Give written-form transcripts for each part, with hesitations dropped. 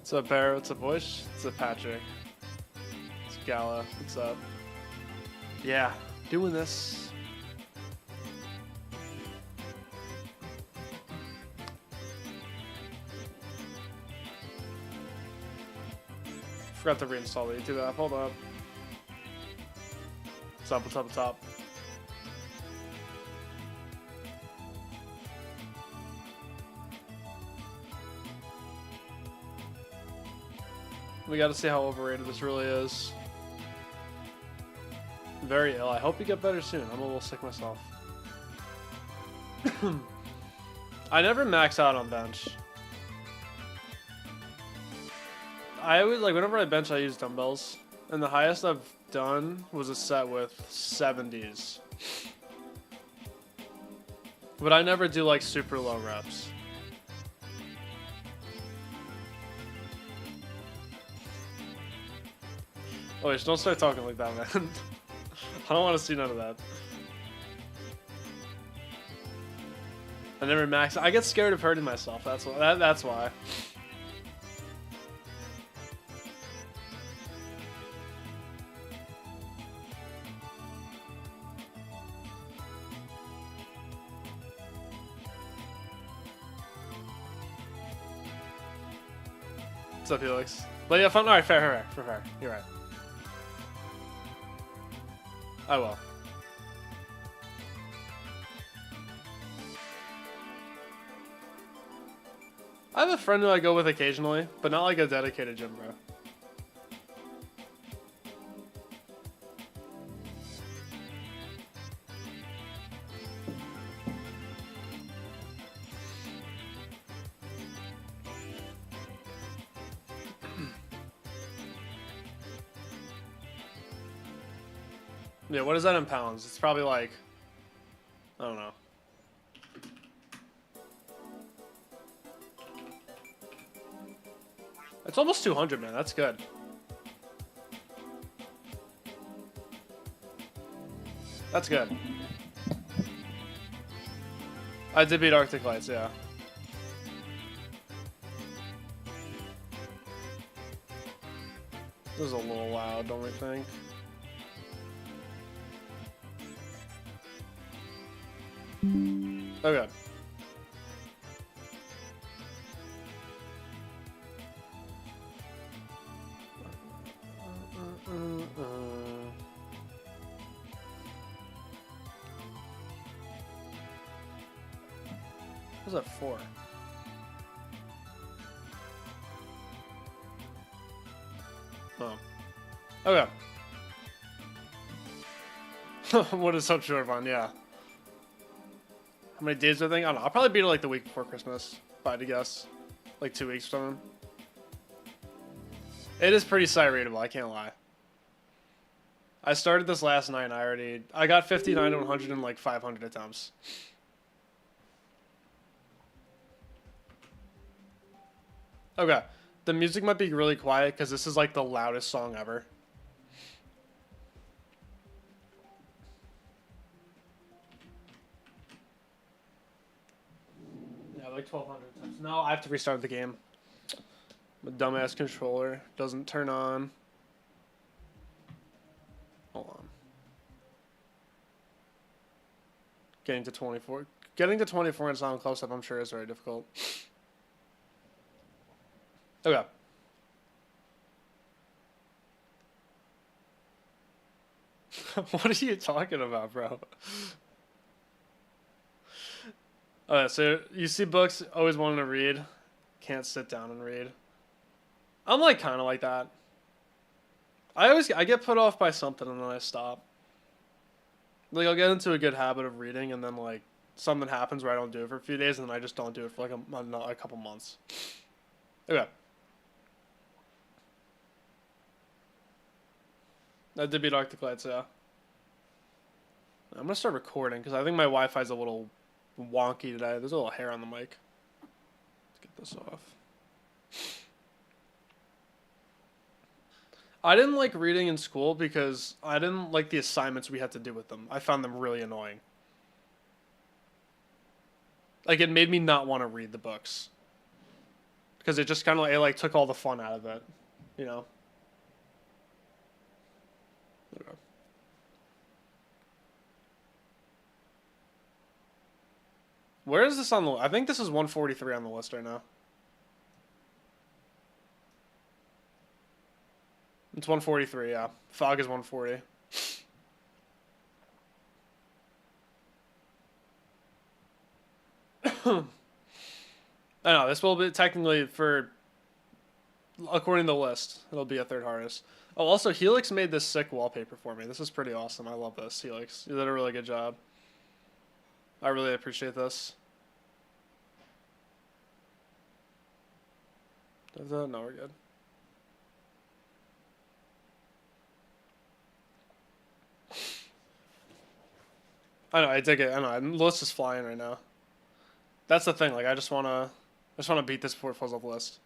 What's up, Bear? What's up, Bush? What's up, Patrick? It's Gala. What's up? Yeah, doing this. Forgot to reinstall the YouTube app. Hold up. What's up? What's up? What's up? We gotta see how overrated this really is. Very ill. I hope you get better soon. I'm a little sick myself. I never max out on bench. I always, like, whenever I bench, I use dumbbells. And the highest I've done was a set with 70s. But I never do, like, super low reps. Oh, wait, don't start talking like that, man. I don't want to see none of that. I never max. I get scared of hurting myself. That's why. That's why. What's up, Felix? But yeah, fun. All right, fair. You're right. I will. I have a friend who I go with occasionally, but not like a dedicated gym bro. Yeah, what is that in pounds? It's probably like, I don't know. It's almost 200, man. That's good. That's good. I did beat Arctic Lights, yeah. This is a little loud, don't we think? Okay. What's that for? Oh. Okay. What is so short on? Yeah. How many days do I think? I don't know. I'll probably beat it like the week before Christmas, if I had to guess. Like 2 weeks or something. It is pretty sight readable, I can't lie. I started this last night and I got 59 to 100 in like 500 attempts. Okay. The music might be really quiet because this is like the loudest song ever. Like 1,200 times. No, I have to restart the game. My dumbass controller doesn't turn on. Hold on. Getting to 24. Getting to 24 and sound close up, I'm sure, is very difficult. Okay. What are you talking about, bro? So you see books, always wanting to read, can't sit down and read. I'm like kind of like that. I get put off by something and then I stop. Like I'll get into a good habit of reading and then like something happens where I don't do it for a few days and then I just don't do it for like a couple months. Okay. That did beat Arctic Lights, yeah. I'm gonna start recording because I think my Wi-Fi's a little wonky today. There's a little hair on the mic. Let's get this off. I didn't like reading in school because I didn't like the assignments we had to do with them. I found them really annoying. Like, it made me not want to read the books. because it just kind of like took all the fun out of it, you know. Okay. Where is this on the? I think this is 143 on the list right now. It's 143, yeah. Fog is 140. I know, this will be technically according to the list, it'll be a third hardest. Oh, also, Helix made this sick wallpaper for me. This is pretty awesome. I love this, Helix. You did a really good job. I really appreciate this. No, we're good. I know, I dig it. I know, the list is flying right now. That's the thing. Like, I just wanna beat this before it falls off the list.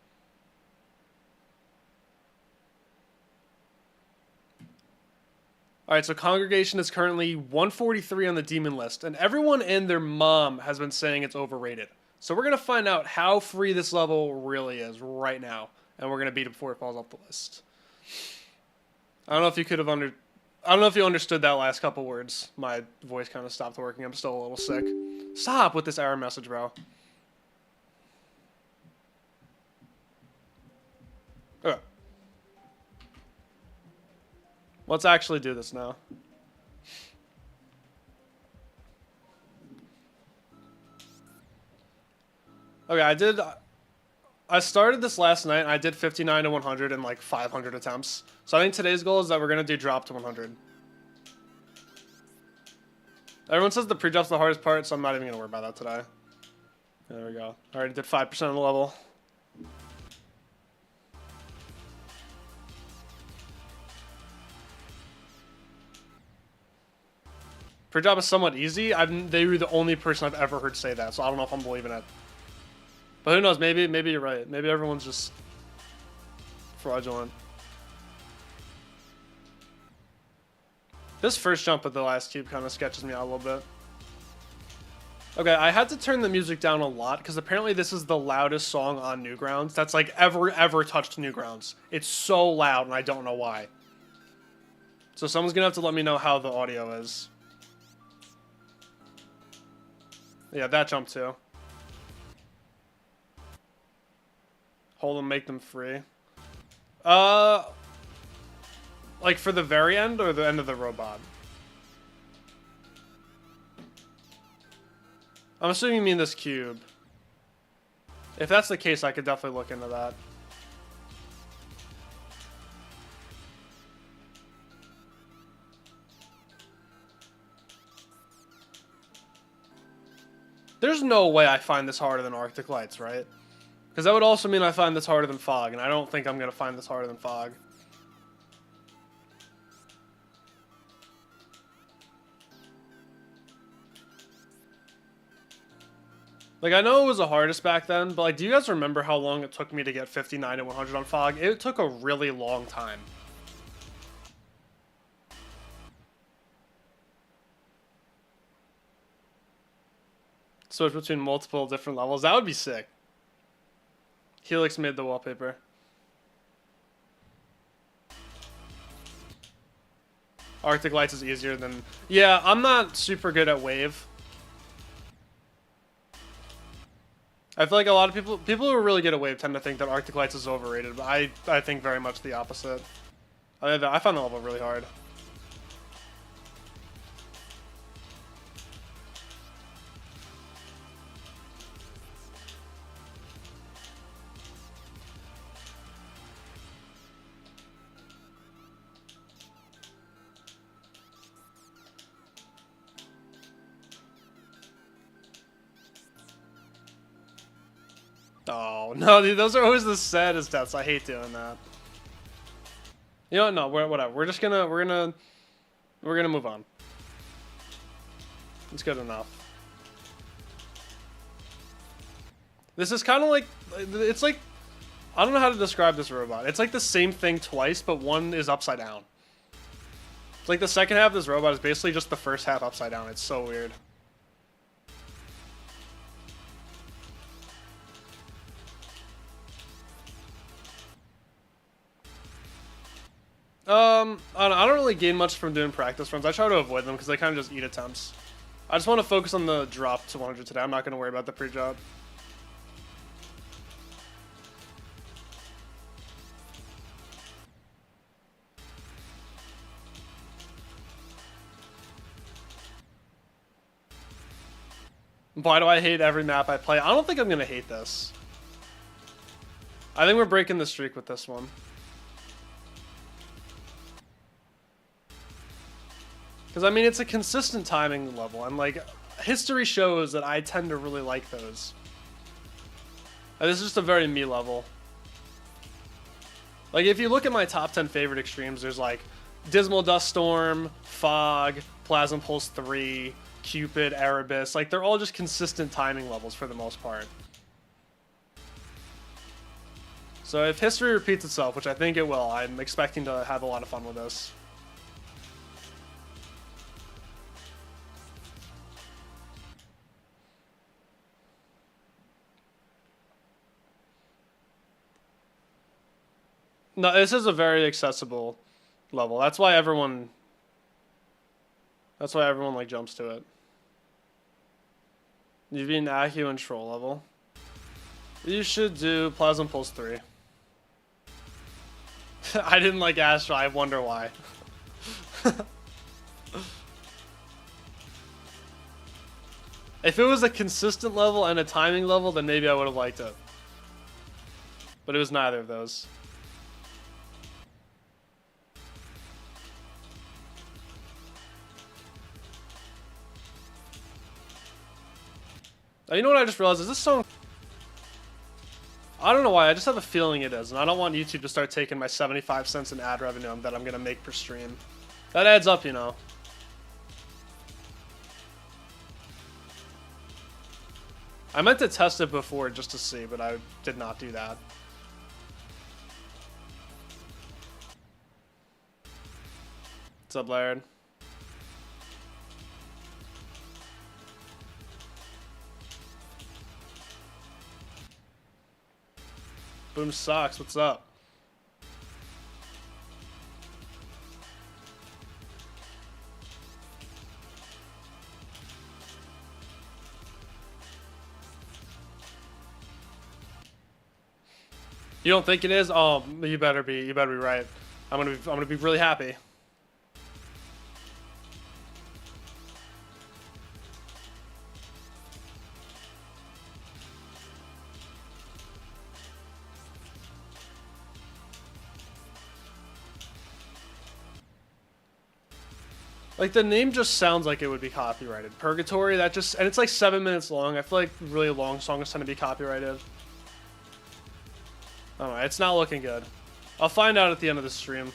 All right, so Congregation is currently 143 on the demon list, and everyone and their mom has been saying it's overrated. So we're gonna find out how free this level really is right now, and we're gonna beat it before it falls off the list. I don't know if you I don't know if you understood that last couple words. My voice kind of stopped working. I'm still a little sick. Stop with this error message, bro. Okay. Let's actually do this now. Okay, I started this last night, and I did 59 to 100 in like 500 attempts. So I think today's goal is that we're going to do drop to 100. Everyone says the pre-drop's the hardest part, so I'm not even going to worry about that today. There we go. I already did 5% of the level. Pre-drop is somewhat easy. They were the only person I've ever heard say that, so I don't know if I'm believing it. But who knows? Maybe you're right. Maybe everyone's just fraudulent. This first jump at the last cube kind of sketches me out a little bit. Okay, I had to turn the music down a lot because apparently this is the loudest song on Newgrounds that's like ever touched Newgrounds. It's so loud and I don't know why. So someone's gonna have to let me know how the audio is. Yeah, that jump too. Hold them, make them free. Like for the very end or the end of the robot? I'm assuming you mean this cube. If that's the case, I could definitely look into that. There's no way I find this harder than Arctic Lights, right? Because that would also mean I find this harder than Fog, and I don't think I'm going to find this harder than Fog. Like, I know it was the hardest back then, but, like, do you guys remember how long it took me to get 59 to 100 on Fog? It took a really long time. Switch between multiple different levels. That would be sick. Helix made the wallpaper. Arctic Lights is easier than... Yeah, I'm not super good at Wave. I feel like a lot of people who are really good at Wave tend to think that Arctic Lights is overrated, but I think very much the opposite. I found the level really hard. Oh, no, dude, those are always the saddest deaths. I hate doing that. You know what? No, whatever. We're gonna move on. It's good enough. This is kind of like, it's like, I don't know how to describe this robot. It's like the same thing twice, but one is upside down. It's like the second half of this robot is basically just the first half upside down. It's so weird. I don't really gain much from doing practice runs. I try to avoid them because they kind of just eat attempts. I just want to focus on the drop to 100 today. I'm not going to worry about the pre-drop. Why do I hate every map I play? I don't think I'm going to hate this. I think we're breaking the streak with this one. Because, I mean, it's a consistent timing level, and, like, history shows that I tend to really like those. And this is just a very me level. Like, if you look at my top 10 favorite extremes, there's, like, Dismal Dust Storm, Fog, Plasma Pulse 3, Cupid, Erebus. Like, they're all just consistent timing levels for the most part. So if history repeats itself, which I think it will, I'm expecting to have a lot of fun with this. No, this is a very accessible level. That's why everyone like jumps to it. You've been Acu and Troll level. You should do Plasma Pulse 3. I didn't like Astro, I wonder why. If it was a consistent level and a timing level, then maybe I would have liked it. But it was neither of those. You know what I just realized? Is this song... I don't know why, I just have a feeling it is, and I don't want YouTube to start taking my 75 cents in ad revenue that I'm going to make per stream. That adds up, you know. I meant to test it before just to see, but I did not do that. What's up, Laird? Boom Socks, what's up? You don't think it is? Oh, you better be right. I'm gonna be really happy. Like, the name just sounds like it would be copyrighted. Purgatory, that just... And it's like 7 minutes long. I feel like really long songs tend to be copyrighted. Alright, it's not looking good. I'll find out at the end of the stream.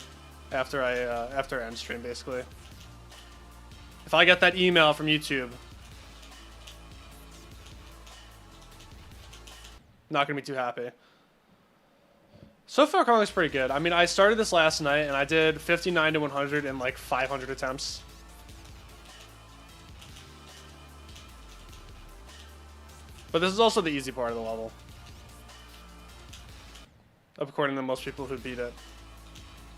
After I end stream, basically. If I get that email from YouTube. Not gonna be too happy. So far, Kong's pretty good. I mean, I started this last night, and I did 59 to 100 in like 500 attempts. But this is also the easy part of the level. According to most people who beat it.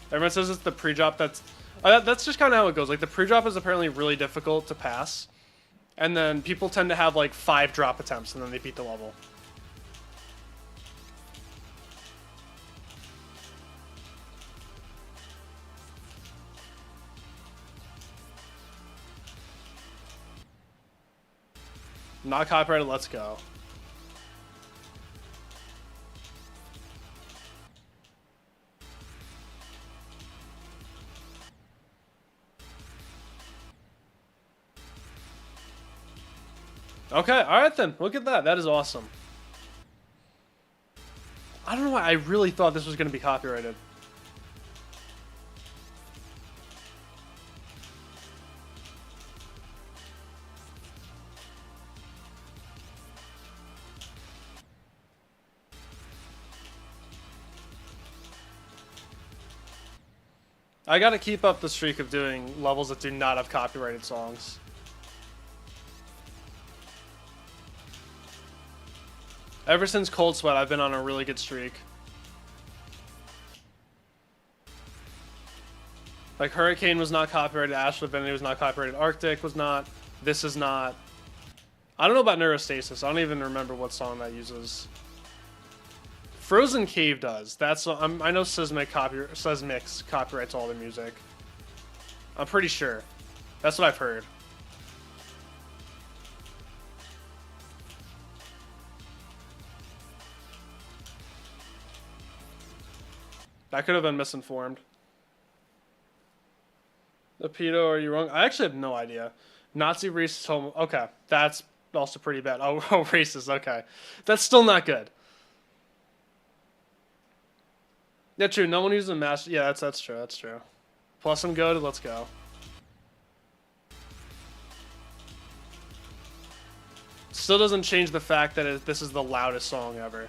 Everyone says it's the pre-drop that's just kind of how it goes. Like, the pre-drop is apparently really difficult to pass. And then people tend to have like 5 drop attempts, and then they beat the level. Not copyrighted, let's go. Okay, alright then. Look at that. That is awesome. I don't know why I really thought this was going to be copyrighted. I gotta keep up the streak of doing levels that do not have copyrighted songs. Ever since Cold Sweat, I've been on a really good streak. Like Hurricane was not copyrighted, Ash Divinity was not copyrighted, Arctic was not, this is not. I don't know about Neurostasis. I don't even remember what song that uses. Frozen Cave does. That's I know Seismix copyrights all the music. I'm pretty sure. That's what I've heard. That could have been misinformed. The pedo, are you wrong? I actually have no idea. Nazi racist homo. Okay, that's also pretty bad. Oh, racist. Okay, that's still not good. Yeah, true. No one uses a mask. Yeah, that's true. That's true. Plus, I'm good. Let's go. Still doesn't change the fact that this is the loudest song ever.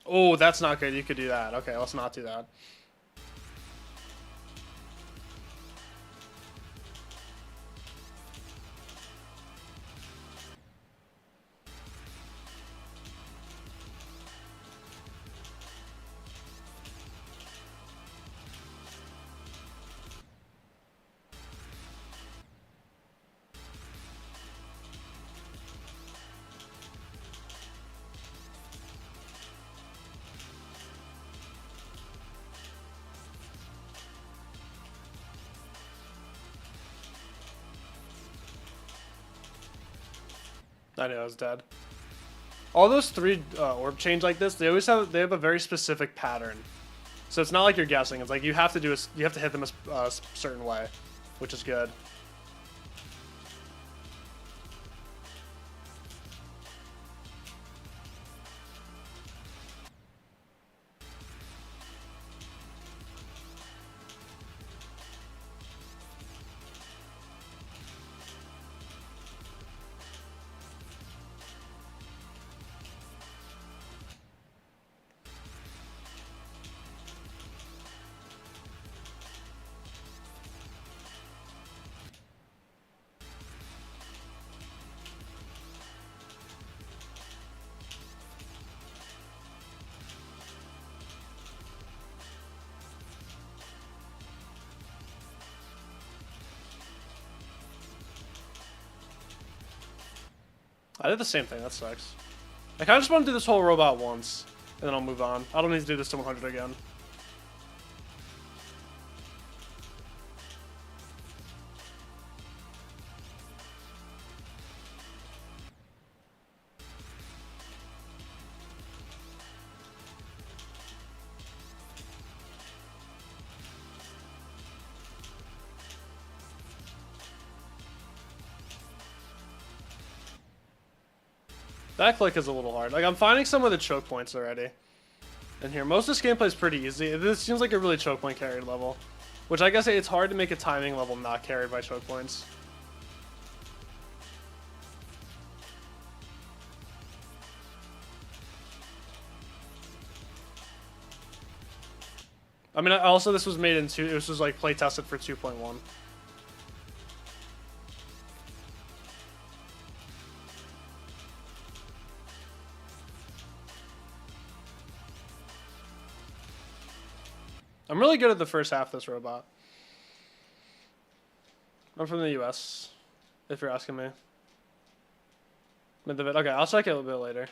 Oh, that's not good. You could do that. Okay, let's not do that. I know, I was dead. All those three orb chains like this, they have a very specific pattern. So it's not like you're guessing. It's like you have to hit them a certain way, which is good. I did the same thing, that sucks. I kind of just want to do this whole robot once, and then I'll move on. I don't need to do this to 100 again. That click is a little hard. Like, I'm finding some of the choke points already. And here, most of this gameplay is pretty easy. This seems like a really choke point carried level. Which I guess it's hard to make a timing level not carried by choke points. I mean, also this was made in this was like play tested for 2.1. I'm really good at the first half of this robot. I'm from the US, if you're asking me. Okay, I'll check it a little bit later.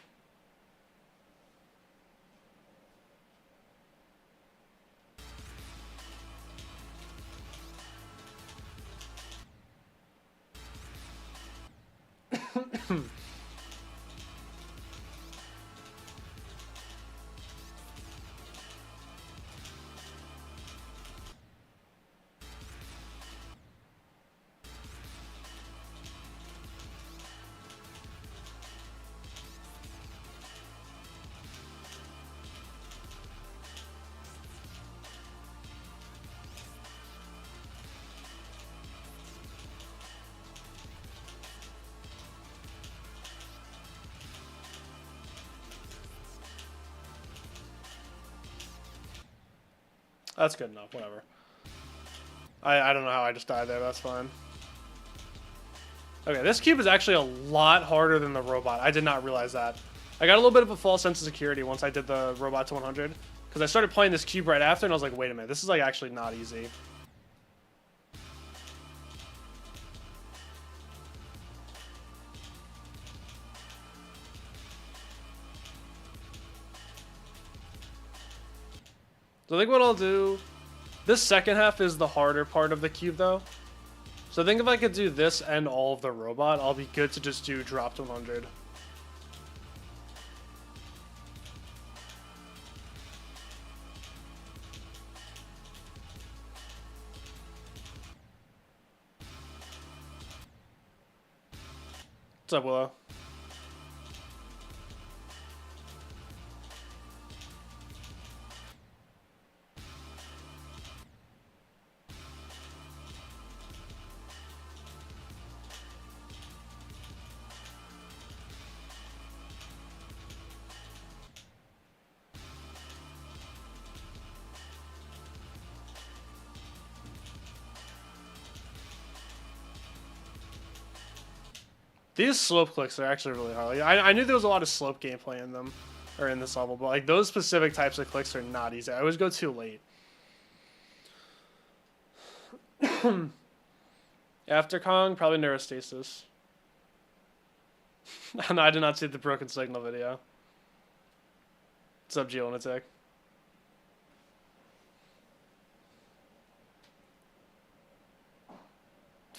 That's good enough, whatever. I don't know how I just died there, that's fine. Okay, this cube is actually a lot harder than the robot. I did not realize that. I got a little bit of a false sense of security once I did the robot to 100. Because I started playing this cube right after, and I was like, wait a minute, this is like actually not easy. So I think what I'll do, this second half is the harder part of the cube though. So I think if I could do this and all of the robot, I'll be good to just do drop to 100. What's up, Willow? These slope clicks are actually really hard. Like, I knew there was a lot of slope gameplay in them, or in this level, but like those specific types of clicks are not easy. I always go too late. After Kong, probably neurostasis. No, I did not see the broken signal video. What's up, Geolunatic?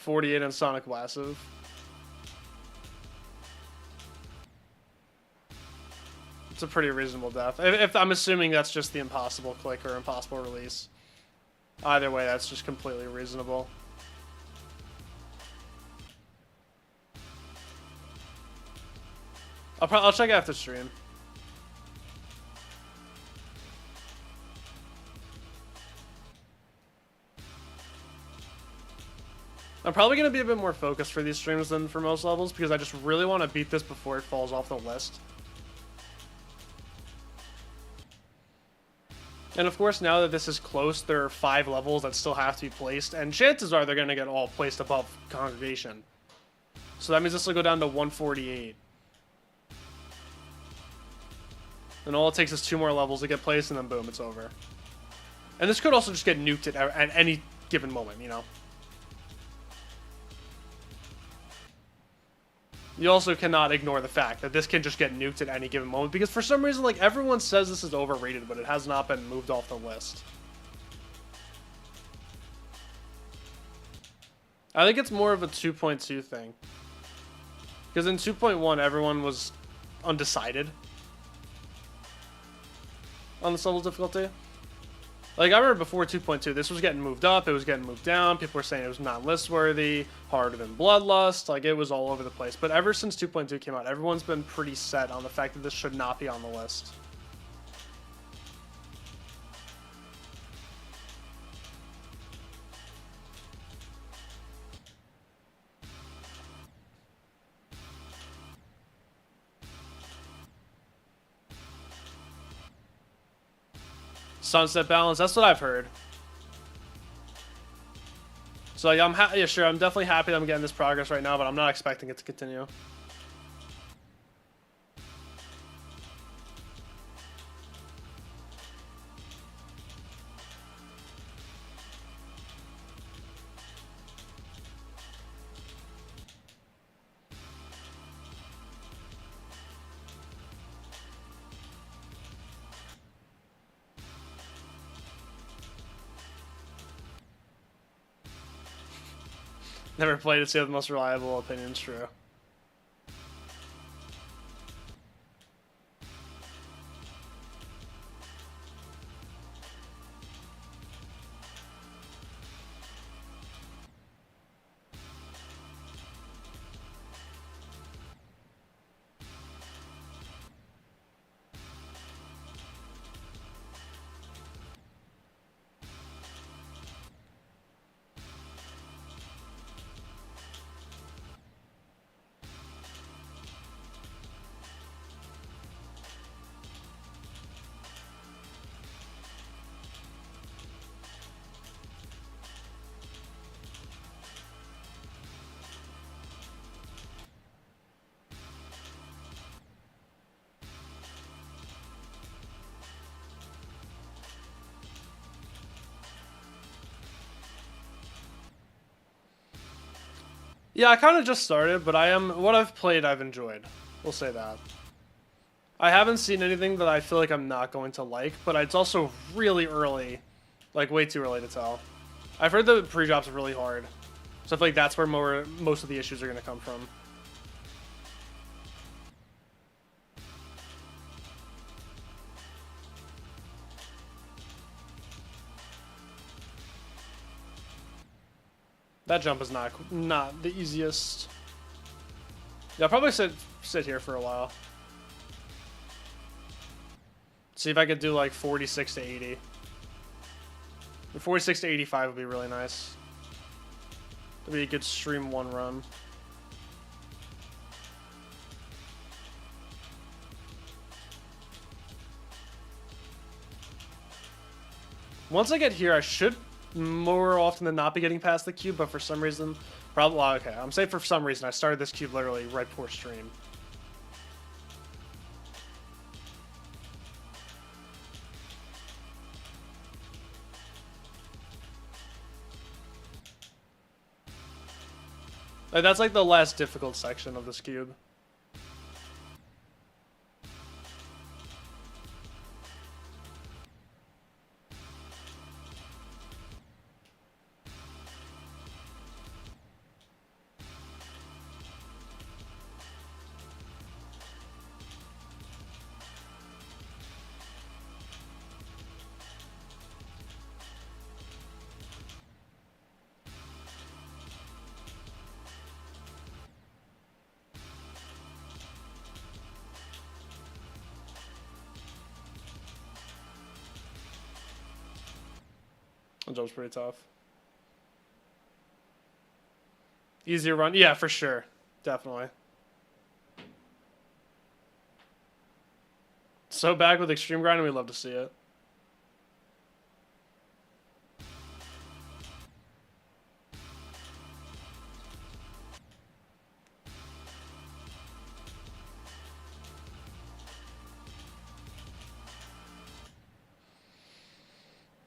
.48 on Sonic Massive. It's a pretty reasonable death. If I'm assuming that's just the impossible click or impossible release. Either way, that's just completely reasonable. I'll check after stream. I'm probably going to be a bit more focused for these streams than for most levels because I just really want to beat this before it falls off the list. And of course, now that this is close, there are 5 levels that still have to be placed, and chances are they're going to get all placed above Congregation. So that means this will go down to 148. And all it takes is 2 more levels to get placed, and then boom, it's over. And this could also just get nuked at any given moment, you know? You also cannot ignore the fact that this can just get nuked at any given moment, because for some reason, like, everyone says this is overrated, but it has not been moved off the list. I think it's more of a 2.2 thing. Because in 2.1, everyone was undecided on this level of difficulty. Like, I remember before 2.2, this was getting moved up, it was getting moved down, people were saying it was not list-worthy, harder than Bloodlust, like, it was all over the place. But ever since 2.2 came out, everyone's been pretty set on the fact that this should not be on the list. Sunset balance, that's what I've heard. So like, yeah, sure, I'm definitely happy that I'm getting this progress right now, but I'm not expecting it to continue. Never played it, so you have the most reliable opinions, true. Yeah, I kind of just started, but what I've played, I've enjoyed. We'll say that. I haven't seen anything that I feel like I'm not going to like, but it's also really early, like way too early to tell. I've heard the pre-drops are really hard, so I feel like that's where most of the issues are going to come from. That jump is not the easiest. Yeah, I'll probably sit here for a while. See if I could do like 46 to 80. 46 to 85 would be really nice. That'd be a good stream 1 run. Once I get here, I should more often than not be getting past the cube, but for some reason, probably, well, okay, I'm saying for some reason, I started this cube literally right before stream. That's like the last difficult section of this cube. That jump's pretty tough. Easier run? Yeah, for sure. Definitely. So back with extreme grinding, we'd love to see it.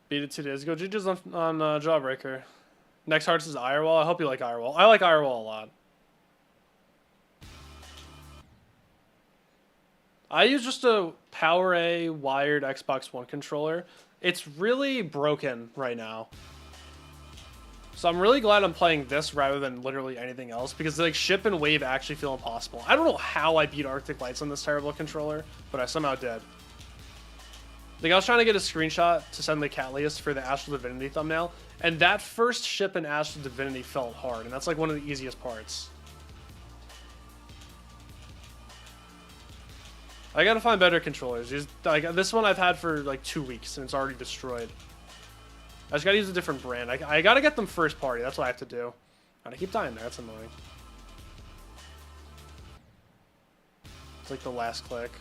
Beat it 2 days ago. GG's on Jawbreaker. Next hardest is Irewall. I hope you like Irewall. I like Irewall a lot. I use just a Power A wired Xbox One controller. It's really broken right now. So I'm really glad I'm playing this rather than literally anything else, because like ship and wave actually feel impossible. I don't know how I beat Arctic Lights on this terrible controller, but I somehow did. Like, I was trying to get a screenshot to send the Catliest for the Astral Divinity thumbnail, and that first ship in Astral Divinity felt hard, and that's like one of the easiest parts. I gotta find better controllers. Like, this one I've had for like 2 weeks, and it's already destroyed. I just gotta use a different brand. I gotta get them first party. That's what I have to do. And I keep dying there. That's annoying. It's like the last click.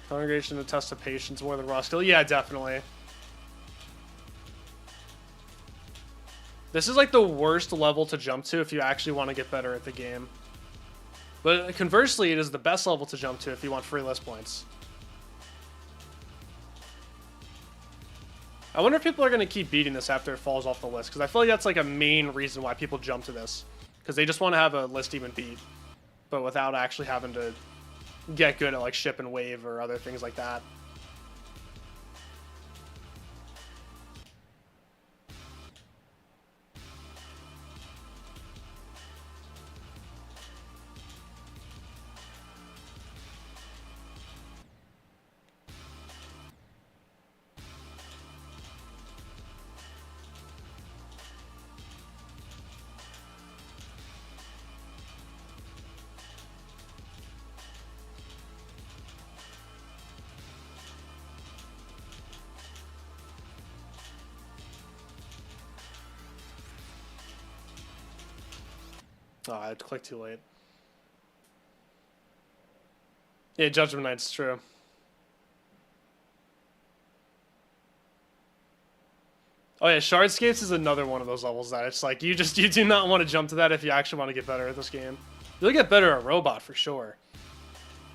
Congregation to test of patience more than raw skill. Yeah, definitely. This is like the worst level to jump to if you actually want to get better at the game. But conversely, it is the best level to jump to if you want free list points. I wonder if people are going to keep beating this after it falls off the list, because I feel like that's like a main reason why people jump to this. Because they just want to have a list even beat, but without actually having to get good at like ship and wave or other things like that. Oh, I clicked too late. Yeah, Judgment Night's true. Oh yeah, Shardscapes is another one of those levels that it's like you do not want to jump to that if you actually want to get better at this game. You'll get better at Robot for sure.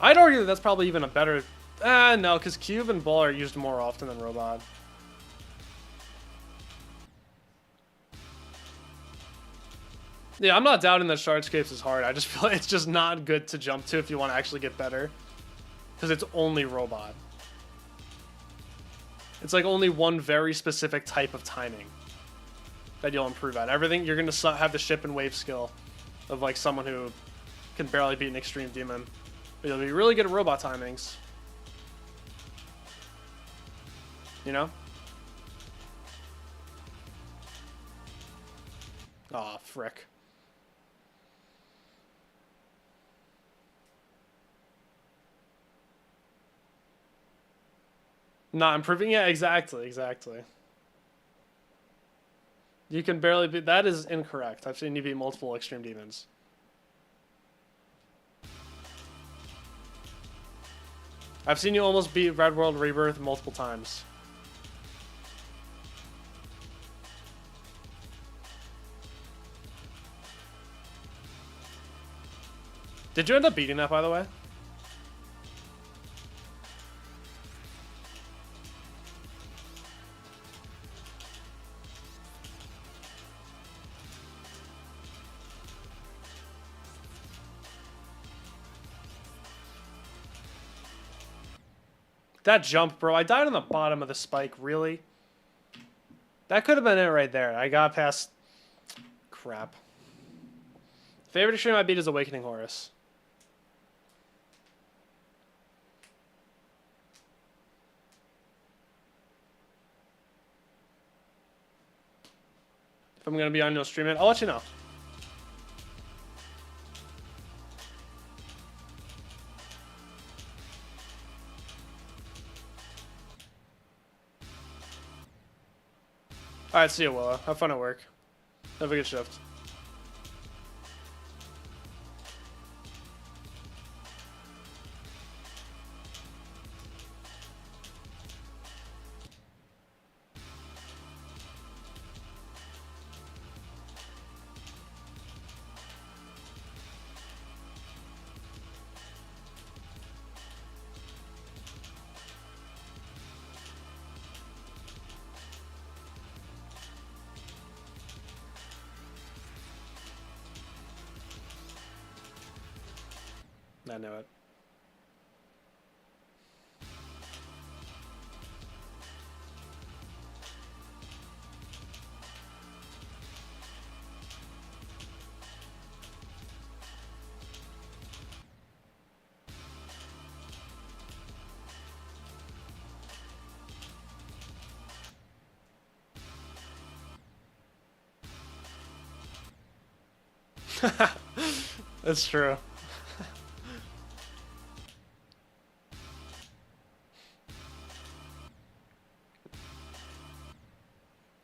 I'd argue that that's probably even a better... no, because Cube and Ball are used more often than Robot. Yeah, I'm not doubting that Shardscapes is hard. I just feel like it's just not good to jump to if you want to actually get better. Because it's only Robot. It's like only one very specific type of timing that you'll improve at. Everything, you're going to have the ship and wave skill of like someone who can barely beat an extreme demon. But you'll be really good at robot timings. You know? Aw, frick. Not improving? Yeah, exactly. You can barely beat... That is incorrect. I've seen you beat multiple extreme demons. I've seen you almost beat Red World Rebirth multiple times. Did you end up beating that, by the way? That jump, bro. I died on the bottom of the spike, really? That could have been it right there. I got past... Crap. Favorite extreme I beat is Awakening Horus. If I'm going to be on, you'll stream it. I'll let you know. Alright, see you, Willa. Have fun at work. Have a good shift. I know it. That's true.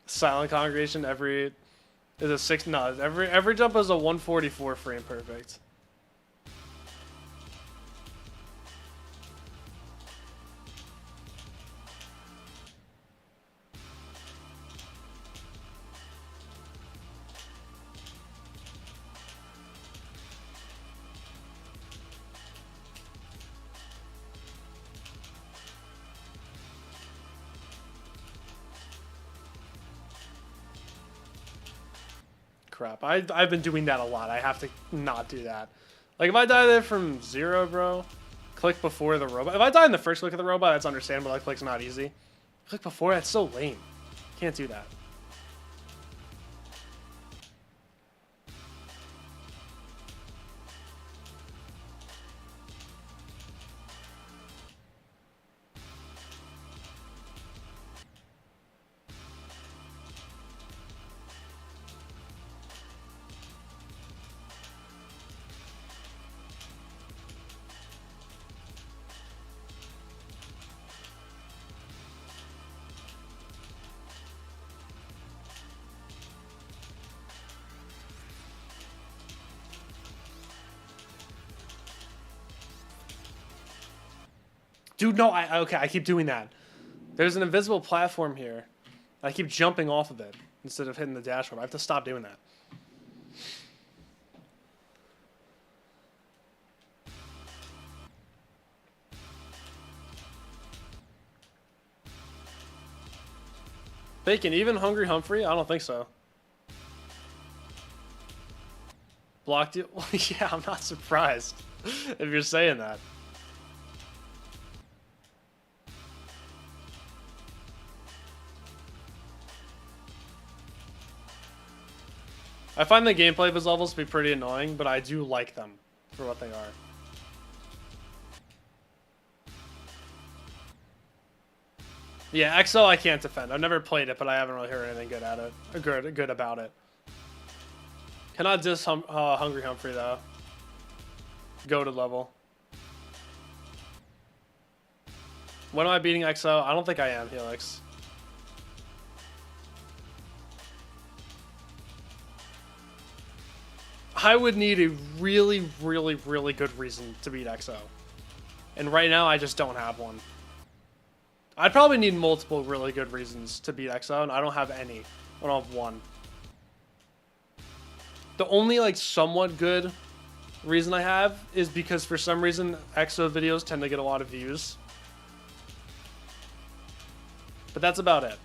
Silent Congregation every is a 6 no every jump is a 144 frame perfect. Crap. I've been doing that a lot. I have to not do that. Like, if I die there from 0, bro, click before the robot. If I die in the first click of the robot, that's understandable. That click's not easy. Click before, that's so lame. Can't do that. Dude, no, okay, I keep doing that. There's an invisible platform here I keep jumping off of it instead of hitting the dashboard. I have to stop doing that. Bacon, even Hungry Humphrey? I don't think so. Blocked you? Well, yeah, I'm not surprised if you're saying that. I find the gameplay of his levels to be pretty annoying, but I do like them for what they are. Yeah, XO I can't defend. I've never played it, but I haven't really heard anything good at it. Good about it. Cannot diss Hungry Humphrey though. Goated level. When am I beating XO? I don't think I am, Helix. I would need a really, really, really good reason to beat XO. And right now, I just don't have one. I'd probably need multiple really good reasons to beat XO, and I don't have any. I don't have one. The only, like, somewhat good reason I have is because for some reason, XO videos tend to get a lot of views. But that's about it.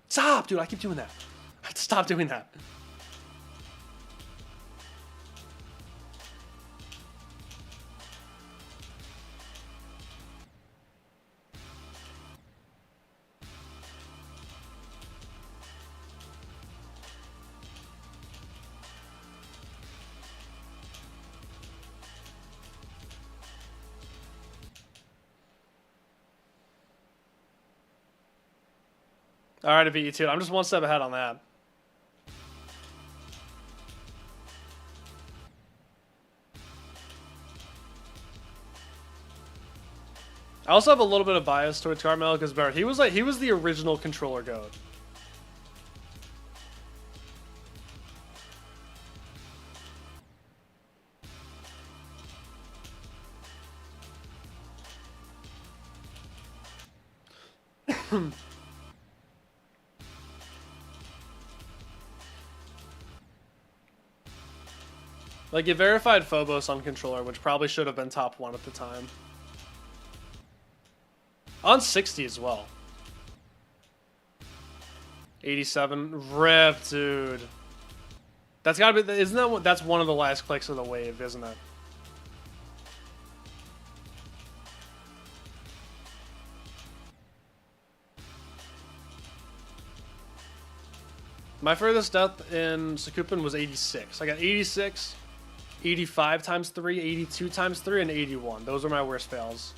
Stop, dude, I keep doing that. I have to stop doing that. Alright, I beat you too. I'm just one step ahead on that. I also have a little bit of bias towards Carmelo because he was the original controller goat. Like, it verified Phobos on controller, which probably should have been top 1 at the time. On 60 as well. 87. Rip, dude. That's gotta be... Isn't that... That's one of the last clicks of the wave, isn't it? My furthest death in Sakupin was 86. I got 86, 85 times 3, 82 times 3, and 81. Those were my worst fails.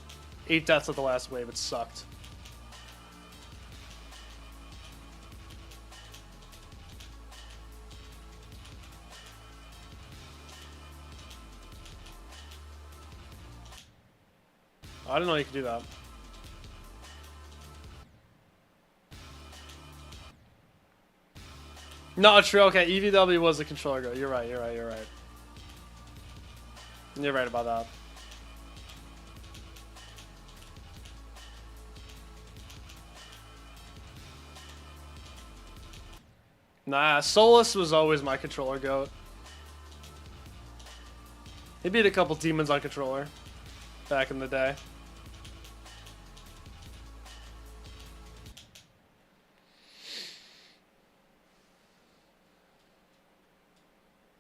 8 deaths at the last wave. It sucked. Oh, I didn't know you could do that. No, true. Okay, EVW was the controller go. You're right. You're right. You're right. You're right about that. Nah, Solus was always my controller goat. He beat a couple demons on controller back in the day.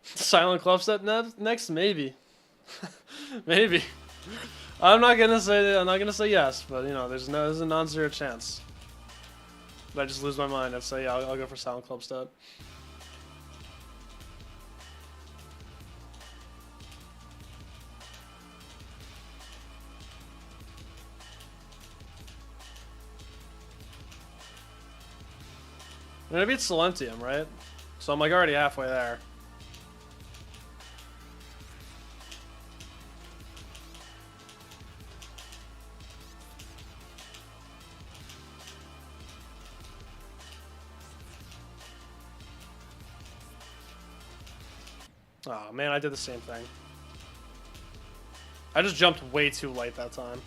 Silent Club set next, maybe. Maybe. I'm not gonna say yes, but you know, there's a non-zero chance. But I just lose my mind. I'd say yeah, I'll go for Silent Club stat. Maybe it's Silentium, right? So I'm like already halfway there. Oh man, I did the same thing. I just jumped way too late that time.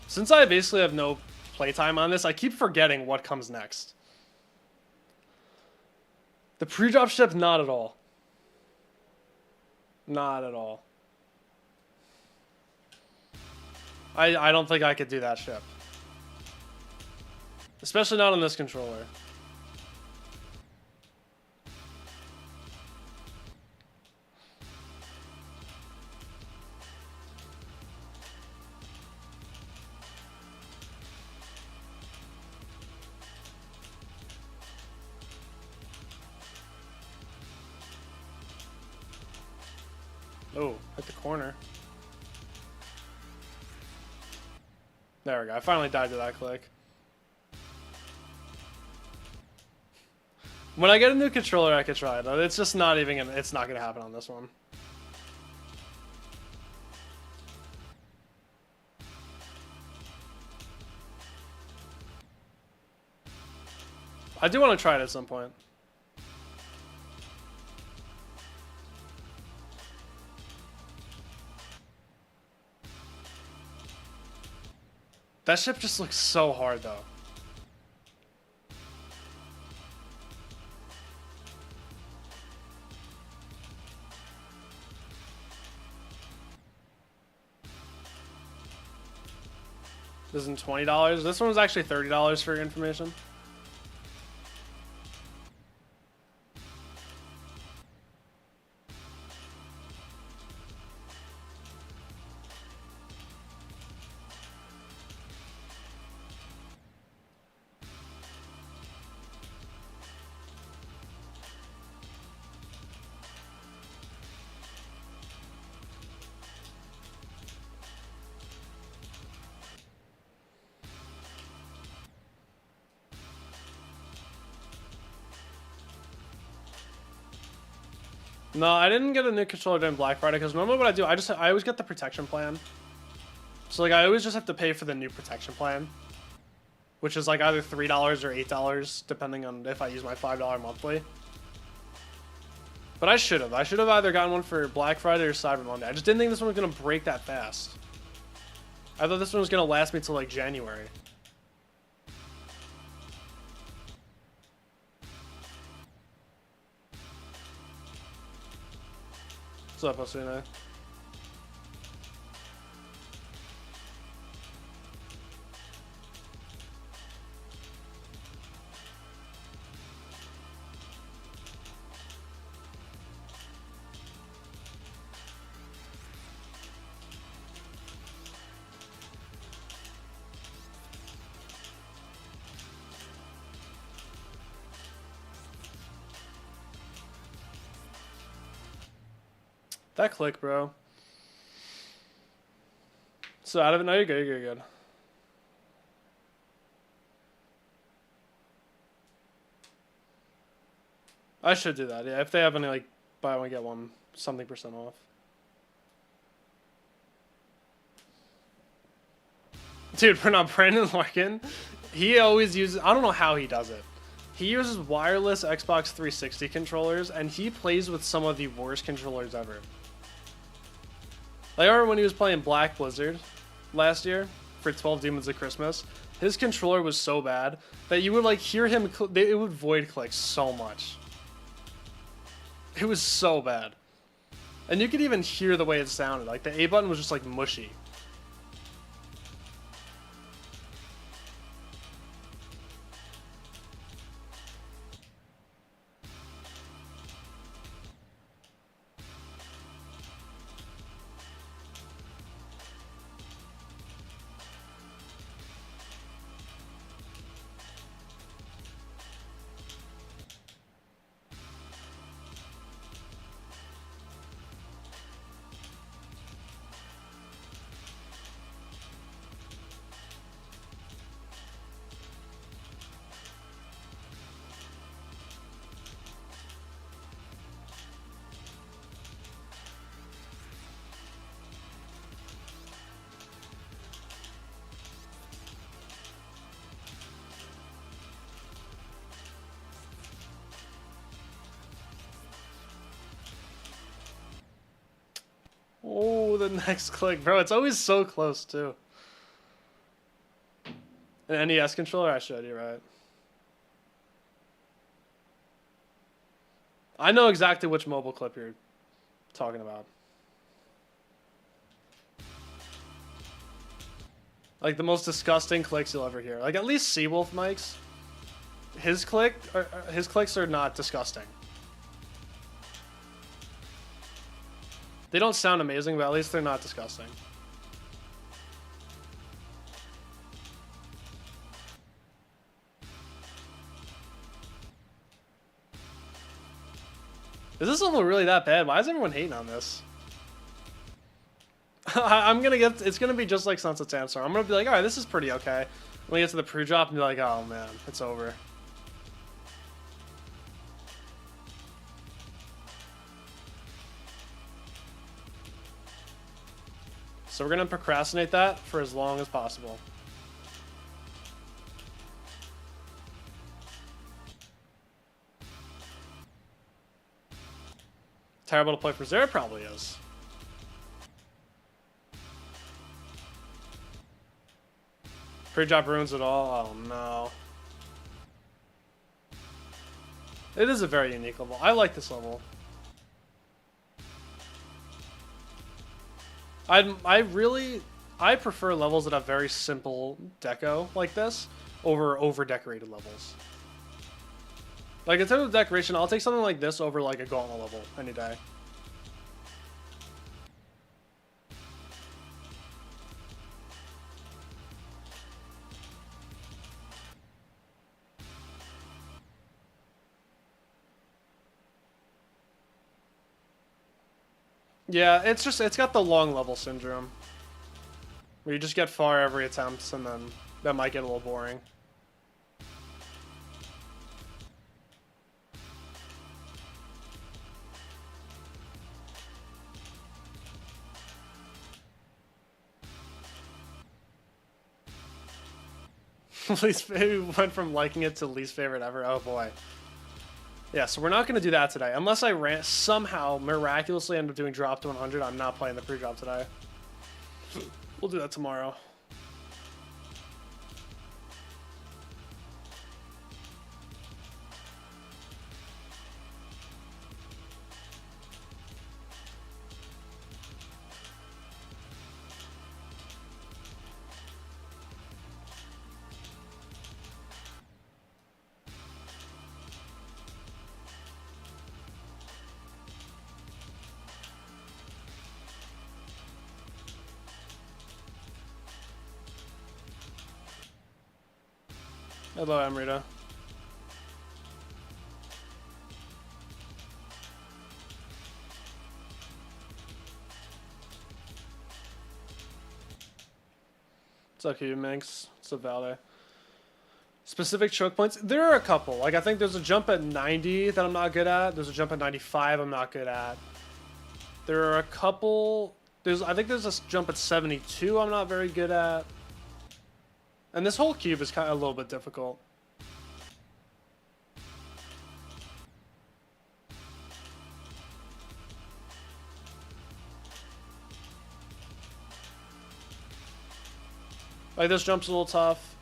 Since I basically have no playtime on this, I keep forgetting what comes next. The pre-drop ship, not at all. Not at all. I don't think I could do that ship. Especially not on this controller. Oh, hit the corner. There we go. I finally died to that click. When I get a new controller, I could try it. It's just not even gonna, it's not gonna happen on this one. I do want to try it at some point. That ship just looks so hard, though. This isn't $20. This one was actually $30 for your information. No, I didn't get a new controller during Black Friday because normally what I do, I always get the protection plan. So like I always just have to pay for the new protection plan, which is like either $3 or $8 depending on if I use my $5 monthly. But I should have either gotten one for Black Friday or Cyber Monday. I just didn't think this one was gonna break that fast. I thought this one was gonna last me till like January. What's up, Osuna? That click, bro. So out of it, no, you're good, you're good. I should do that, yeah. If they have any, like, buy one, get one, something % off. Dude, for not Brandon Larkin, he always uses, I don't know how he does it. He uses wireless Xbox 360 controllers, and he plays with some of the worst controllers ever. Like, I remember when he was playing Black Blizzard last year for 12 Demons of Christmas, his controller was so bad that you would, like, hear him, it would void click so much. It was so bad. And you could even hear the way it sounded. Like, the A button was just, like, mushy. the next click. Bro, it's always so close, too. An NES controller? I showed you, right? I know exactly which mobile clip you're talking about. Like, the most disgusting clicks you'll ever hear. Like, at least Seawolf mics, his clicks are not disgusting. They don't sound amazing, but at least they're not disgusting. Is this level really that bad? Why is everyone hating on this? It's gonna be just like Sunset Sandstorm. I'm gonna be like, alright, this is pretty okay. When we get to the pre-drop and be like, oh man, it's over. So we're gonna procrastinate that for as long as possible. Terrible to play for Zera? Probably is. Pre-drop ruins it all? Oh no. It is a very unique level. I like this level. I prefer levels that have very simple deco like this over decorated levels. Like in terms of decoration, I'll take something like this over like a Gauntlet level any day. Yeah, it's got the long level syndrome. Where you just get far every attempt and then that might get a little boring. We went from liking it to least favorite ever. Oh boy. Yeah, so we're not going to do that today. Unless I somehow miraculously end up doing drop to 100, I'm not playing the pre-drop today. We'll do that tomorrow. Hello, Amrita. What's up, Hugh Minx? What's up, Vale? Specific choke points? There are a couple. Like, I think there's a jump at 90 that I'm not good at. There's a jump at 95 I'm not good at. There are a couple... I think there's a jump at 72 I'm not very good at. And this whole cube is kind of a little bit difficult. Like, this jump's a little tough.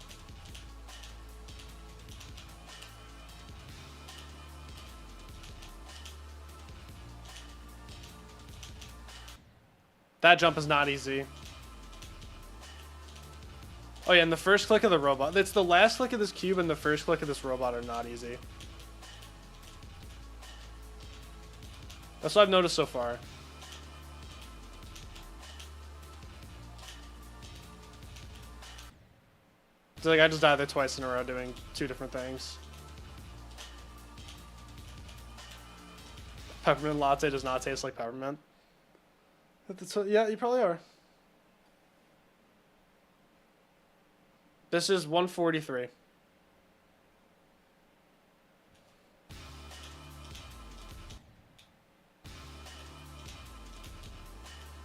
That jump is not easy. Oh yeah, and the first click of the robot. It's the last click of this cube and the first click of this robot are not easy. That's what I've noticed so far. It's like I just died there twice in a row doing two different things. Peppermint latte does not taste like peppermint. Yeah, you probably are. This is 143.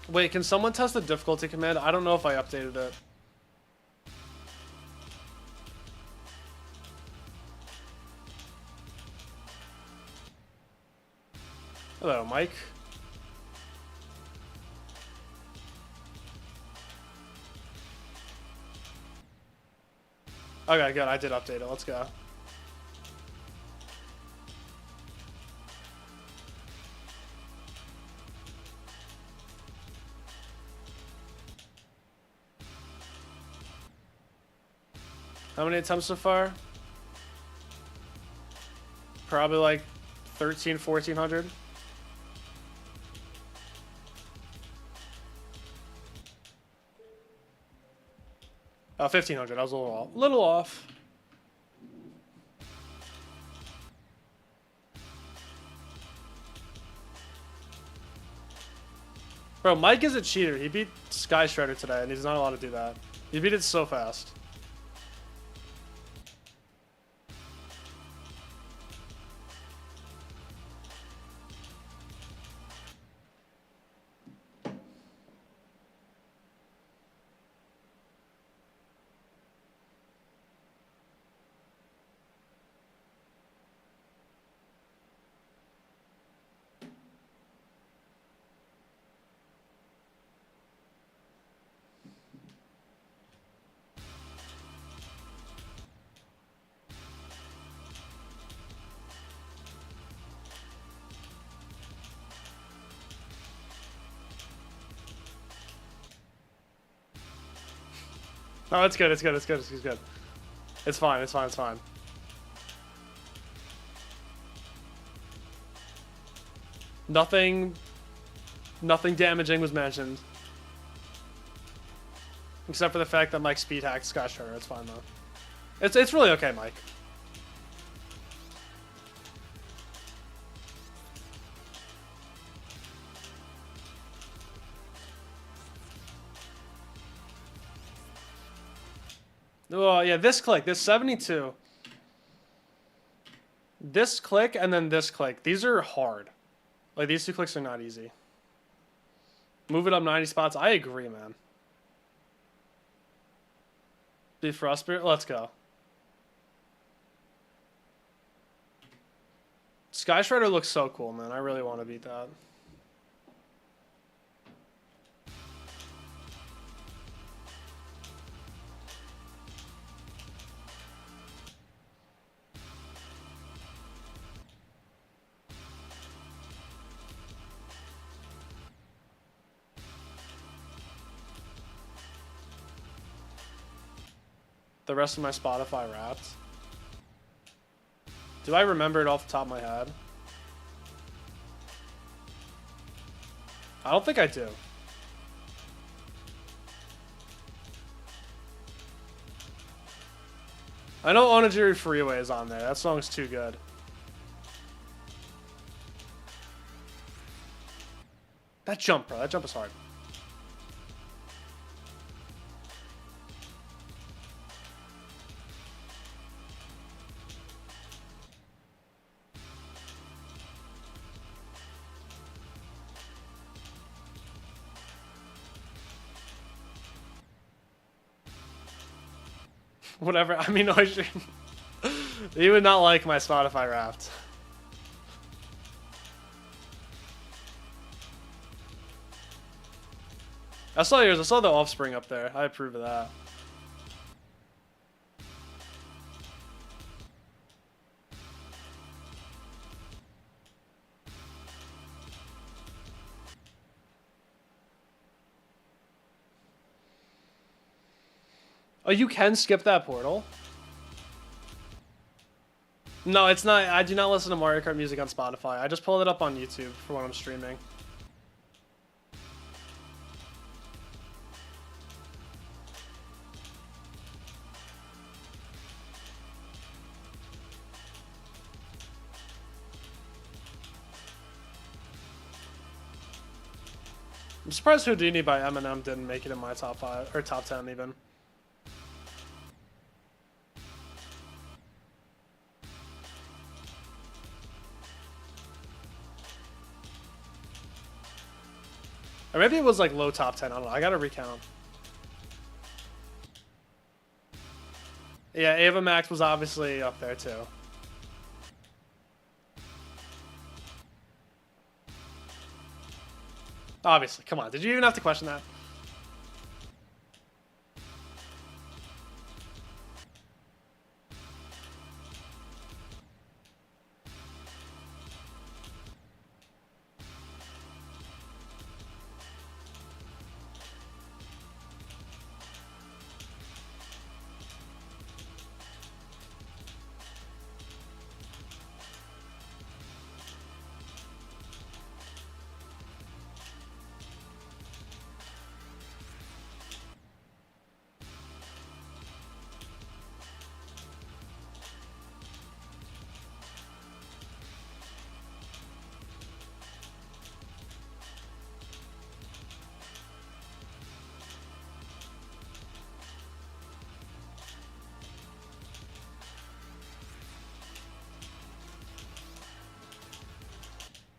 Wait, can someone test the difficulty command? I don't know if I updated it. Hello, Mike. Okay, good. I did update it. Let's go. How many attempts so far? Probably like 1,400. Oh, 1,500. I was a little off. Little off. Bro, Mike is a cheater. He beat Sky Shredder today, and he's not allowed to do that. He beat it so fast. No, it's good. It's good. It's good. It's good. It's fine. It's fine. It's fine. Nothing damaging was mentioned. Except for the fact that Mike speed hacked Sky Shredder. It's fine, though. It's really okay, Mike. Oh, yeah, this click. This 72. This click and then this click. These are hard. Like, these two clicks are not easy. Move it up 90 spots. I agree, man. Be Frostbeard. Let's go. Sky Shredder looks so cool, man. I really want to beat that. The rest of my Spotify Wrapped. Do I remember it off the top of my head? I don't think I do. I know Onigiri Freeway is on there. That song's too good. That jump, bro. That jump is hard. Whatever. I mean, you would not like my Spotify Wrapped. I saw yours. I saw the Offspring up there. I approve of that. Oh, you can skip that portal? No, it's not. I do not listen to Mario Kart music on Spotify. I just pull it up on YouTube for when I'm streaming. I'm surprised Houdini by Eminem didn't make it in my top 5 or top 10 even. Or maybe it was like low top 10. I don't know. I gotta recount. Yeah, Ava Max was obviously up there too. Obviously. Come on. Did you even have to question that?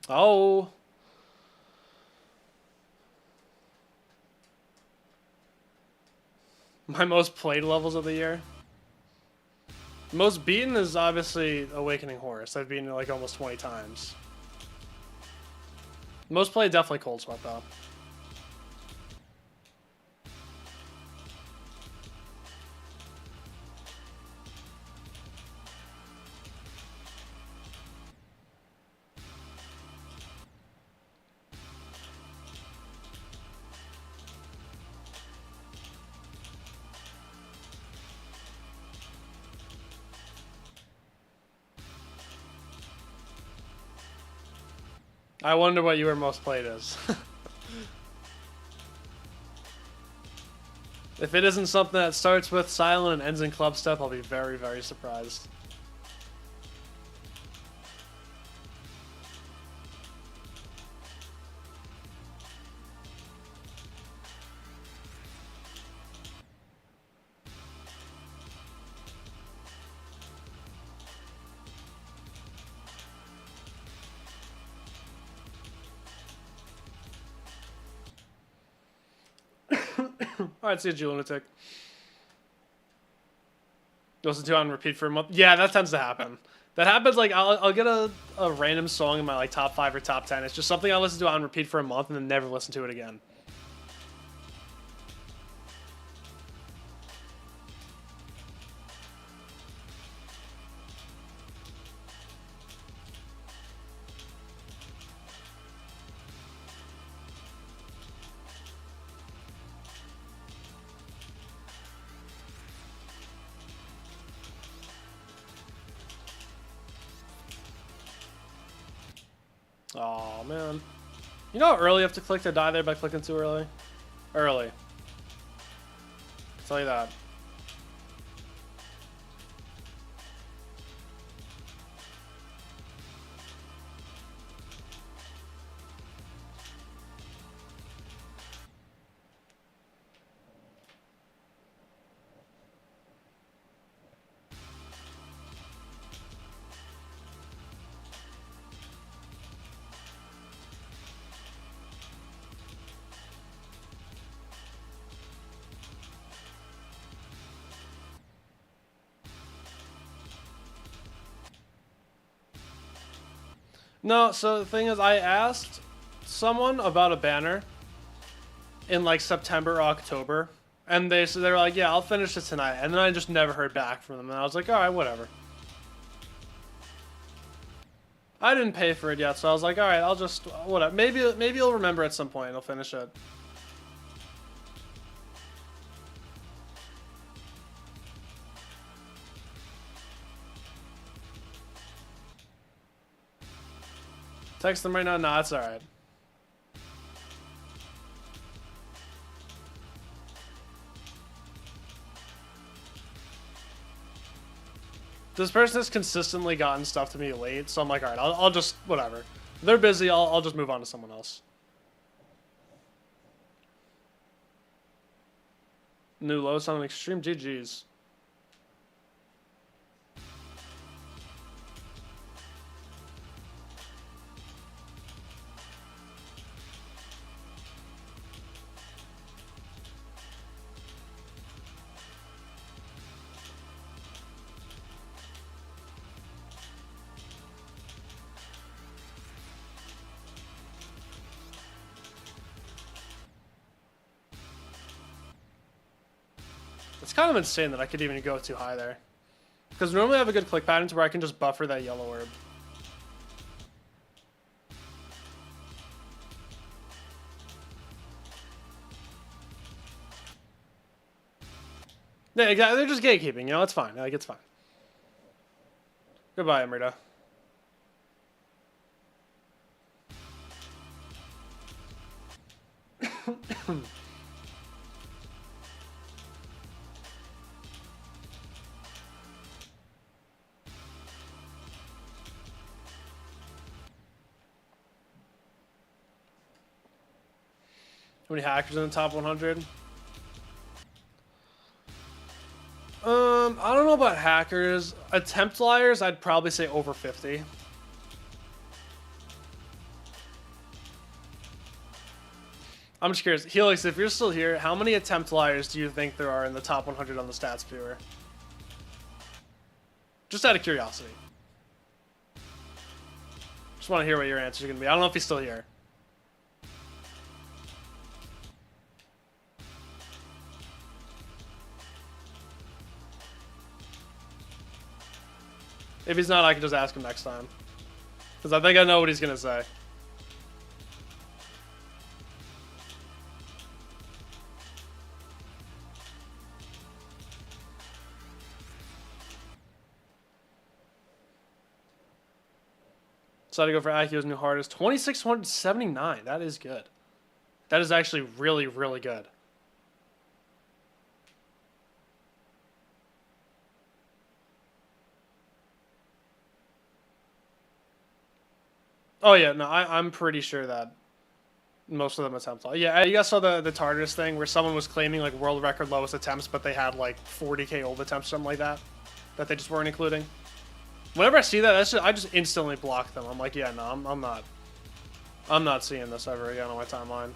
Oh. My most played levels of the year. Most beaten is obviously Awakening Horse. I've beaten it like almost 20 times. Most played, definitely Cold Sweat though. I wonder what your most played is. If it isn't something that starts with Silent and ends in Club Step, I'll be very, very surprised. Alright, see you, Lunatic. Listen to it on repeat for a month. Yeah, that tends to happen. That happens, like, I'll get a random song in my, like, top 5 or top 10. It's just something I listen to on repeat for a month and then never listen to it again. Oh man. You know how early you have to click to die there by clicking too early? Early. I'll tell you that. No, so the thing is, I asked someone about a banner in like September or October, and they were like, "Yeah, I'll finish it tonight," and then I just never heard back from them, and I was like, "All right, whatever." I didn't pay for it yet, so I was like, "All right, I'll just whatever. Maybe you'll remember at some point. I'll finish it." Text them right now. Nah, it's all right. This person has consistently gotten stuff to me late, so I'm like, all right, I'll just whatever. If they're busy, I'll just move on to someone else. New lows on an extreme GGs. It's kind of insane that I could even go too high there. Because normally I have a good click pattern to where I can just buffer that yellow herb. Yeah, exactly. They're just gatekeeping, you know, it's fine. Like, it's fine. Goodbye, Amrita. How many hackers in the top 100? I don't know about hackers. Attempt liars, I'd probably say over 50. I'm just curious. Helix, if you're still here, how many attempt liars do you think there are in the top 100 on the stats viewer? Just out of curiosity. Just want to hear what your answers are going to be. I don't know if he's still here. If he's not, I can just ask him next time. Because I think I know what he's going to say. Decided to go for Akio's new hardest. 2679. That is good. That is actually really, really good. Oh yeah, no, I'm pretty sure that most of them attempt. Yeah, you guys saw the TARDIS thing where someone was claiming like world record lowest attempts, but they had like 40k old attempts, something like that they just weren't including. Whenever I see that, I just instantly block them. I'm like, yeah, no, I'm not seeing this ever again on my timeline.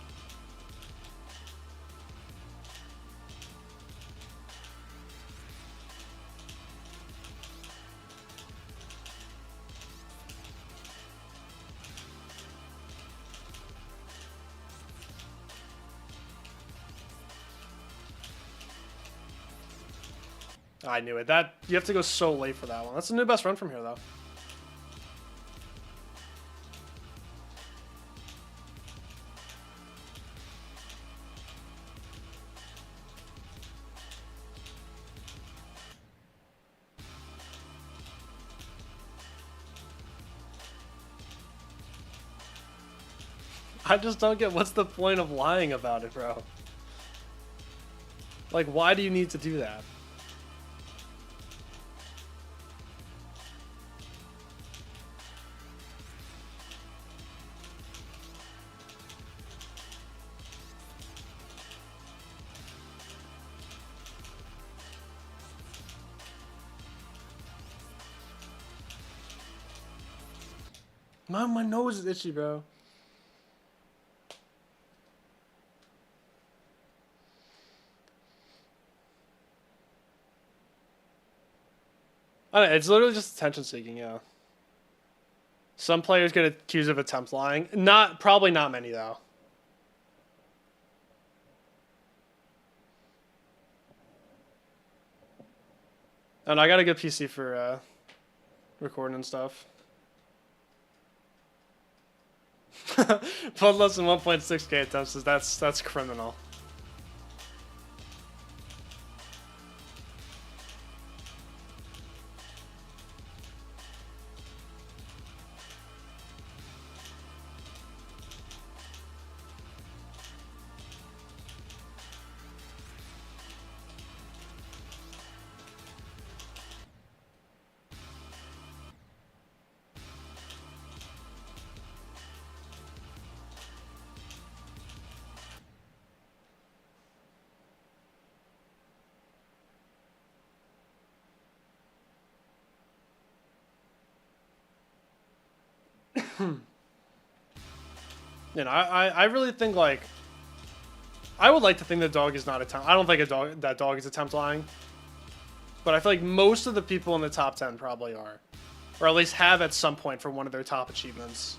I knew it. That you have to go so late for that one. That's the new best run from here, though. I just don't get what's the point of lying about it, bro. Like, why do you need to do that? My nose is itchy, bro. I don't know, it's literally just attention seeking, yeah. Some players get accused of attempt lying. Probably not many, though. And I got a good PC for recording and stuff. Put less than 1.6k attempts, that's criminal. You know, I really think, like, I would like to think the dog is not attempt. I don't think that dog is attempt lying. But I feel like most of the people in the top 10 probably are. Or at least have at some point for one of their top achievements.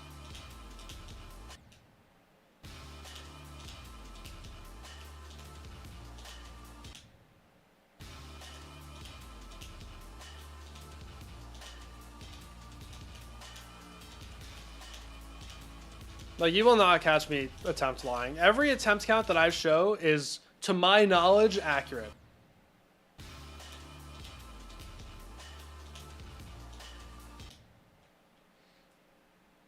Like, you will not catch me attempt lying. Every attempt count that I show is, to my knowledge, accurate.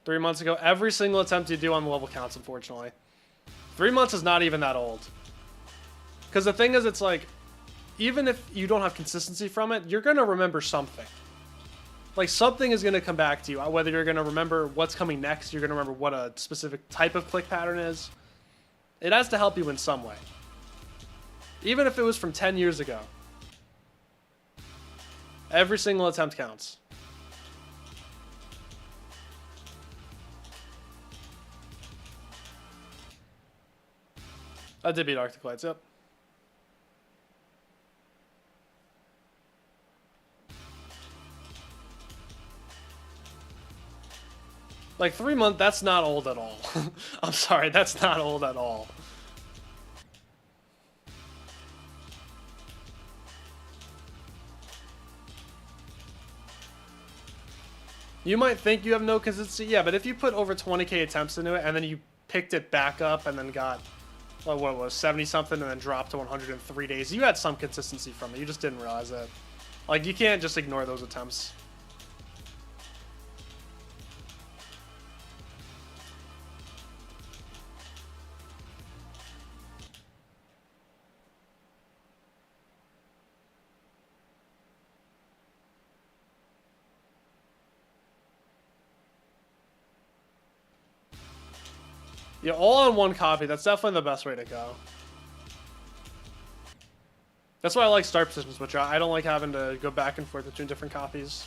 Three months ago, every single attempt you do on the level counts, unfortunately. 3 months is not even that old. Because the thing is, it's like, even if you don't have consistency from it, you're going to remember something. Like, something is going to come back to you. Whether you're going to remember what's coming next, you're going to remember what a specific type of click pattern is. It has to help you in some way. Even if it was from 10 years ago. Every single attempt counts. I did beat Arctic Lights, yep. Like 3 months, that's not old at all. I'm sorry, that's not old at all. You might think you have no consistency, yeah, but if you put over 20k attempts into it and then you picked it back up and then got, well, what it was, 70 something and then dropped to 100 in 3 days, you had some consistency from it. You just didn't realize it. Like, you can't just ignore those attempts. Yeah, all on one copy. That's definitely the best way to go. That's why I like start position switcher. I don't like having to go back and forth between different copies.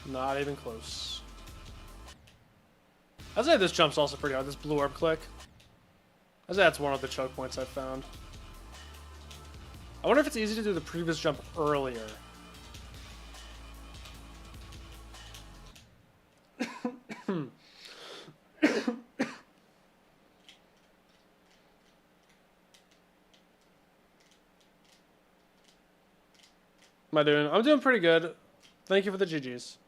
Not even close. I'd say this jump's also pretty hard. This blue orb click. I'd say that's one of the choke points I've found. I wonder if it's easy to do the previous jump earlier. Am I doing? I'm doing pretty good. Thank you for the GGs.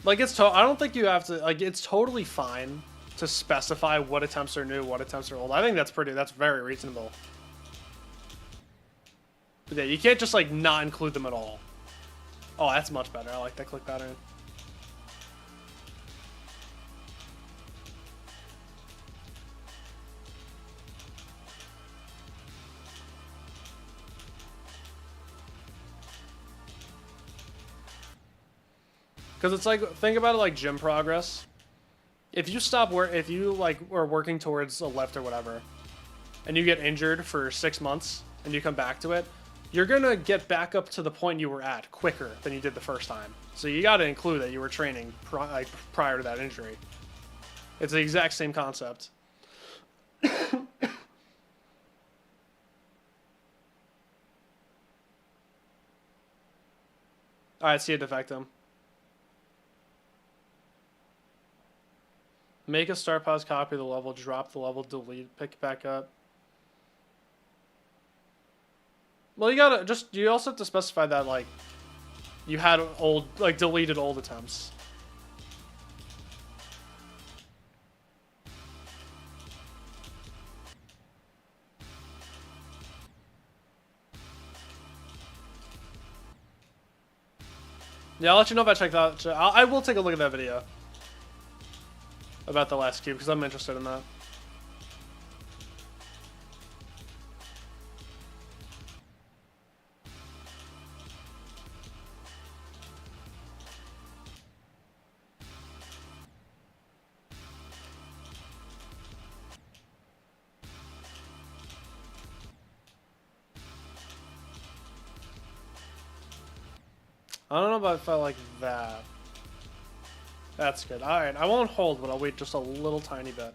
Like, I don't think you have to, like, it's totally fine to specify what attempts are new, what attempts are old. I think that's very reasonable. But yeah, you can't just, like, not include them at all. Oh, that's much better. I like that click pattern. Because it's like, think about it like gym progress. If you if you like are working towards a lift or whatever, and you get injured for 6 months and you come back to it, you're gonna get back up to the point you were at quicker than you did the first time. So you got to include that you were training prior to that injury. It's the exact same concept. All right, see it defect him. Make a start pause, copy the level, drop the level, delete, pick it back up. Well, you also have to specify that, like, you had deleted old attempts. Yeah, I'll let you know if I check that. I will take a look at that video about the last cube, because I'm interested in that. I don't know if I like that. That's good. Alright, I won't hold, but I'll wait just a little tiny bit.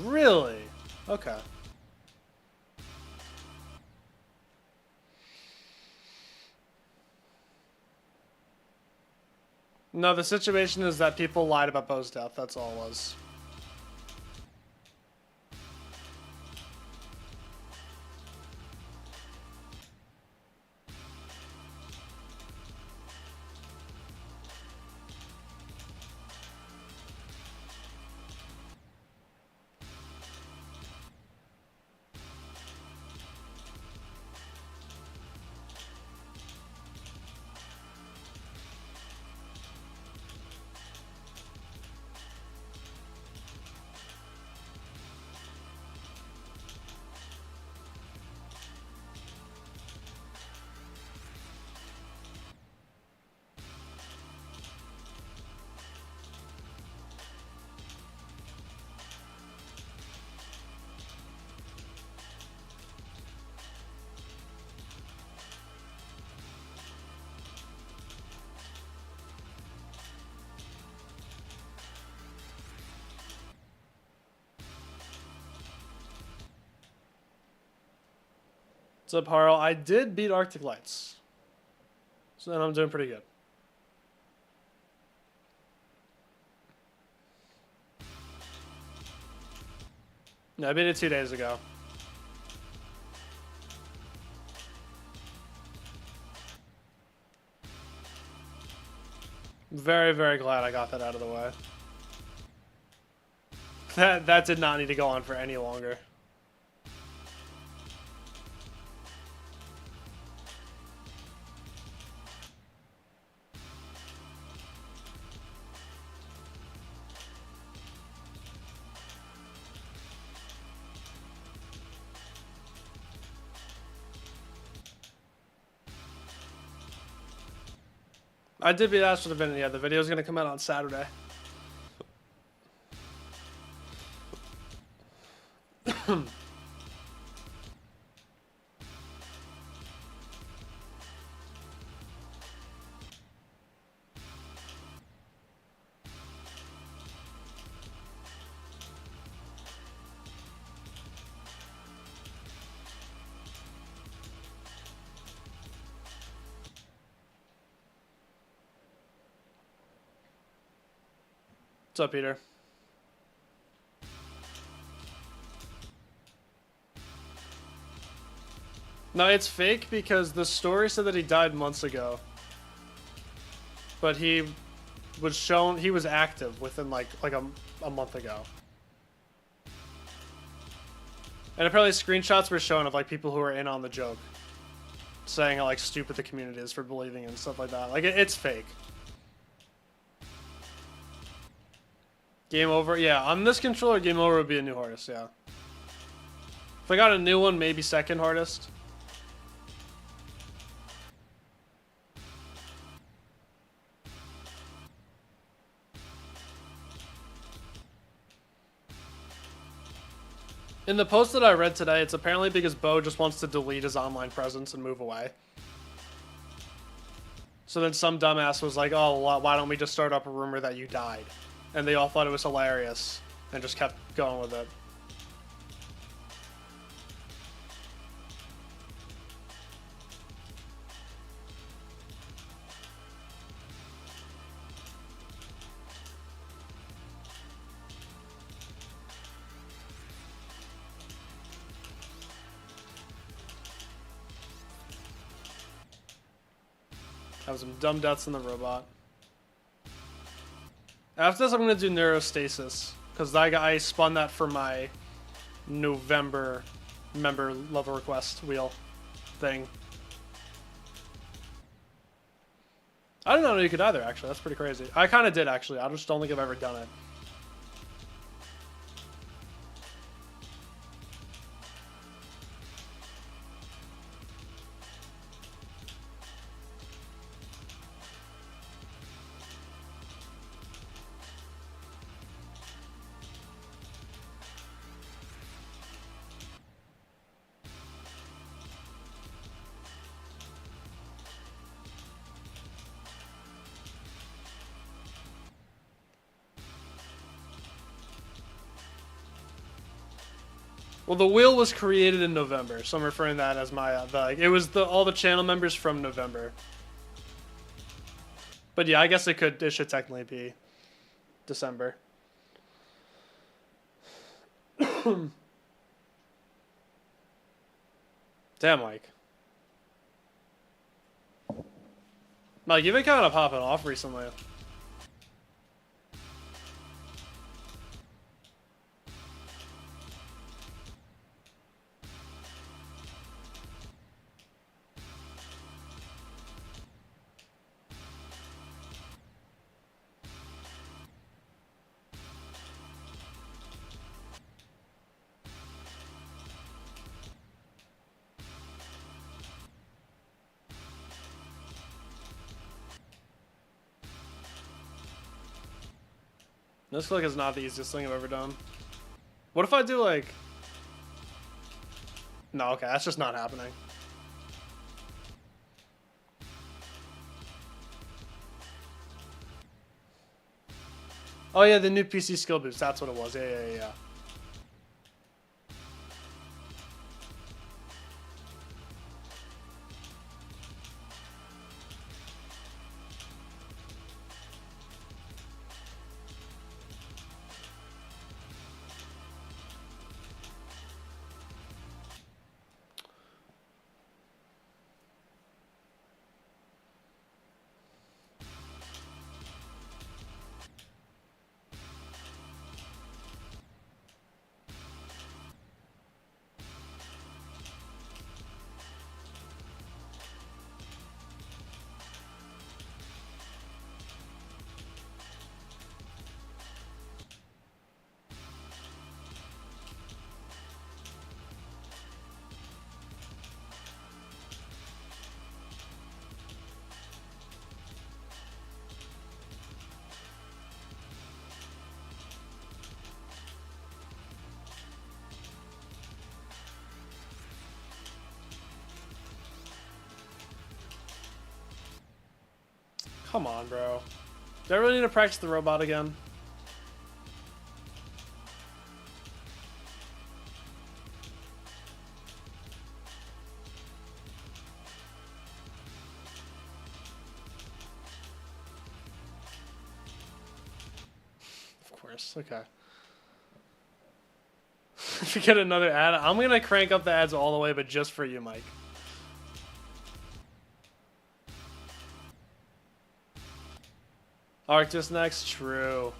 Really? Okay. No, the situation is that people lied about Bo's death. That's all it was. What's up, Harl? I did beat Arctic Lights. So then I'm doing pretty good. No, I beat it 2 days ago. Very, very glad I got that out of the way. That did not need to go on for any longer. I did beat Astro Divinity. Yeah, the video's gonna come out on Saturday. What's up, Peter? No, it's fake because the story said that he died months ago. But he was shown, he was active within like a month ago. And apparently screenshots were shown of like people who were in on the joke. Saying how like stupid the community is for believing and stuff like that. Like it's fake. Game over? Yeah, on this controller, game over would be a new hardest, yeah. If I got a new one, maybe second hardest. In the post that I read today, it's apparently because Bo just wants to delete his online presence and move away. So then some dumbass was like, oh, why don't we just start up a rumor that you died? And they all thought it was hilarious and just kept going with it. Have some dumb deaths in the robot. After this, I'm going to do Neurostasis. Because I spun that for my November member level request wheel thing. I didn't know you could either, actually. That's pretty crazy. I kind of did, actually. I just don't think I've ever done it. Well, the wheel was created in November, so I'm referring to that as my it was all the channel members from November. But yeah, I guess it should technically be December. Damn, Mike. Mike, you've been kind of popping off recently. This click is not the easiest thing I've ever done. What if I do like... No, okay, that's just not happening. Oh yeah, the new PC skill boost, that's what it was. Yeah. Come on, bro. Do I really need to practice the robot again? Of course, okay. If you get another ad, I'm gonna crank up the ads all the way, but just for you, Mike. Arctis next, true.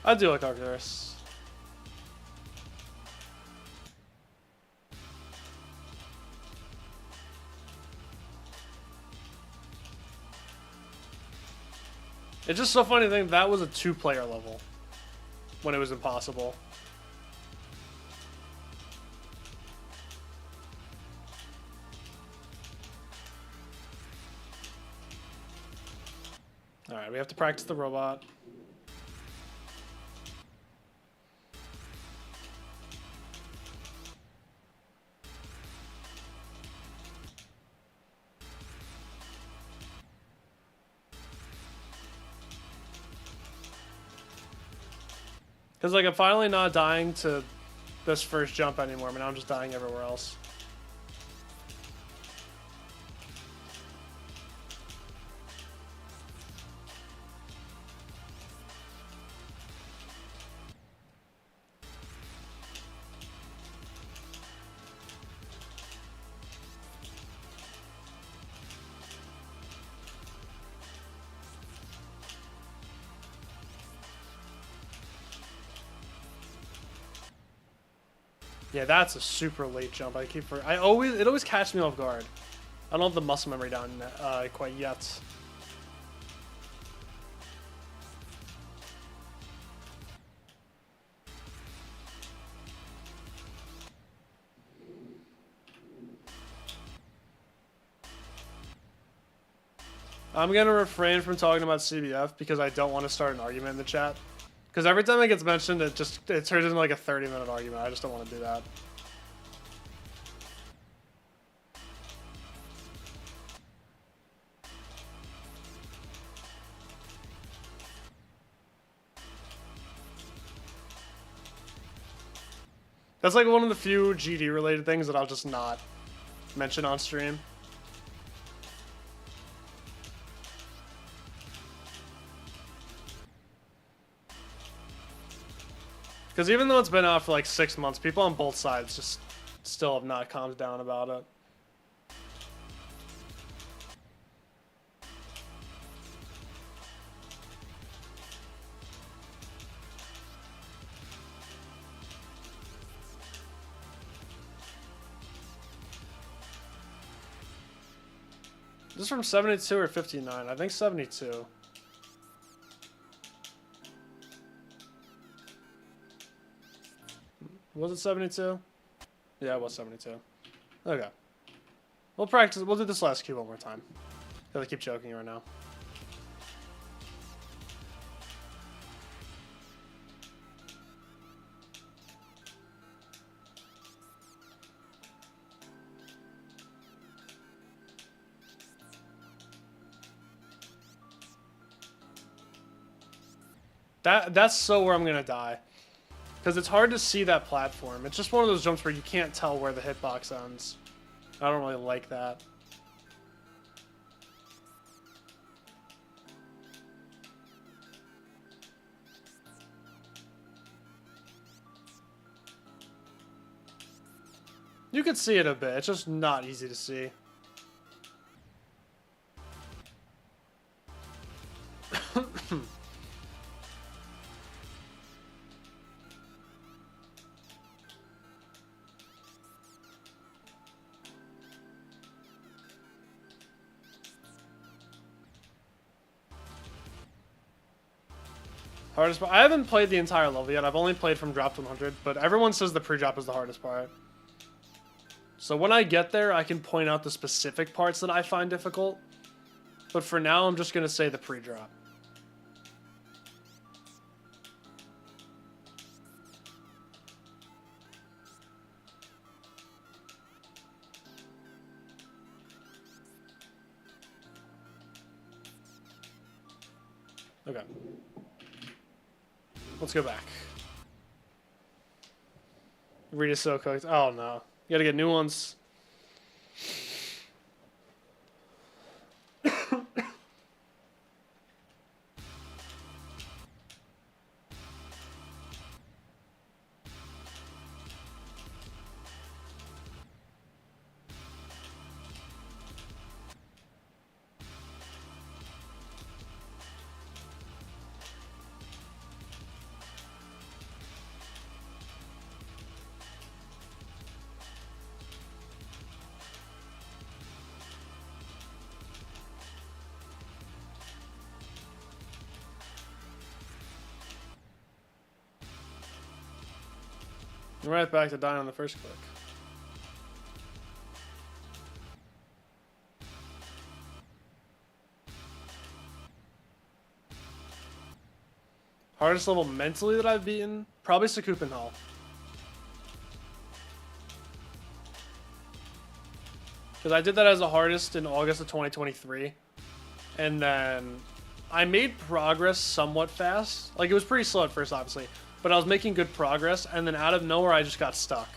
I do like Arctis. It's just so funny to think that was a 2-player level when it was impossible. Alright, we have to practice the robot. Because, like, I'm finally not dying to this first jump anymore. I mean, I'm just dying everywhere else. Yeah, that's a super late jump. It always catches me off guard. I don't have the muscle memory down quite yet. I'm gonna refrain from talking about CBF because I don't want to start an argument in the chat. Because every time it gets mentioned, it turns into like a 30-minute argument. I just don't want to do that. That's like one of the few GD related things that I'll just not mention on stream. Because even though it's been out for like 6 months, people on both sides just still have not calmed down about it. This is from 72 or 59? I think 72. Was it 72? Yeah, it was 72. Okay. We'll practice. We'll do this last cube one more time. Gotta keep joking right now. That's so where I'm gonna die. Because it's hard to see that platform. It's just one of those jumps where you can't tell where the hitbox ends. I don't really like that. You could see it a bit. It's just not easy to see. Hardest part. I haven't played the entire level yet. I've only played from drop to 100, but everyone says the pre-drop is the hardest part. So when I get there, I can point out the specific parts that I find difficult. But for now, I'm just going to say the pre-drop. Okay. Let's go back. Reed is so cooked. Oh no. You gotta get new ones. Right back to dying on the first click. Hardest level mentally that I've beaten? Probably Sakupen Hall. Because I did that as the hardest in August of 2023. And then I made progress somewhat fast. Like, it was pretty slow at first, obviously. But I was making good progress, and then out of nowhere, I just got stuck.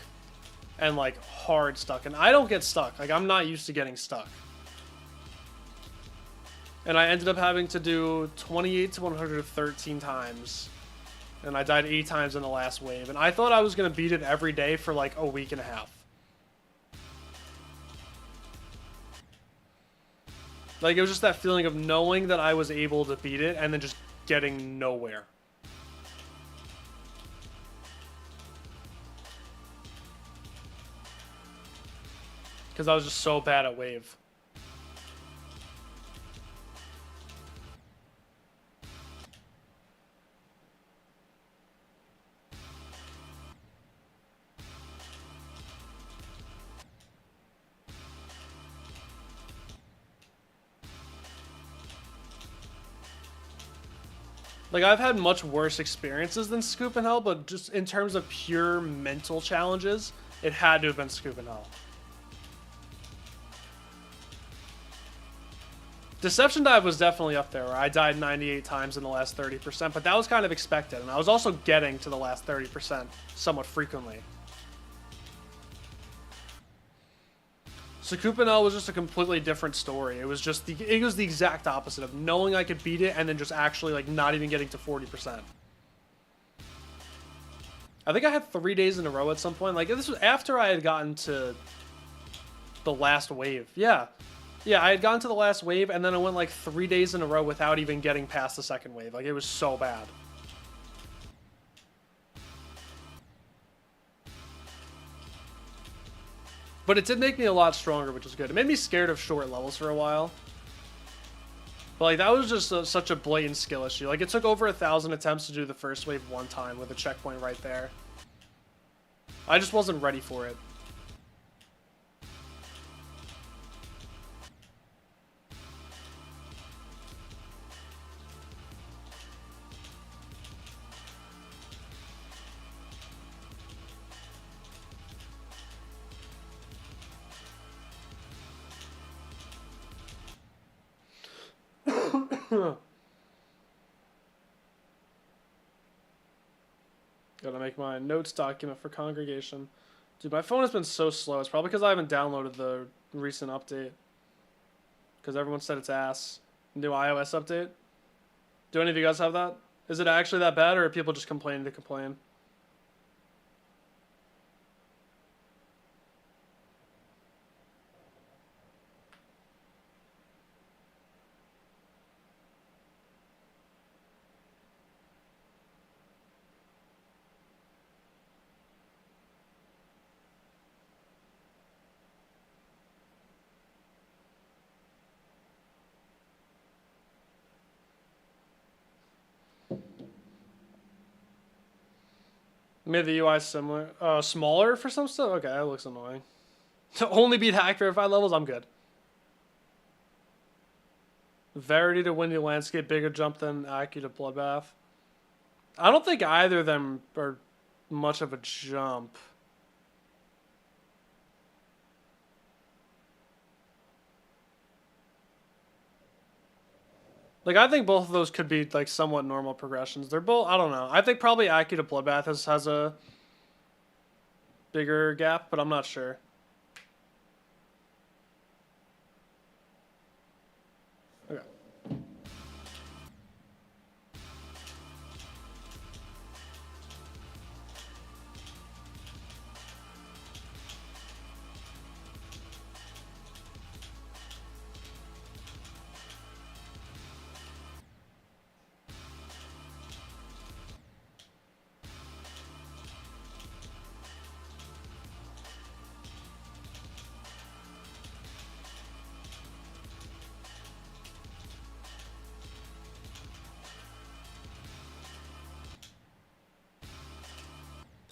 And, like, hard stuck. And I don't get stuck. Like, I'm not used to getting stuck. And I ended up having to do 28 to 113 times. And I died 8 times in the last wave. And I thought I was going to beat it every day for, like, a week and a half. Like, it was just that feeling of knowing that I was able to beat it, and then just getting nowhere. Because I was just so bad at wave. Like, I've had much worse experiences than Scoop and Hell, but just in terms of pure mental challenges, it had to have been Scoop and Hell. Deception Dive was definitely up there, where I died 98 times in the last 30%, but that was kind of expected, and I was also getting to the last 30% somewhat frequently. So Scoop and Hell was just a completely different story. It was just it was the exact opposite of knowing I could beat it and then just actually like not even getting to 40%. I think I had 3 days in a row at some point. Like, this was after I had gotten to the last wave. Yeah, I had gotten to the last wave, and then I went like 3 days in a row without even getting past the second wave. Like, it was so bad. But it did make me a lot stronger, which is good. It made me scared of short levels for a while. But like, that was just such a blatant skill issue. Like, it took over 1,000 attempts to do the first wave one time with a checkpoint right there. I just wasn't ready for it. Gotta make my notes document for congregation. Dude, my phone has been so slow. It's probably because I haven't downloaded the recent update. Because everyone said it's ass. New iOS update. Do any of you guys have that? Is it actually that bad, or are people just complaining to complain? Made the UI similar, smaller for some stuff. Okay, that looks annoying. To only beat hack verified levels, I'm good. Verity to Windy Landscape, bigger jump than Aki to Bloodbath. I don't think either of them are much of a jump. Like, I think both of those could be, like, somewhat normal progressions. They're both, I don't know. I think probably Aki to Bloodbath has a bigger gap, but I'm not sure. Okay.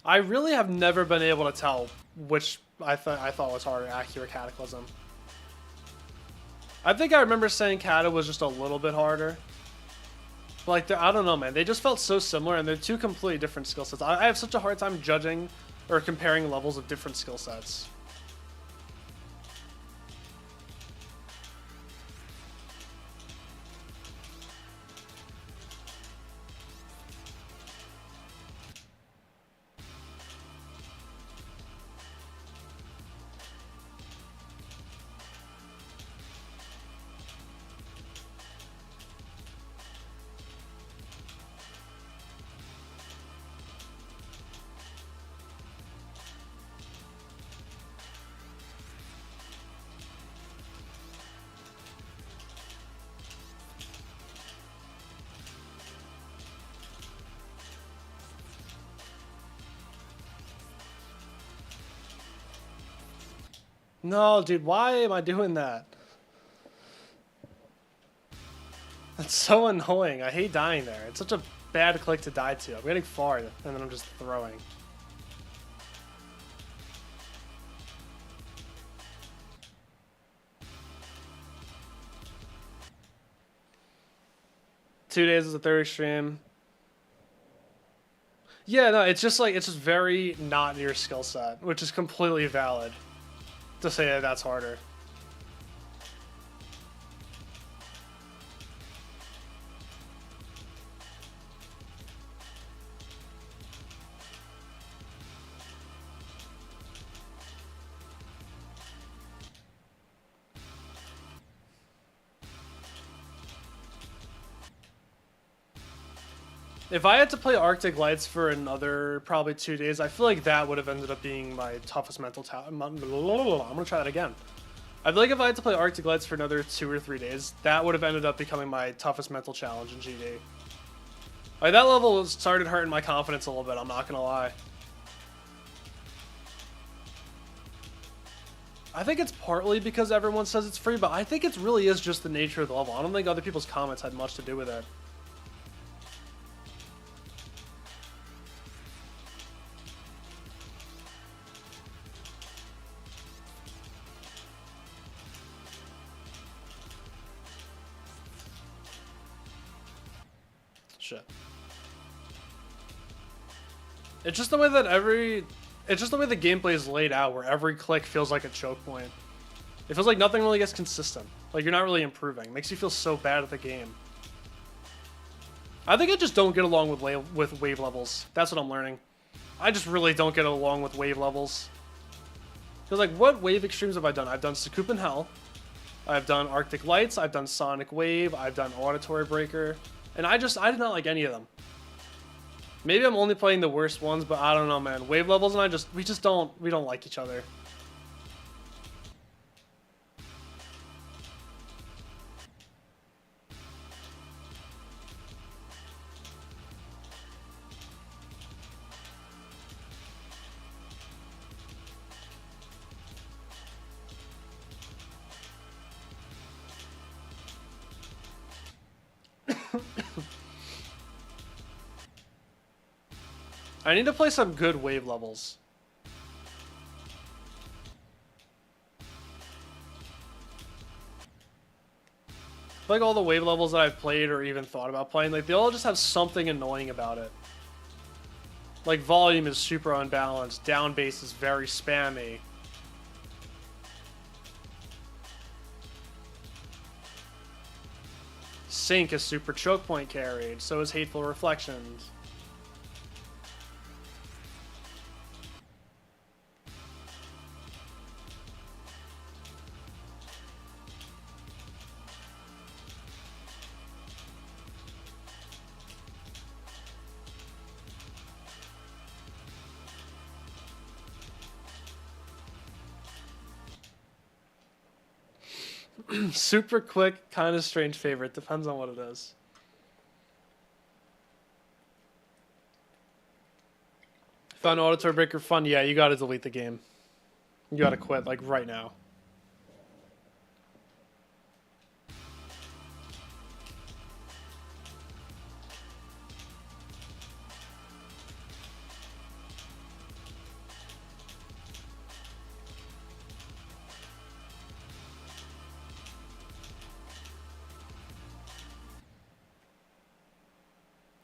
I really have never been able to tell which I thought was harder, Aki or Cataclysm. I think I remember saying Kata was just a little bit harder. But like, I don't know, man. They just felt so similar, and they're two completely different skill sets. I have such a hard time judging or comparing levels of different skill sets. No, dude, why am I doing that? That's so annoying. I hate dying there. It's such a bad click to die to. I'm getting far, and then I'm just throwing. Two days is a third extreme. Yeah, no, it's just like, it's just very not your skill set, which is completely valid to say that that's harder. If I had to play Arctic Lights for another probably 2 days, I feel like that would have ended up being my toughest mental I'm gonna try that again. I feel like if I had to play Arctic Lights for another 2 or 3 days, that would have ended up becoming my toughest mental challenge in GD. Like, that level started hurting my confidence a little bit, I'm not gonna lie. I think it's partly because everyone says it's free, but I think it really is just the nature of the level. I don't think other people's comments had much to do with it. Shit. It's just the way that it's just the way the gameplay is laid out, where every click feels like a choke point. It feels like nothing really gets consistent. Like, you're not really improving. It makes you feel so bad at the game. I think I just don't get along with wave levels. That's what I'm learning. I just really don't get along with wave levels. Because, like, what wave extremes have I done? I've done Sakup in Hell. I've done Arctic Lights. I've done Sonic Wave. I've done Auditory Breaker. And I did not like any of them. Maybe I'm only playing the worst ones, but I don't know, man. Wave levels and we don't like each other. I need to play some good wave levels. Like, all the wave levels that I've played or even thought about playing, like, they all just have something annoying about it. Like, volume is super unbalanced, down bass is very spammy. Sync is super choke point carried, so is Hateful Reflections. Super quick, kind of strange favorite. Depends on what it is. Found Auditory Breaker fun? Yeah, you gotta delete the game. You gotta quit, like, right now.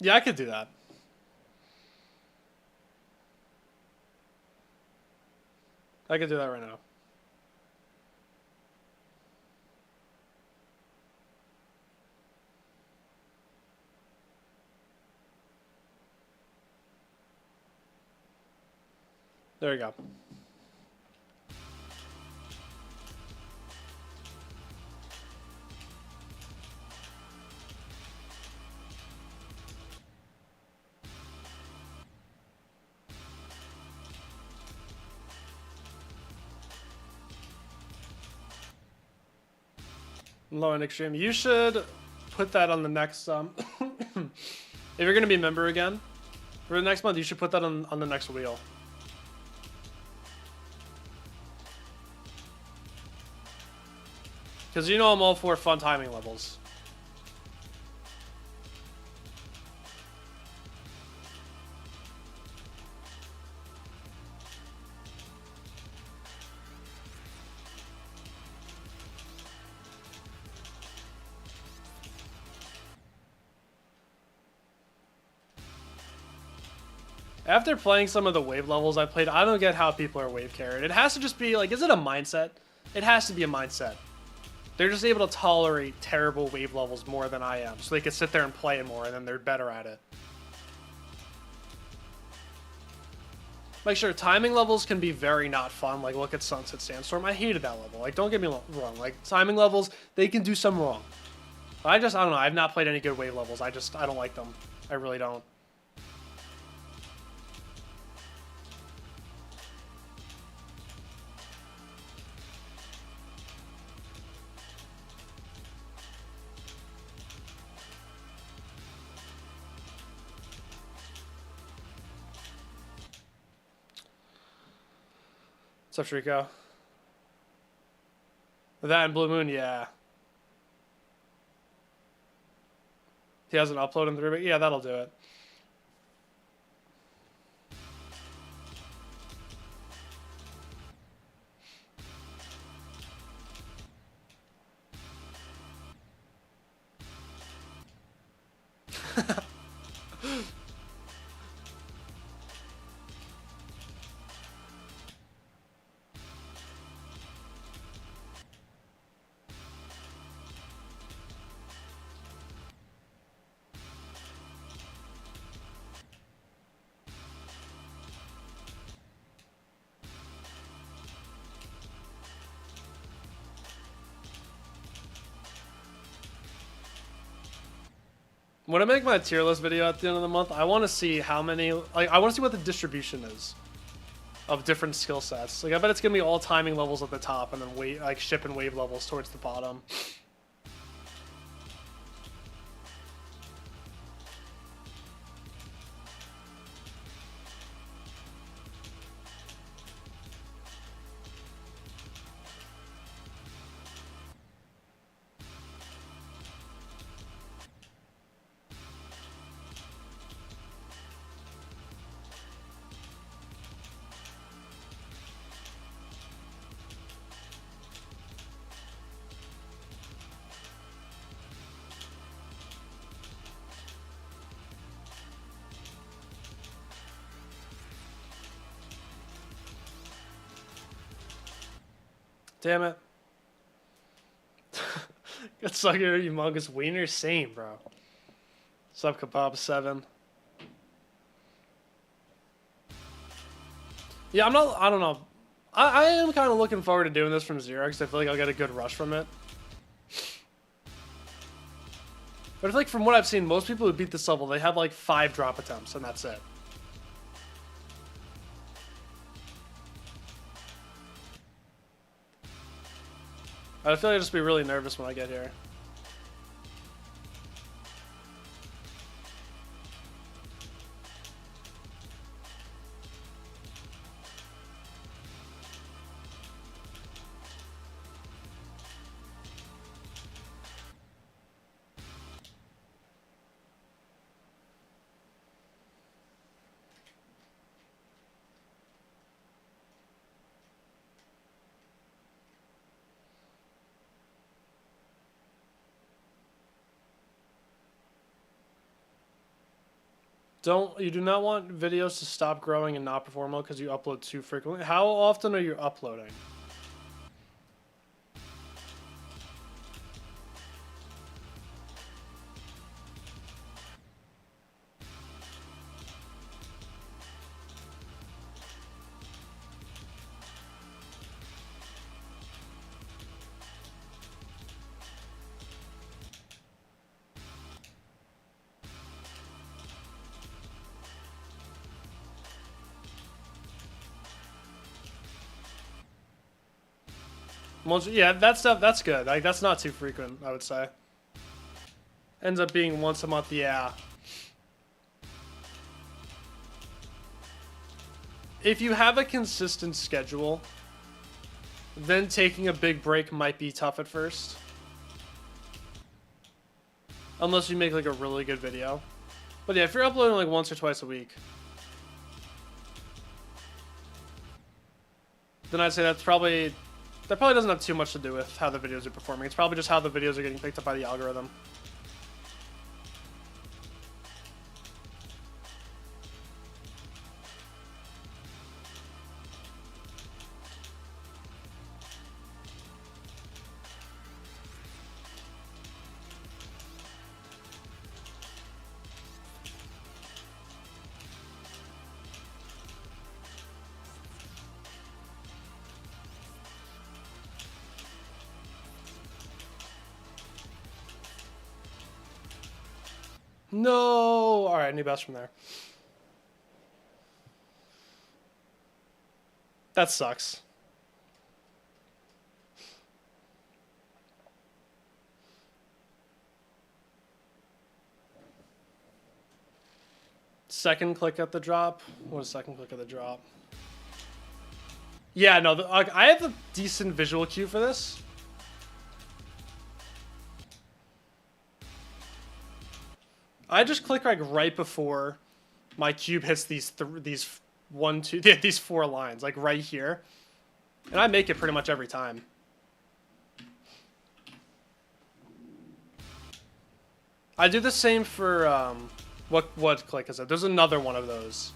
Yeah, I could do that. I could do that right now. There you go. Low and extreme. You should put that on the next if you're gonna be a member again for the next month, you should put that on the next wheel. Because you know I'm all for fun timing levels. After playing some of the wave levels I played, I don't get how people are wave carried. It has to just be like, is it a mindset? It has to be a mindset. They're just able to tolerate terrible wave levels more than I am, so they can sit there and play it more, and then they're better at it. Like, sure, timing levels can be very not fun. Like, look at Sunset Sandstorm. I hated that level. Like, don't get me wrong. Like, timing levels, they can do some wrong. I don't know. I've not played any good wave levels. I don't like them. I really don't. What's up, Shriko? That and Blue Moon, yeah. He hasn't uploaded in 3 weeks. Yeah, that'll do it. When I make my tier list video at the end of the month, I want to see how many, like, I want to see what the distribution is of different skill sets. Like, I bet it's going to be all timing levels at the top and then like ship and wave levels towards the bottom. Damn it. Good sucker, humongous wiener. Same, bro. Sub Kebab 7. Yeah, I don't know. I am kind of looking forward to doing this from zero because I feel like I'll get a good rush from it. But I feel like from what I've seen, most people who beat this level, they have like 5 drop attempts and that's it. I feel like I'll just be really nervous when I get here. You do not want videos to stop growing and not perform well because you upload too frequently. How often are you uploading? Yeah, that stuff, that's good. Like, that's not too frequent, I would say. Ends up being once a month, yeah. If you have a consistent schedule, then taking a big break might be tough at first. Unless you make, like, a really good video. But yeah, if you're uploading, like, once or twice a week, then I'd say that probably doesn't have too much to do with how the videos are performing. It's probably just how the videos are getting picked up by the algorithm. No! Alright, new best from there. That sucks. Second click at the drop. What is second click at the drop? Yeah, no, I have a decent visual cue for this. I just click like right before my cube hits these these 4 lines, like right here, and I make it pretty much every time. I do the same for what click is it? There's another one of those,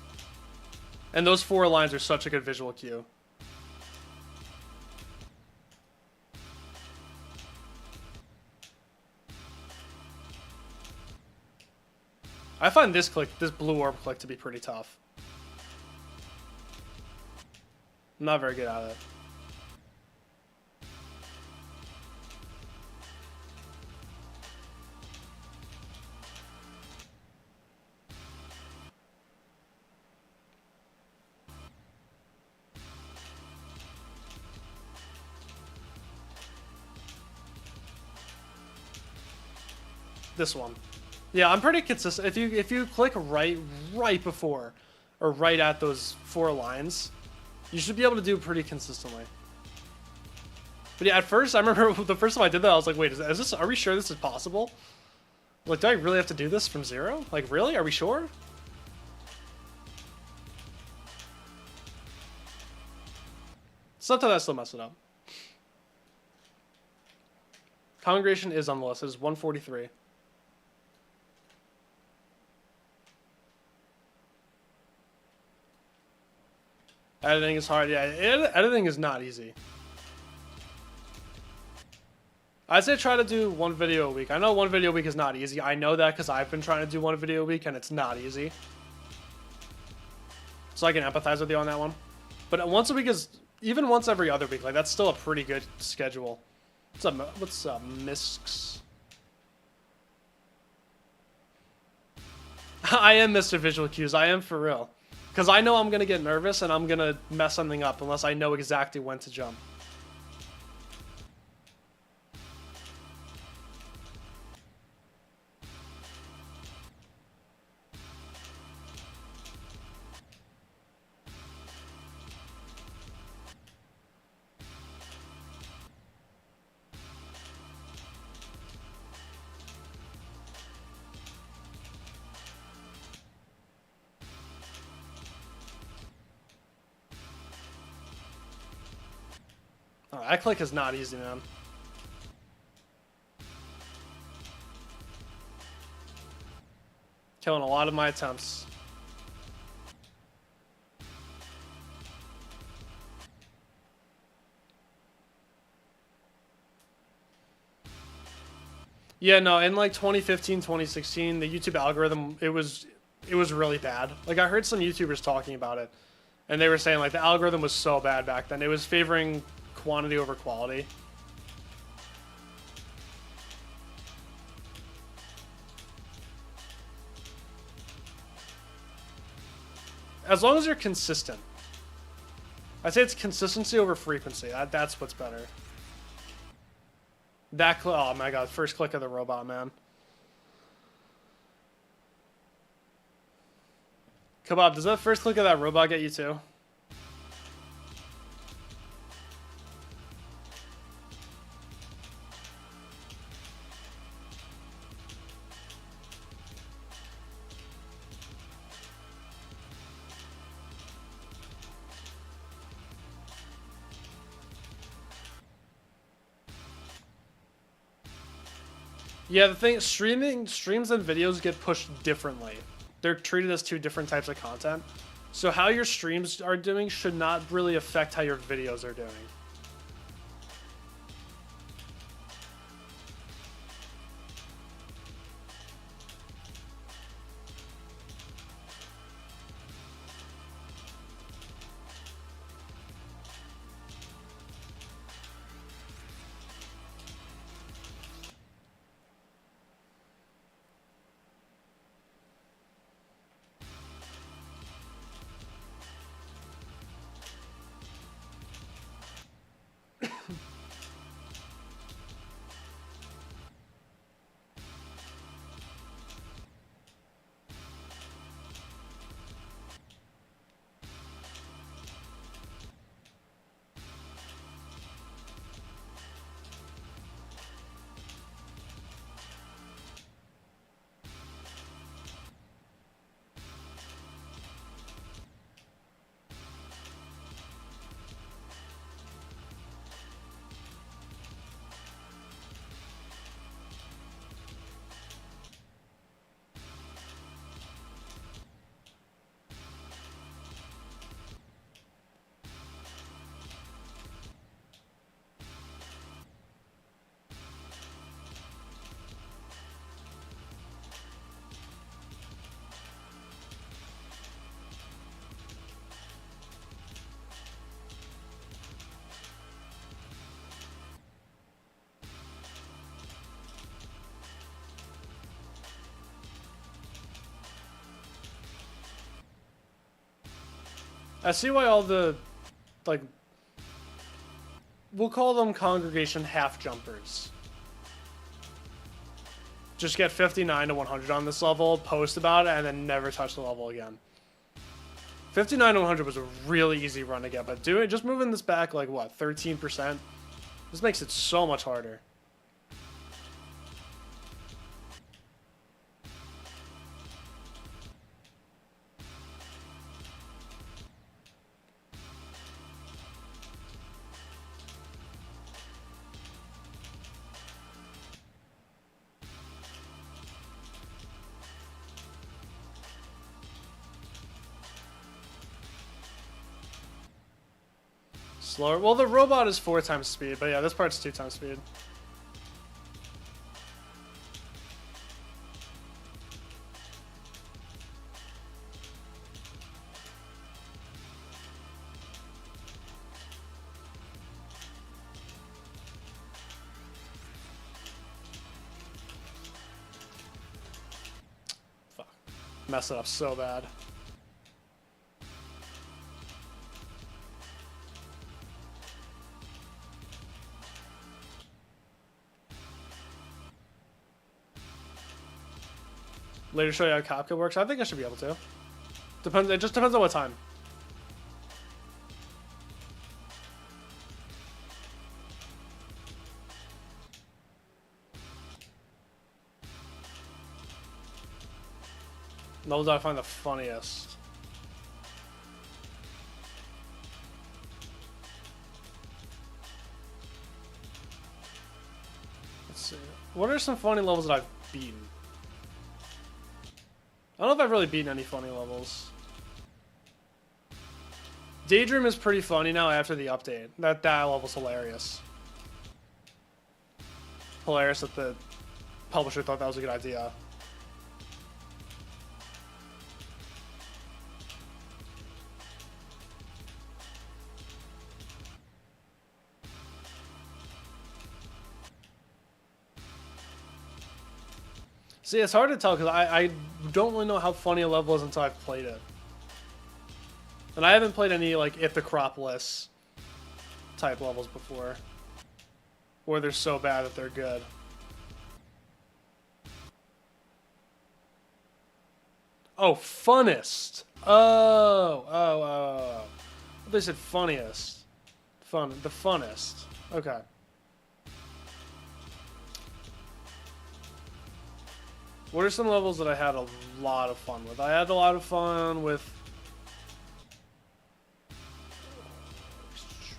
and those 4 lines are such a good visual cue. I find this blue orb click to be pretty tough. I'm not very good at it. This one. Yeah, I'm pretty consistent. If you click right before or right at those 4 lines, you should be able to do it pretty consistently. But yeah, at first I remember the first time I did that, I was like, wait, is this? Are we sure this is possible? Like, do I really have to do this from 0? Like, really? Are we sure? Sometimes I still mess it up. Congregation is on the list. It is 143. Editing is hard. Yeah, editing is not easy. I'd say try to do 1 video a week. I know 1 video a week is not easy. I know that because I've been trying to do 1 video a week and it's not easy. So I can empathize with you on that one. But once a week is, even once every other week, like that's still a pretty good schedule. What's up, Misks? I am Mr. Visual Cues. I am for real. Because I know I'm going to get nervous and I'm going to mess something up unless I know exactly when to jump. Oh, that click is not easy, man. Killing a lot of my attempts. Yeah, no, in like 2015, 2016, the YouTube algorithm, it was really bad. Like I heard some YouTubers talking about it, and they were saying like the algorithm was so bad back then. It was favoring quantity over quality. As long as you're consistent. I'd say it's consistency over frequency. That's what's better. Oh my god, first click of the robot, man. Kebab, does that first click of that robot get you too? Yeah, the thing, streams and videos get pushed differently. They're treated as 2 different types of content. So how your streams are doing should not really affect how your videos are doing. I see why all the, like, we'll call them congregation half jumpers. Just get 59 to 100 on this level, post about it, and then never touch the level again. 59 to 100 was a really easy run to get, but just moving this back like what, 13%? This makes it so much harder. Slower. Well, the robot is 4 times speed, but yeah, this part's 2 times speed. Fuck. Messed it up so bad. Later show you how Capca works. I think I should be able to. Depends. It just depends on what time. Those I find the funniest. Let's see. What are some funny levels that I've beaten? I don't know if I've really beaten any funny levels. Daydream is pretty funny now after the update. That level's hilarious. Hilarious that the publisher thought that was a good idea. See, it's hard to tell because I don't really know how funny a level is until I've played it. And I haven't played any, like, if the Acropolis type levels before. Or they're so bad that they're good. Oh, funnest. Oh. They said funniest. The funnest. Okay. What are some levels that I had a lot of fun with? I had a lot of fun with...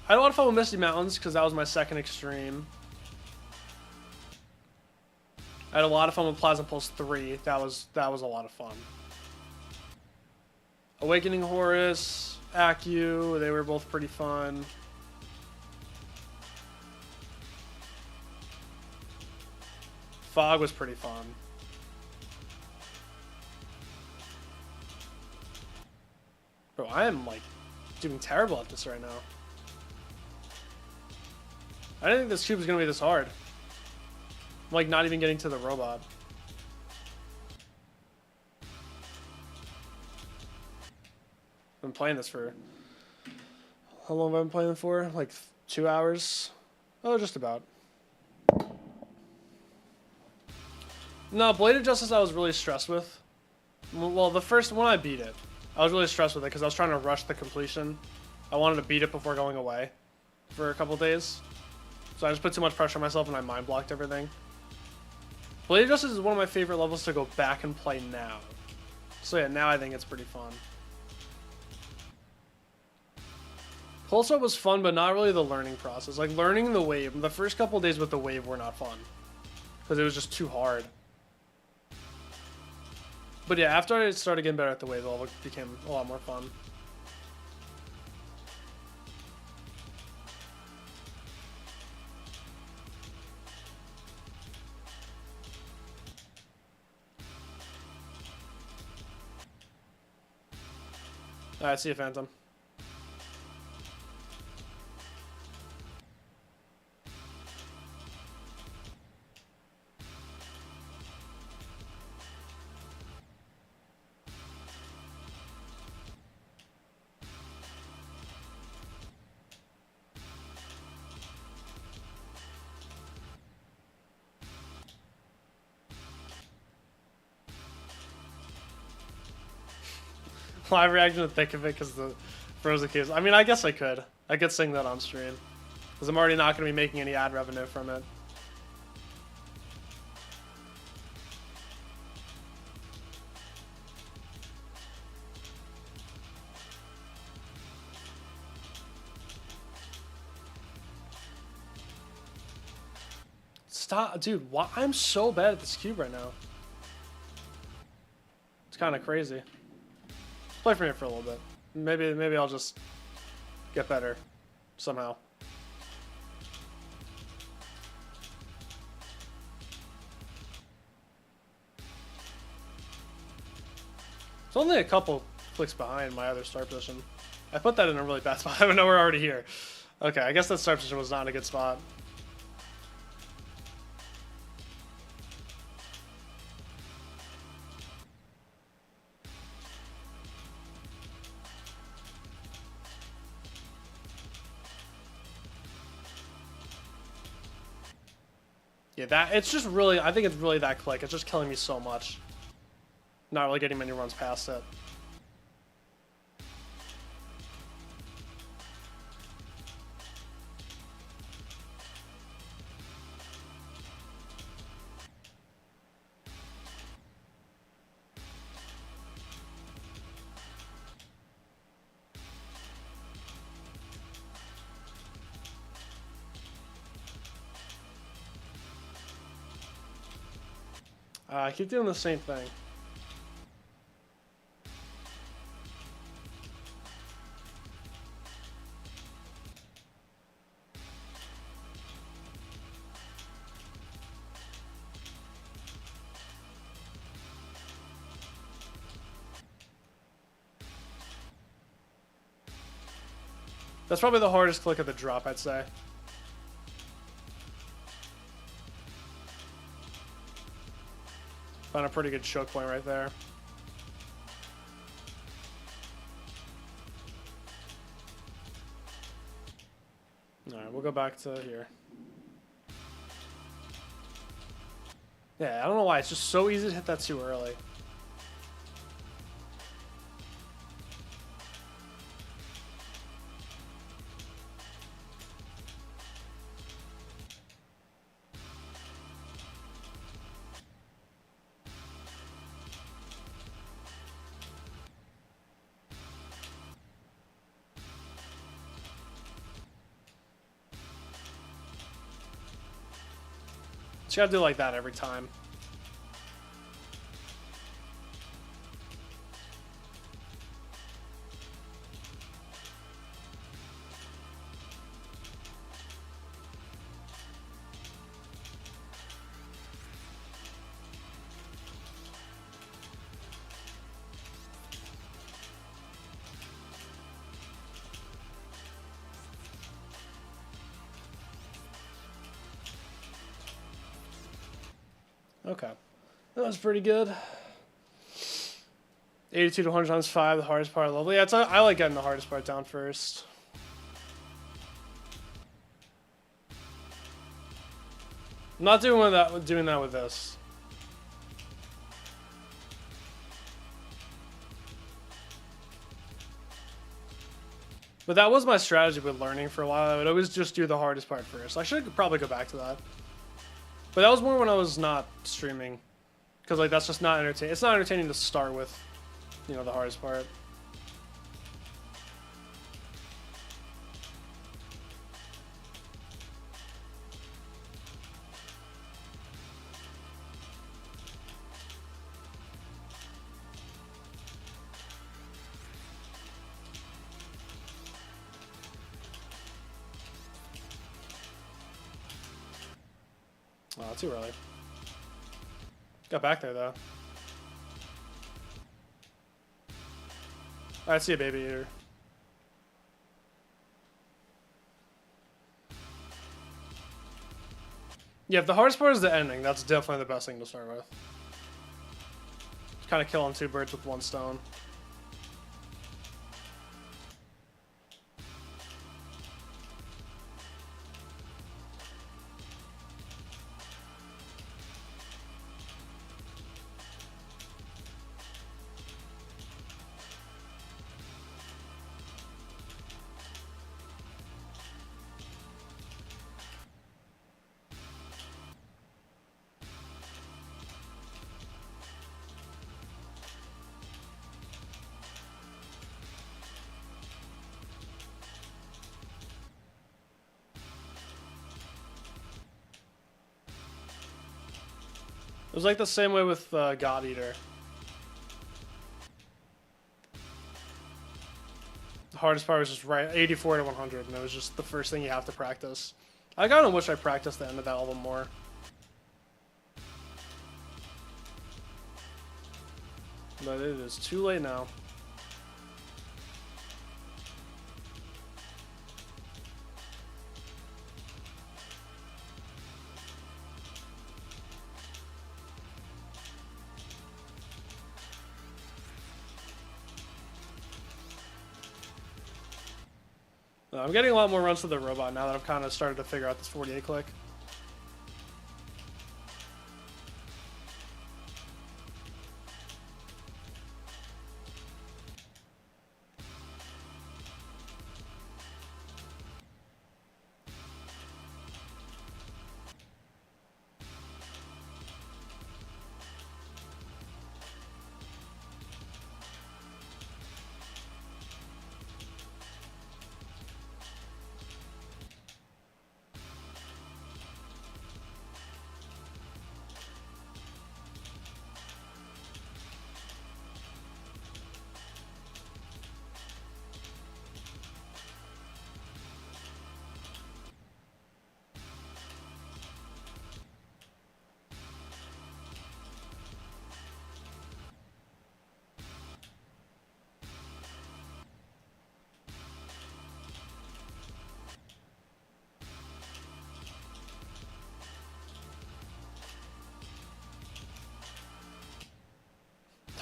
I had a lot of fun with Misty Mountains because that was my second extreme. I had a lot of fun with Plasma Pulse 3. That was a lot of fun. Awakening Horus, Accu, they were both pretty fun. Fog was pretty fun. Bro, I am, like, doing terrible at this right now. I didn't think this cube was going to be this hard. I'm, like, not even getting to the robot. I've been playing this for... How long have I been playing for? Like, 2 hours? Oh, just about. No, Blade of Justice I was really stressed with. Well, the first one I beat it. I was really stressed with it because I was trying to rush the completion. I wanted to beat it before going away for a couple days. So I just put too much pressure on myself and I mind blocked everything. Blade of Justice is one of my favorite levels to go back and play now. So yeah, now I think it's pretty fun. Pulse Up was fun, but not really the learning process. Like learning the wave, the first couple days with the wave were not fun. Because it was just too hard. But yeah, after I started getting better at the wave, it became a lot more fun. Alright, see you, Phantom. Live reaction to think of it because the frozen case. I mean, I guess I could. I could sing that on stream. Because I'm already not going to be making any ad revenue from it. Stop, dude, why? I'm so bad at this cube right now. It's kind of crazy. Play for me for a little bit. Maybe I'll just get better somehow. It's only a couple clicks behind my other start position. I put that in a really bad spot. I know we're already here. Okay, I guess that start position was not a good spot. Yeah, it's just really, I think it's really that click. It's just killing me so much. Not really getting many runs past it. I keep doing the same thing. That's probably the hardest click of the drop, I'd say. Found a pretty good choke point right there. Alright, we'll go back to here. Yeah, I don't know why. It's just so easy to hit that too early. You gotta do like that every time. Okay, that was pretty good. 82 to 100 times 5, the hardest part of the level. Yeah, I like getting the hardest part down first. I'm not doing that with this. But that was my strategy with learning for a while. I would always just do the hardest part first. I should probably go back to that. But that was more when I was not streaming. Because, like, that's just not entertaining. It's not entertaining to start with, you know, the hardest part. Oh, too early. Got back there, though. I see a baby eater. Yeah, if the hardest part is the ending, that's definitely the best thing to start with. Just kind of killing two birds with one stone. It was like the same way with God Eater. The hardest part was just right 84 to 100, and it was just the first thing you have to practice. I kind of wish I practiced the end of that album more. But it is too late now. I'm getting a lot more runs to the robot now that I've kind of started to figure out this 48 click.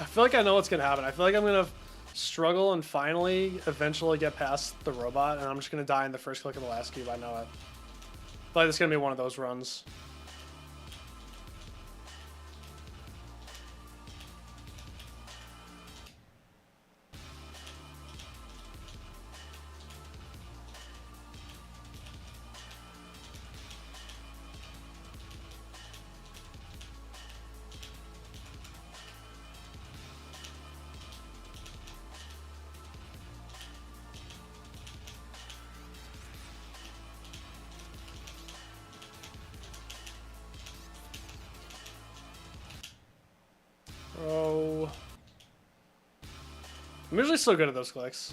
I feel like I know what's gonna happen. I feel like I'm gonna struggle and finally eventually get past the robot, and I'm just gonna die in the first click of the last cube. I know it. I feel like it's gonna be one of those runs. Oh. I'm usually so good at those clicks.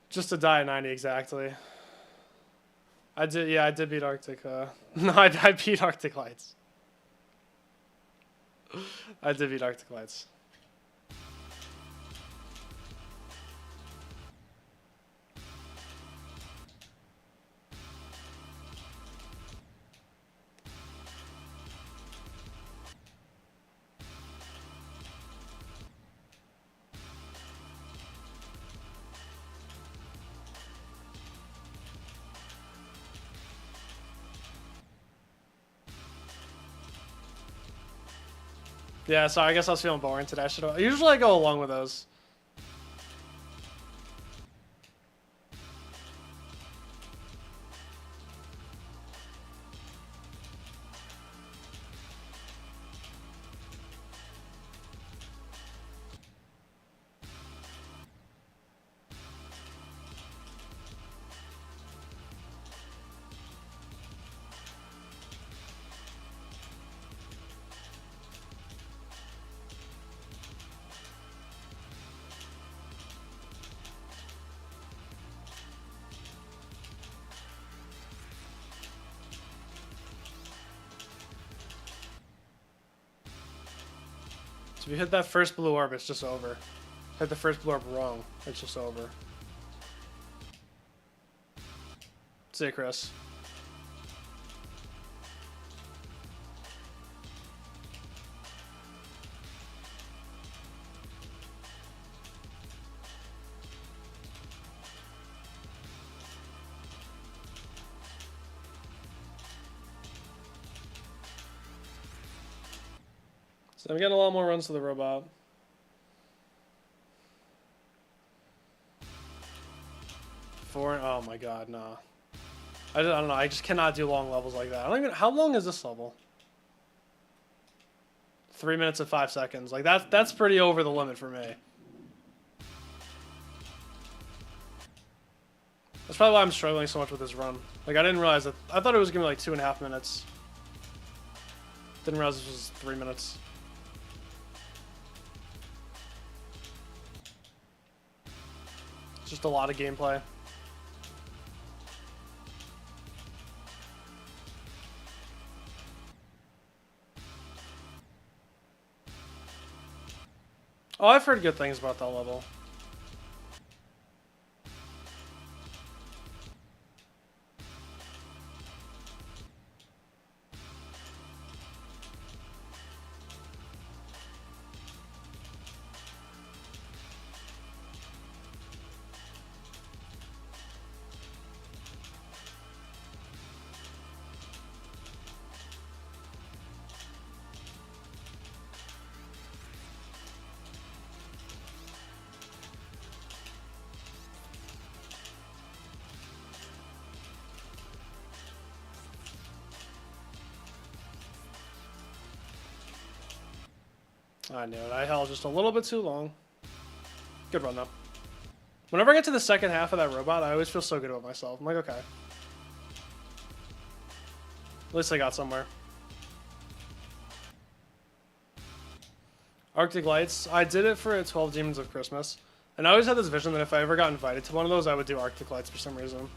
Just to die at 90 exactly. I did beat Arctic. No, I beat Arctic Lights. I did beat Arctic Lights. Yeah, sorry, I guess I was feeling boring today. Usually I go along with those. So if you hit that first blue orb, it's just over. Hit the first blue orb wrong, it's just over. See you, Chris. So I'm getting a lot more runs to the robot. Oh my god, nah. I don't know, I just cannot do long levels like that. I don't even, how long is this level? 3 minutes and 5 seconds. Like that's pretty over the limit for me. That's probably why I'm struggling so much with this run. Like, I didn't realize that. I thought it was gonna be like 2.5 minutes. Didn't realize this was 3 minutes. It's just a lot of gameplay. Oh, I've heard good things about that level. I knew it. I held just a little bit too long. Good run, though. Whenever I get to the second half of that robot, I always feel so good about myself. I'm like, okay. At least I got somewhere. Arctic Lights. I did it for 12 Demons of Christmas. And I always had this vision that if I ever got invited to one of those, I would do Arctic Lights for some reason.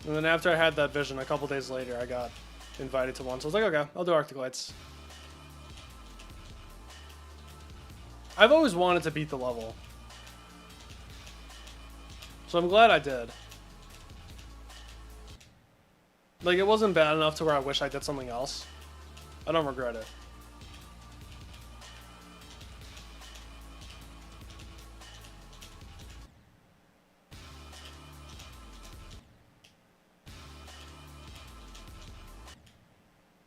And then after I had that vision, a couple days later, I got invited to one. So I was like, okay, I'll do Arctic Lights. I've always wanted to beat the level. So I'm glad I did. Like, it wasn't bad enough to where I wish I did something else. I don't regret it.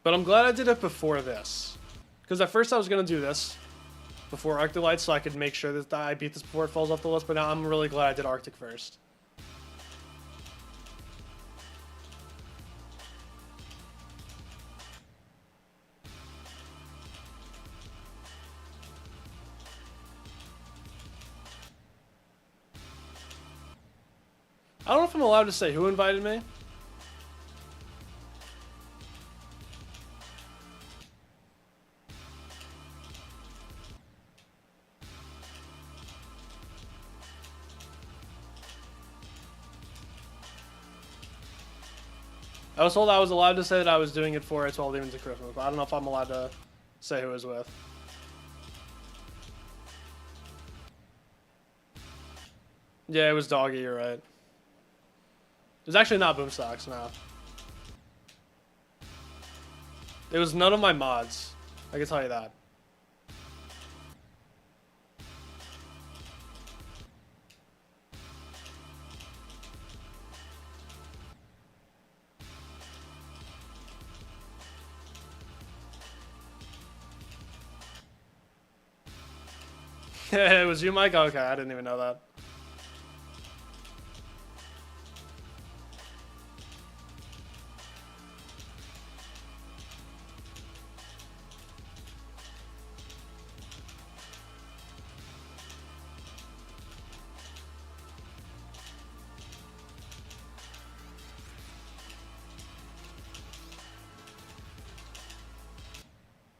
But I'm glad I did it before this. Because at first I was going to do this before Arctic Lights so I could make sure that I beat this before it falls off the list. But now I'm really glad I did Arctic first. I don't know if I'm allowed to say who invited me. I was told I was allowed to say that I was doing it for 12 Demons of Christmas, but I don't know if I'm allowed to say who it was with. Yeah, it was Doggy, you're right. It was actually not Boomstocks, no. It was none of my mods. I can tell you that. It was you, Mike? Okay, I didn't even know that.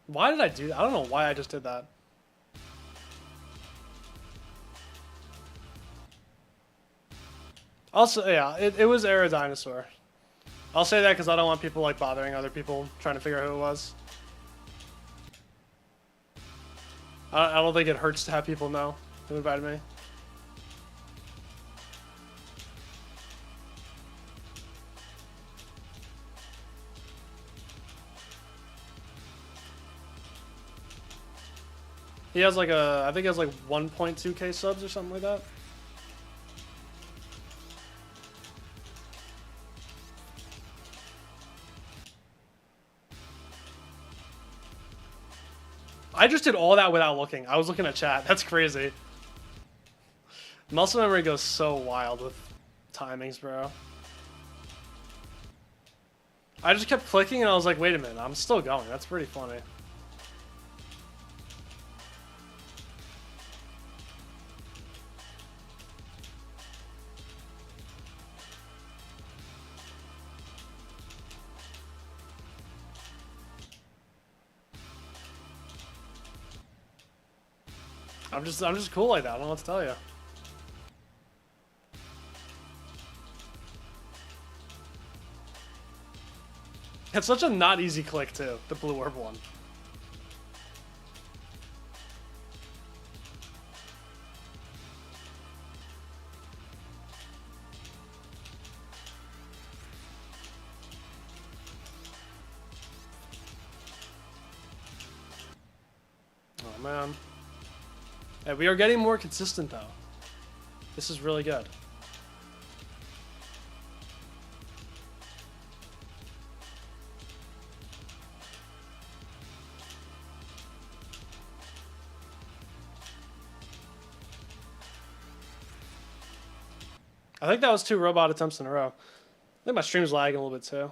Why did I do that? I don't know why I just did that. Also, yeah, it was Aerodinosaur. I'll say that because I don't want people like bothering other people trying to figure out who it was. I don't think it hurts to have people know who invited me. He has like I think he has like 1.2k subs or something like that. I just did all that without looking. I was looking at chat. That's crazy. Muscle memory goes so wild with timings, bro. I just kept clicking and I was like, wait a minute, I'm still going. That's pretty funny. I'm just cool like that. I don't know what to tell you. It's such a not easy click too, the blue orb one. Oh man. Hey, we are getting more consistent though. This is really good. I think that was 2 robot attempts in a row. I think my stream's lagging a little bit too.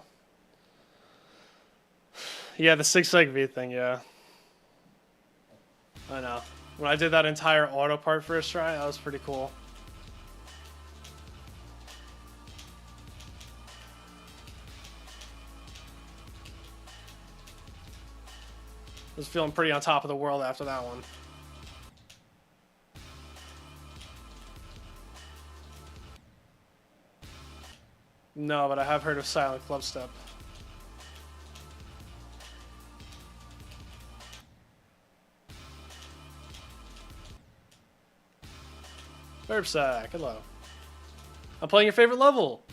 Yeah, the 6 V thing, yeah. I know. When I did that entire auto part first try, that was pretty cool. I was feeling pretty on top of the world after that one. No, but I have heard of Silent Club Step. Herbsack, hello. I'm playing your favorite level.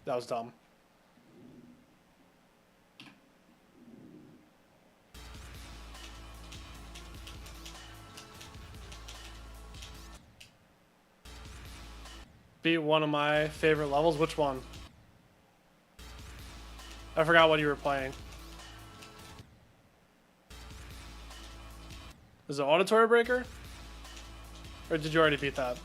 That was dumb. Beat one of my favorite levels. Which one? I forgot what you were playing. Is it Auditory Breaker? Or did you already beat that?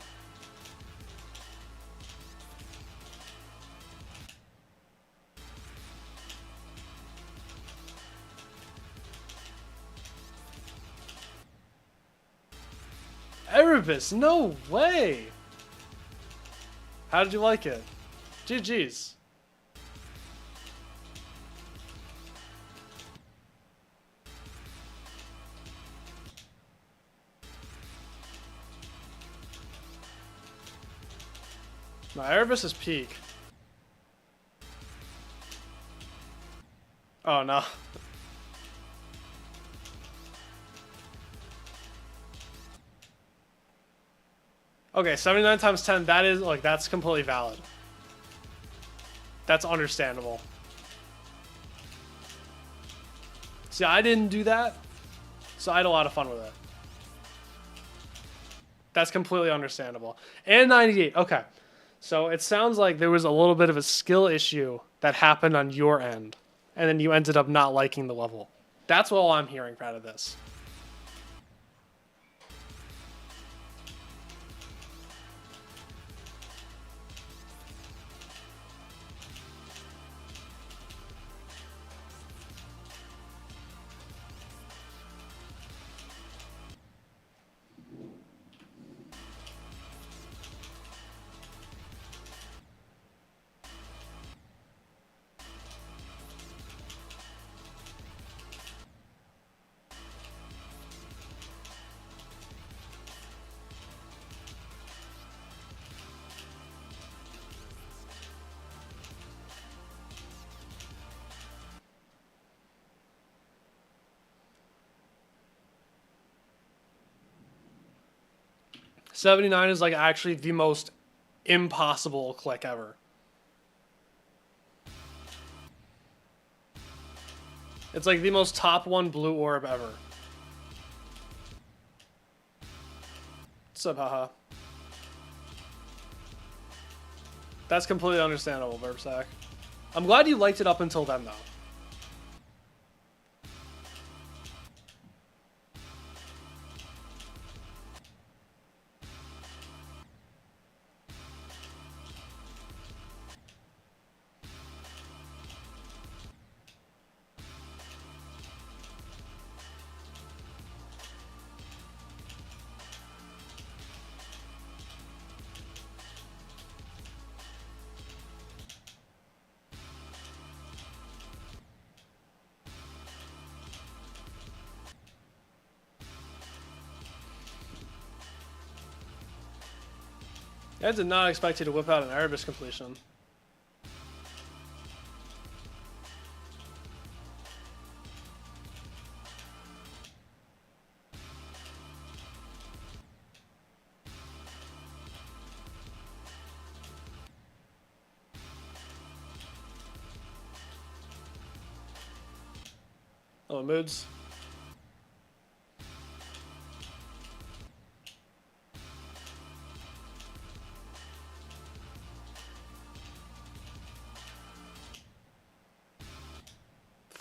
Erebus, no way! How did you like it? GG's. No, Erebus is peak. Oh no. Okay, 79 times 10, that is, like, that's completely valid. That's understandable. See, I didn't do that, so I had a lot of fun with it. That's completely understandable. And 98, okay. So it sounds like there was a little bit of a skill issue that happened on your end, and then you ended up not liking the level. That's all I'm hearing out of this. $79 is like actually the most impossible click ever. It's like the most top 1 blue orb ever. What's up, haha? That's completely understandable, Verbsack. I'm glad you liked it up until then, though. I did not expect you to whip out an Erebus completion. Oh, moods.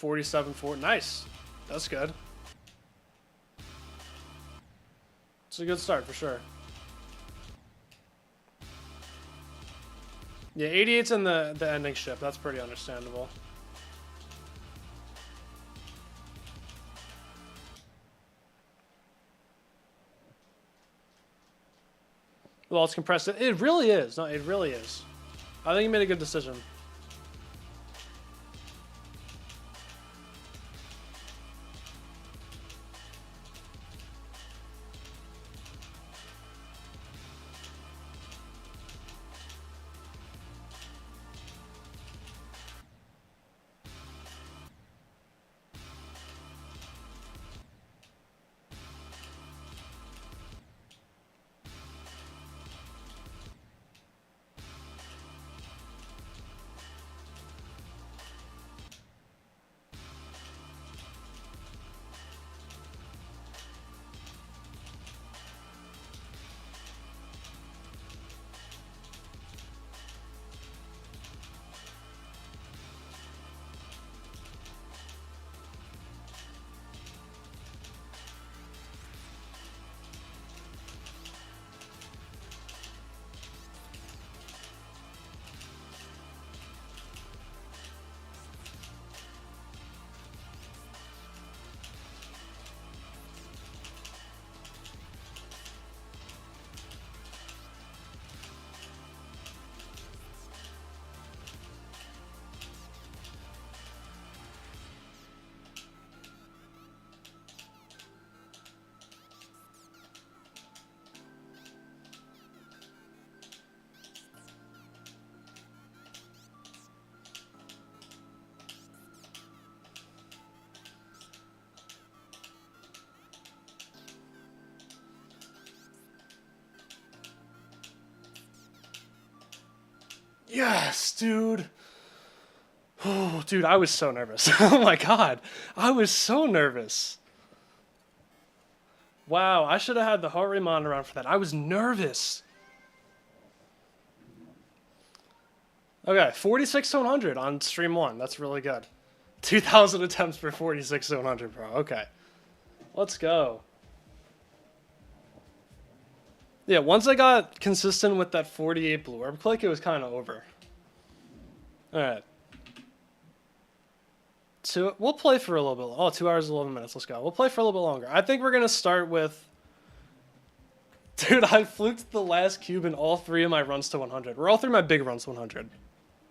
$47.4. Nice. That's good. It's a good start for sure. Yeah, 88's in the ending ship. That's pretty understandable. Well, it's compressed. It really is. No, it really is. I think you made a good decision. Yes, dude. Oh, dude, I was so nervous. Oh my god. I was so nervous. Wow, I should have had the heart rate monitor on for that. I was nervous. Okay, 46 to 100 on stream 1. That's really good. 2,000 attempts for 46 to 100, bro. Okay. Let's go. Yeah, once I got consistent with that 48 blue orb click, it was kind of over. Alright. We'll play for a little bit. Oh, 2 hours, 11 minutes. Let's go. We'll play for a little bit longer. I think we're going to start with... Dude, I fluked the last cube in all 3 of my runs to 100. Or all 3 of my big runs to 100.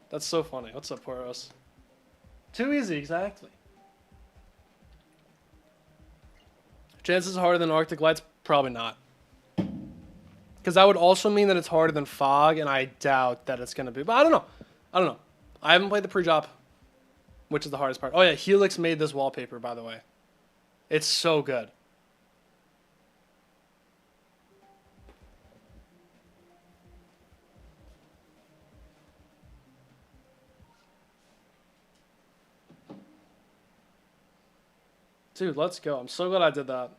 That's so funny. What's up, Poros? Too easy, exactly. Chances harder than Arctic Lights? Probably not. Because that would also mean that it's harder than Fog, and I doubt that it's going to be. But I don't know. I don't know. I haven't played the pre-drop, which is the hardest part. Oh, yeah, Helix made this wallpaper, by the way. It's so good. Dude, let's go. I'm so glad I did that.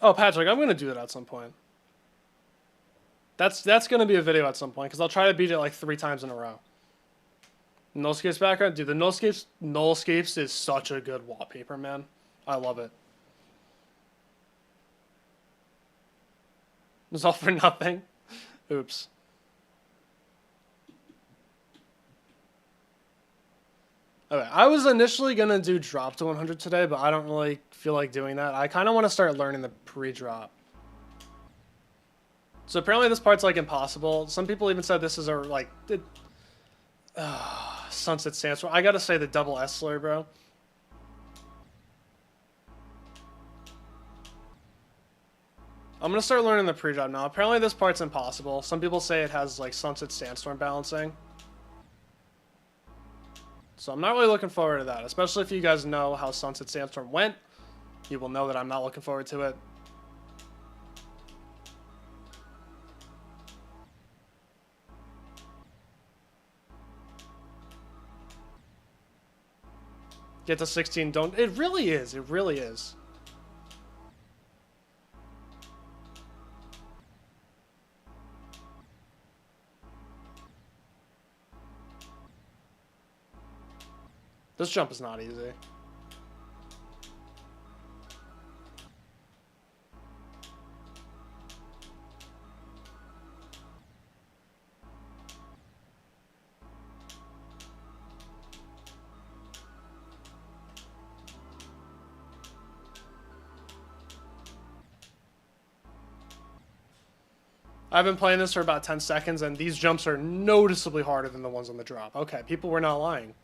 Oh, Patrick, I'm going to do that at some point. That's going to be a video at some point, because I'll try to beat it like 3 times in a row. Nullscapes background? Dude, the Nullscapes is such a good wallpaper, man. I love it. It's all for nothing. Oops. Okay, I was initially going to do drop to 100 today, but I don't really feel like doing that. I kind of want to start learning the pre-drop. So apparently this part's like impossible. Some people even said this is a like Sunset Sandstorm. I gotta say the double S slur, bro. I'm gonna start learning the pre-drop now. Apparently this part's impossible. Some people say it has like Sunset Sandstorm balancing. So I'm not really looking forward to that, especially if you guys know how Sunset Sandstorm went. You will know that I'm not looking forward to it. Get to 16, don't... It really is. It really is. This jump is not easy. I've been playing this for about 10 seconds, and these jumps are noticeably harder than the ones on the drop. Okay, people were not lying.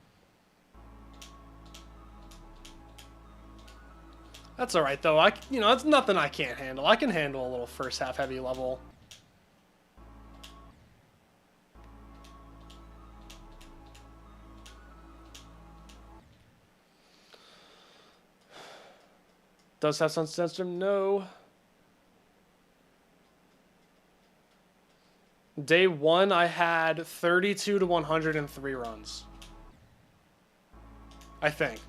That's alright, though. It's nothing I can't handle. I can handle a little first half heavy level. Does have Sunset Sandstorm? No. Day 1, I had 32 to 103 runs. I think.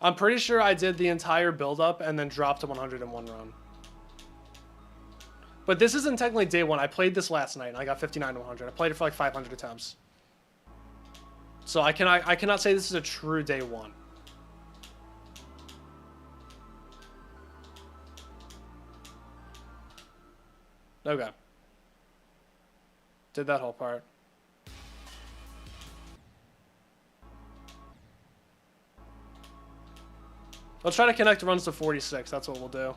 I'm pretty sure I did the entire build-up and then dropped to 101 run. But this isn't technically day 1. I played this last night, and I got 59 to 100. I played it for like 500 attempts. So I cannot say this is a true day 1. Okay. Did that whole part. Let's try to connect runs to 46. That's what we'll do.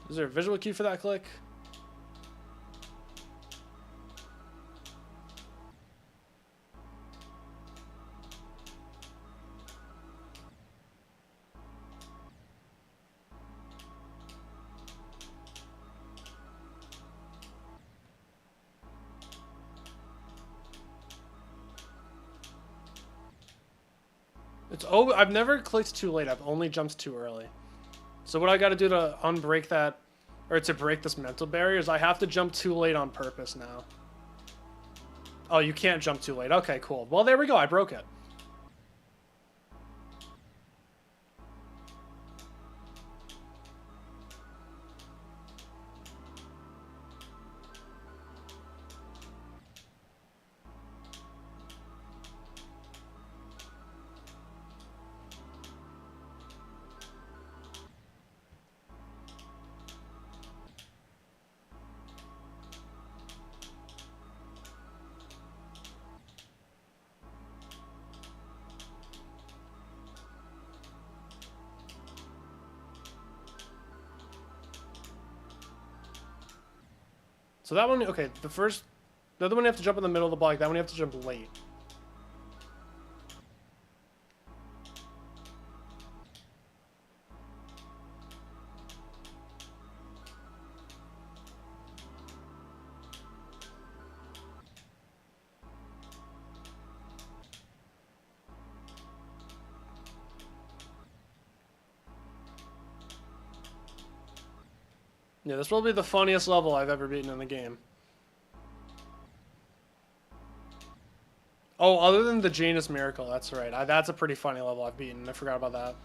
Is there a visual cue for that click? I've never clicked too late. I've only jumped too early. So what I got to do to unbreak that, or to break this mental barrier, is I have to jump too late on purpose now. Oh, you can't jump too late. Okay, cool. Well, there we go. I broke it. So that one, okay, the other one you have to jump in the middle of the block, that one you have to jump late. Yeah, this will be the funniest level I've ever beaten in the game. Oh, other than the Janus Miracle, that's right. That's a pretty funny level I've beaten. I forgot about that.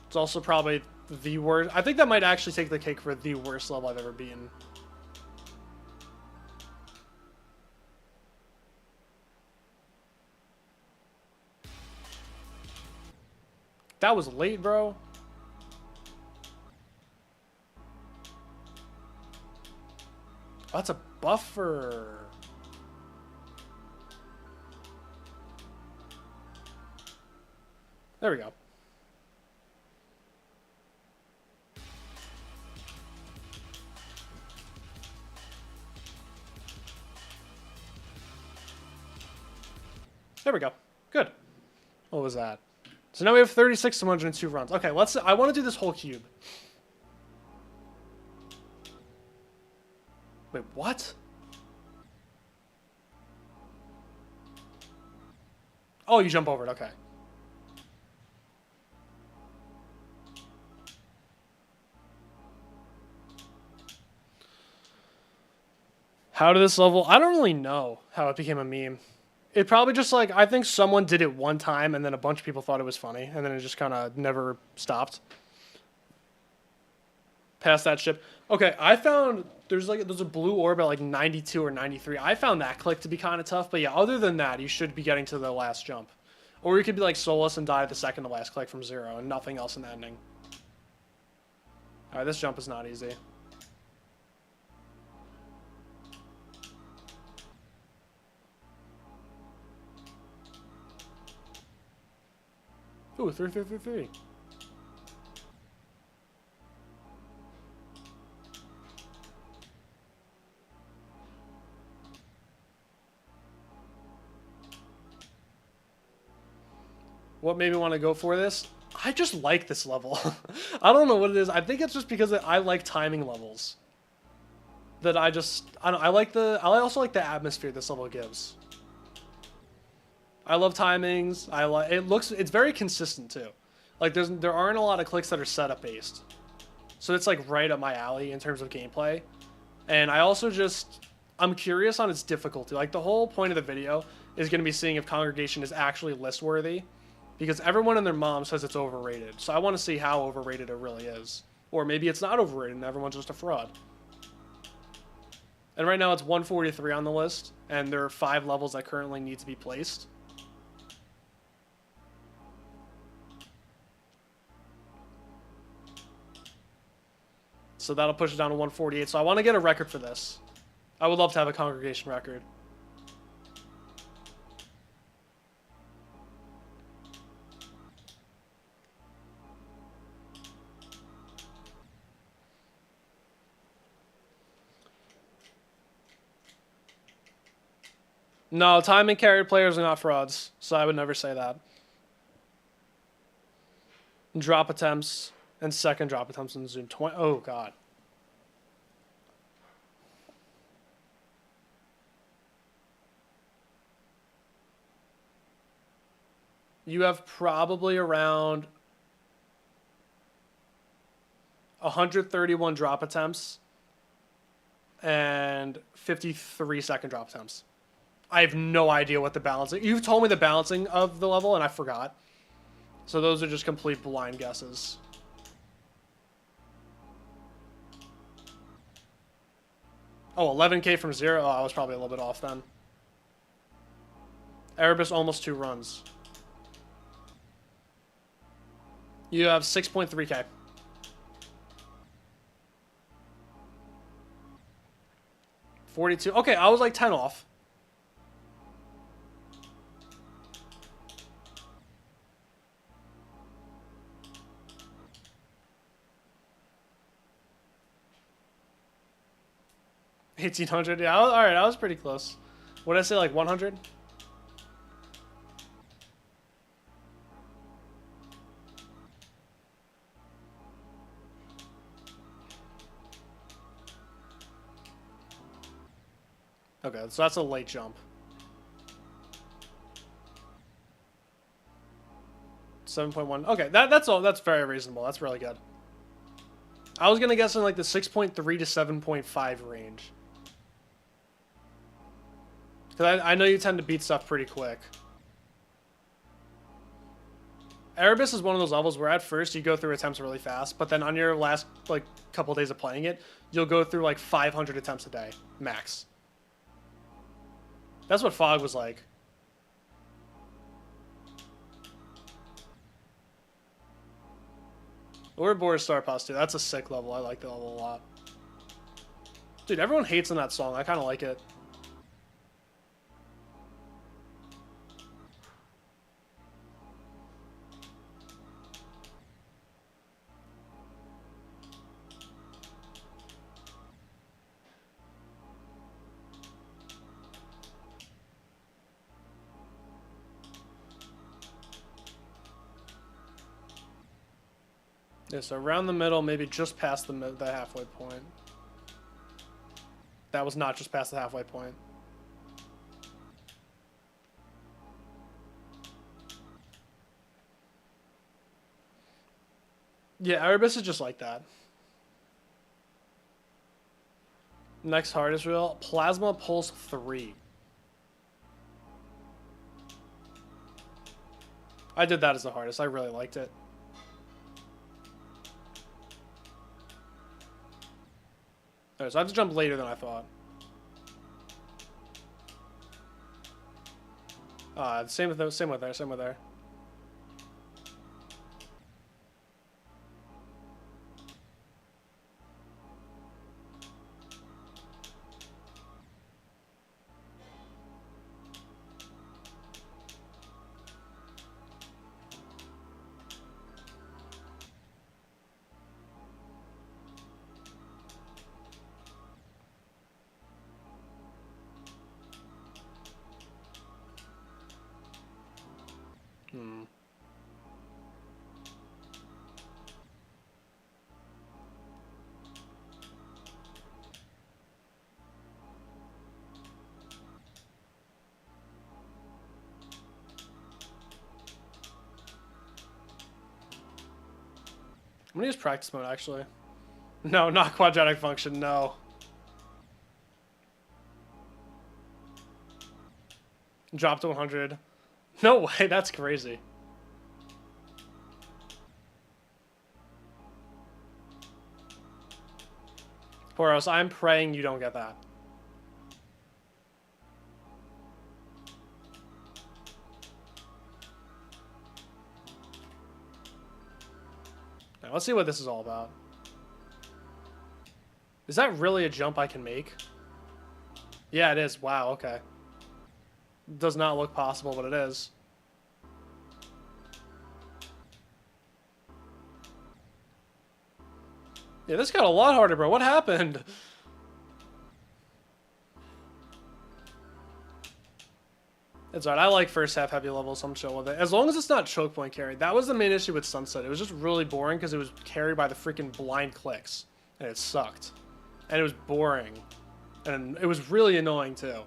It's also probably the worst. I think that might actually take the cake for the worst level I've ever beaten. That was late, bro. That's a buffer. There we go. There we go. Good. What was that? So now we have 36 to 102 runs. Okay, let's. I want to do this whole cube. Wait, what? Oh, you jump over it. Okay. How did this level... I don't really know how it became a meme. It probably just like... I think someone did it one time and then a bunch of people thought it was funny. And then it just kind of never stopped. Past that ship. Okay, I found... There's a blue orb at like 92 or 93. I found that click to be kind of tough. But yeah, other than that, you should be getting to the last jump. Or you could be like Solus and die at the second to last click from 0 and nothing else in the ending. Alright, this jump is not easy. Ooh, 3, 3, 3, 3. What made me want to go for this? I just like this level. I don't know what it is. I think it's just because I like timing levels. That I also like the atmosphere this level gives. I love timings. It's very consistent too. Like there aren't a lot of clicks that are setup based. So it's like right up my alley in terms of gameplay. And I also I'm curious on its difficulty. Like the whole point of the video is going to be seeing if Congregation is actually list worthy. Because everyone and their mom says it's overrated. So I want to see how overrated it really is. Or maybe it's not overrated and everyone's just a fraud. And right now it's 143 on the list. And there are 5 levels that currently need to be placed. So that'll push it down to 148. So I want to get a record for this. I would love to have a Congregation record. No, time and carried players are not frauds, so I would never say that. Drop attempts and second drop attempts in Zoom 20. Oh, God. You have probably around 131 drop attempts and 53 second drop attempts. I have no idea what the balancing... You've told me the balancing of the level, and I forgot. So those are just complete blind guesses. Oh, 11K from 0? Oh, I was probably a little bit off then. Erebus almost 2 runs. You have 6.3K. $42. Okay, I was like 10 off. $1,800. Yeah, all right. I was pretty close. What did I say? Like 100? Okay, so that's a late jump. 7.1. Okay, that's all. That's very reasonable. That's really good. I was gonna guess in like the 6.3 to 7.5 range. Because I know you tend to beat stuff pretty quick. Erebus is one of those levels where at first you go through attempts really fast, but then on your last like couple days of playing it, you'll go through like 500 attempts a day, max. That's what Fog was like. Lordboard Star Pass 2, that's a sick level. I like that level a lot. Dude, everyone hates on that song. I kind of like it. Yeah, so around the middle, maybe just past the halfway point. That was not just past the halfway point. Yeah, Erebus is just like that. Next hardest reel, Plasma Pulse 3. I did that as the hardest. I really liked it. Right, so I have to jump later than I thought. Same with there. I'm gonna use practice mode, actually. No, not quadratic function, no. Drop to 100. No way, that's crazy. Poros, I'm praying you don't get that. Now, let's see what this is all about. Is that really a jump I can make? Yeah, it is. Wow, okay. Does not look possible, but it is. Yeah, this got a lot harder, bro. What happened? It's alright. I like first half heavy levels, so I'm chill with it. As long as it's not choke point carry. That was the main issue with Sunset. It was just really boring because it was carried by the freaking blind clicks. And it sucked. And it was boring. And it was really annoying, too.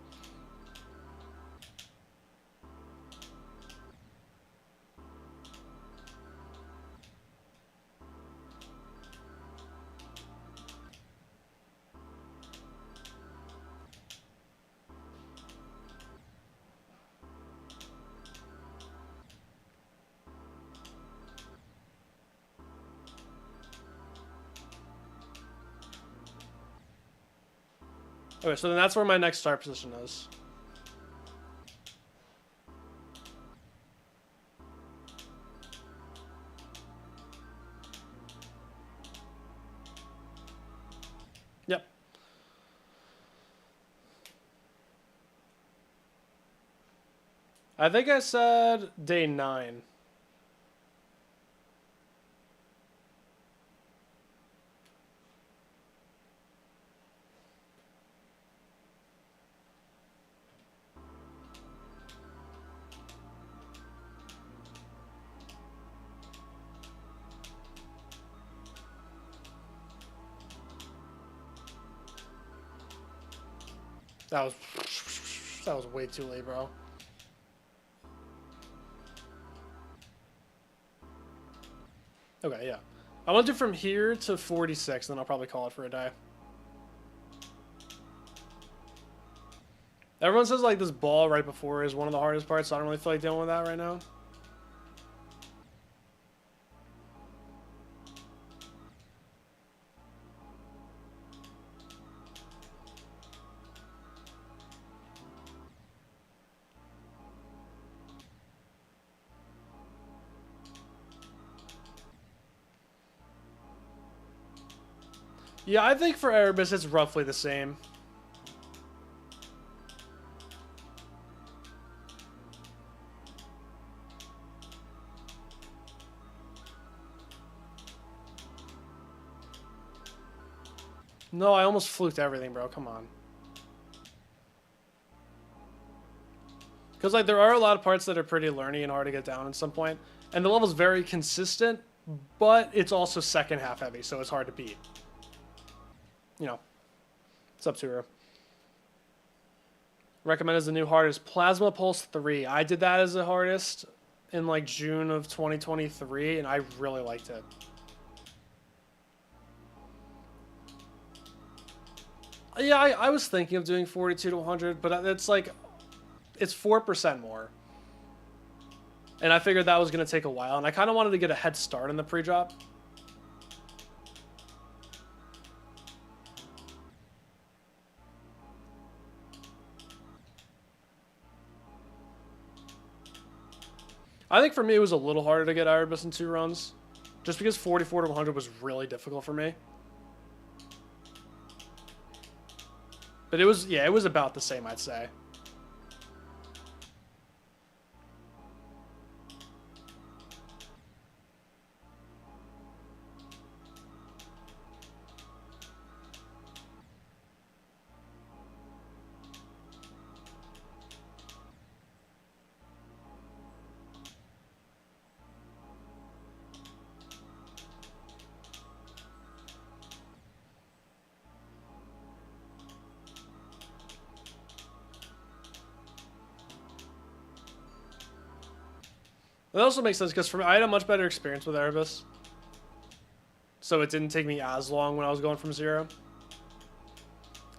Okay, so then that's where my next start position is. Yep. I think I said day 9. That was way too late, bro. Okay, yeah. I want to do from here to 46, then I'll probably call it for a day. Everyone says like this ball right before is one of the hardest parts, so I don't really feel like dealing with that right now. Yeah, I think for Erebus it's roughly the same. No, I almost fluked everything, bro. Come on. Because like there are a lot of parts that are pretty learny and hard to get down at some point, and the level's very consistent, but it's also second half heavy, so it's hard to beat. You know, it's up to her. Recommend as the new hardest Plasma Pulse 3. I did that as the hardest in like June of 2023, and I really liked it. Yeah, I was thinking of doing 42 to 100, but it's like, it's 4% more. And I figured that was going to take a while, and I kind of wanted to get a head start on the pre-drop. I think for me it was a little harder to get Erebus in 2 runs, just because 44 to 100 was really difficult for me. But it was, yeah, it was about the same, I'd say. That also makes sense because for me, I had a much better experience with Erebus, so it didn't take me as long when I was going from 0.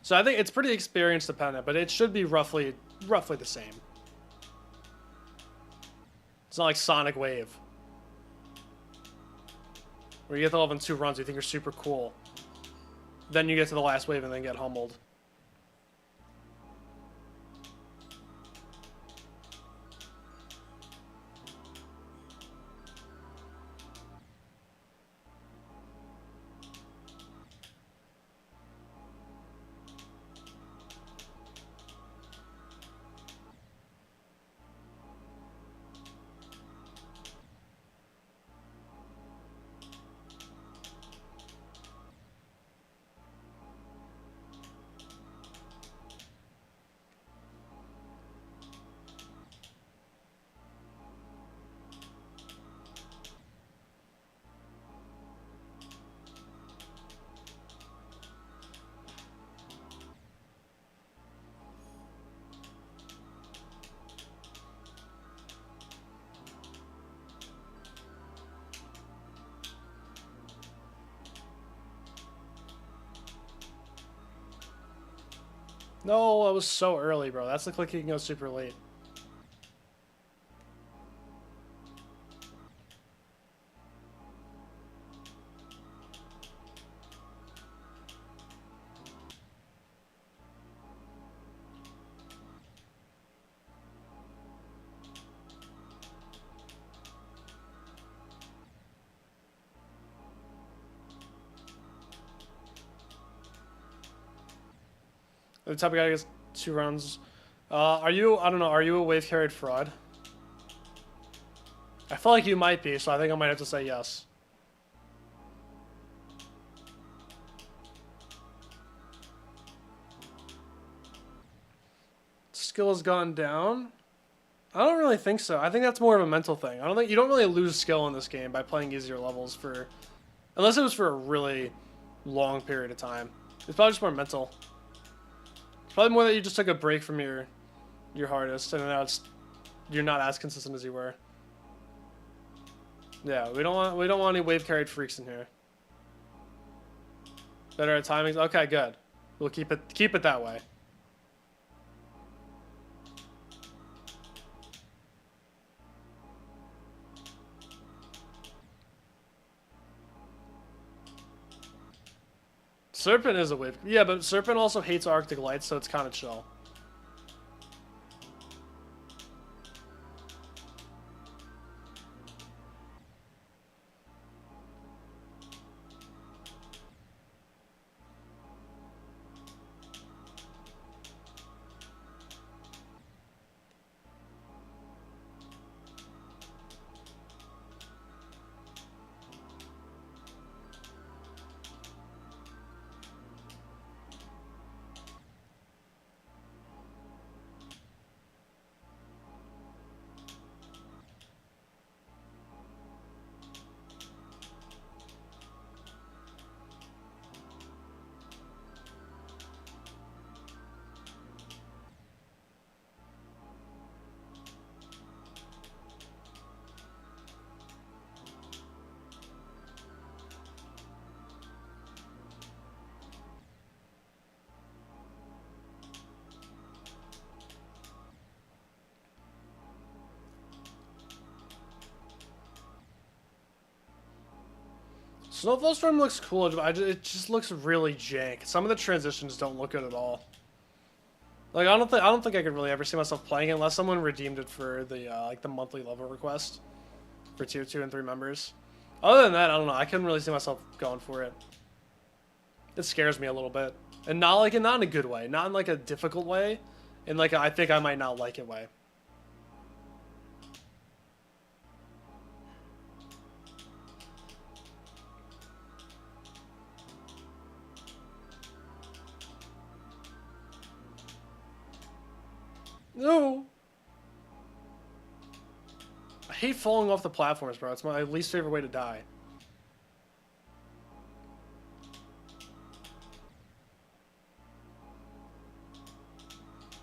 So I think it's pretty experience dependent, but it should be roughly the same. It's not like Sonic Wave, where you get the level in 2 runs, you think you're super cool, then you get to the last wave and then get humbled. No, I was so early, bro. That's the click you can go super late. The type of guy gets 2 rounds. Are you, I don't know, are you a wave carried fraud? I feel like you might be, so I think I might have to say yes. Skill has gone down? I don't really think so. I think that's more of a mental thing. I don't think, you don't really lose skill in this game by playing easier levels for, unless it was for a really long period of time. It's probably just more mental. Probably more that you just took a break from your hardest, and now you're not as consistent as you were. Yeah, we don't want any wave carried freaks in here. Better at timings. Okay, good. We'll keep it that way. Serpent is a whip. Yeah, but Serpent also hates Arctic lights, so it's kind of chill. Sandstorm looks cool, but it just looks really jank. Some of the transitions don't look good at all. Like I don't think I could really ever see myself playing it unless someone redeemed it for the like the monthly level request for tier 2 and 3 members. Other than that, I don't know. I couldn't really see myself going for it. It scares me a little bit, and not in a good way, not in like a difficult way, in like I think I might not like it way. No. I hate falling off the platforms, bro. It's my least favorite way to die.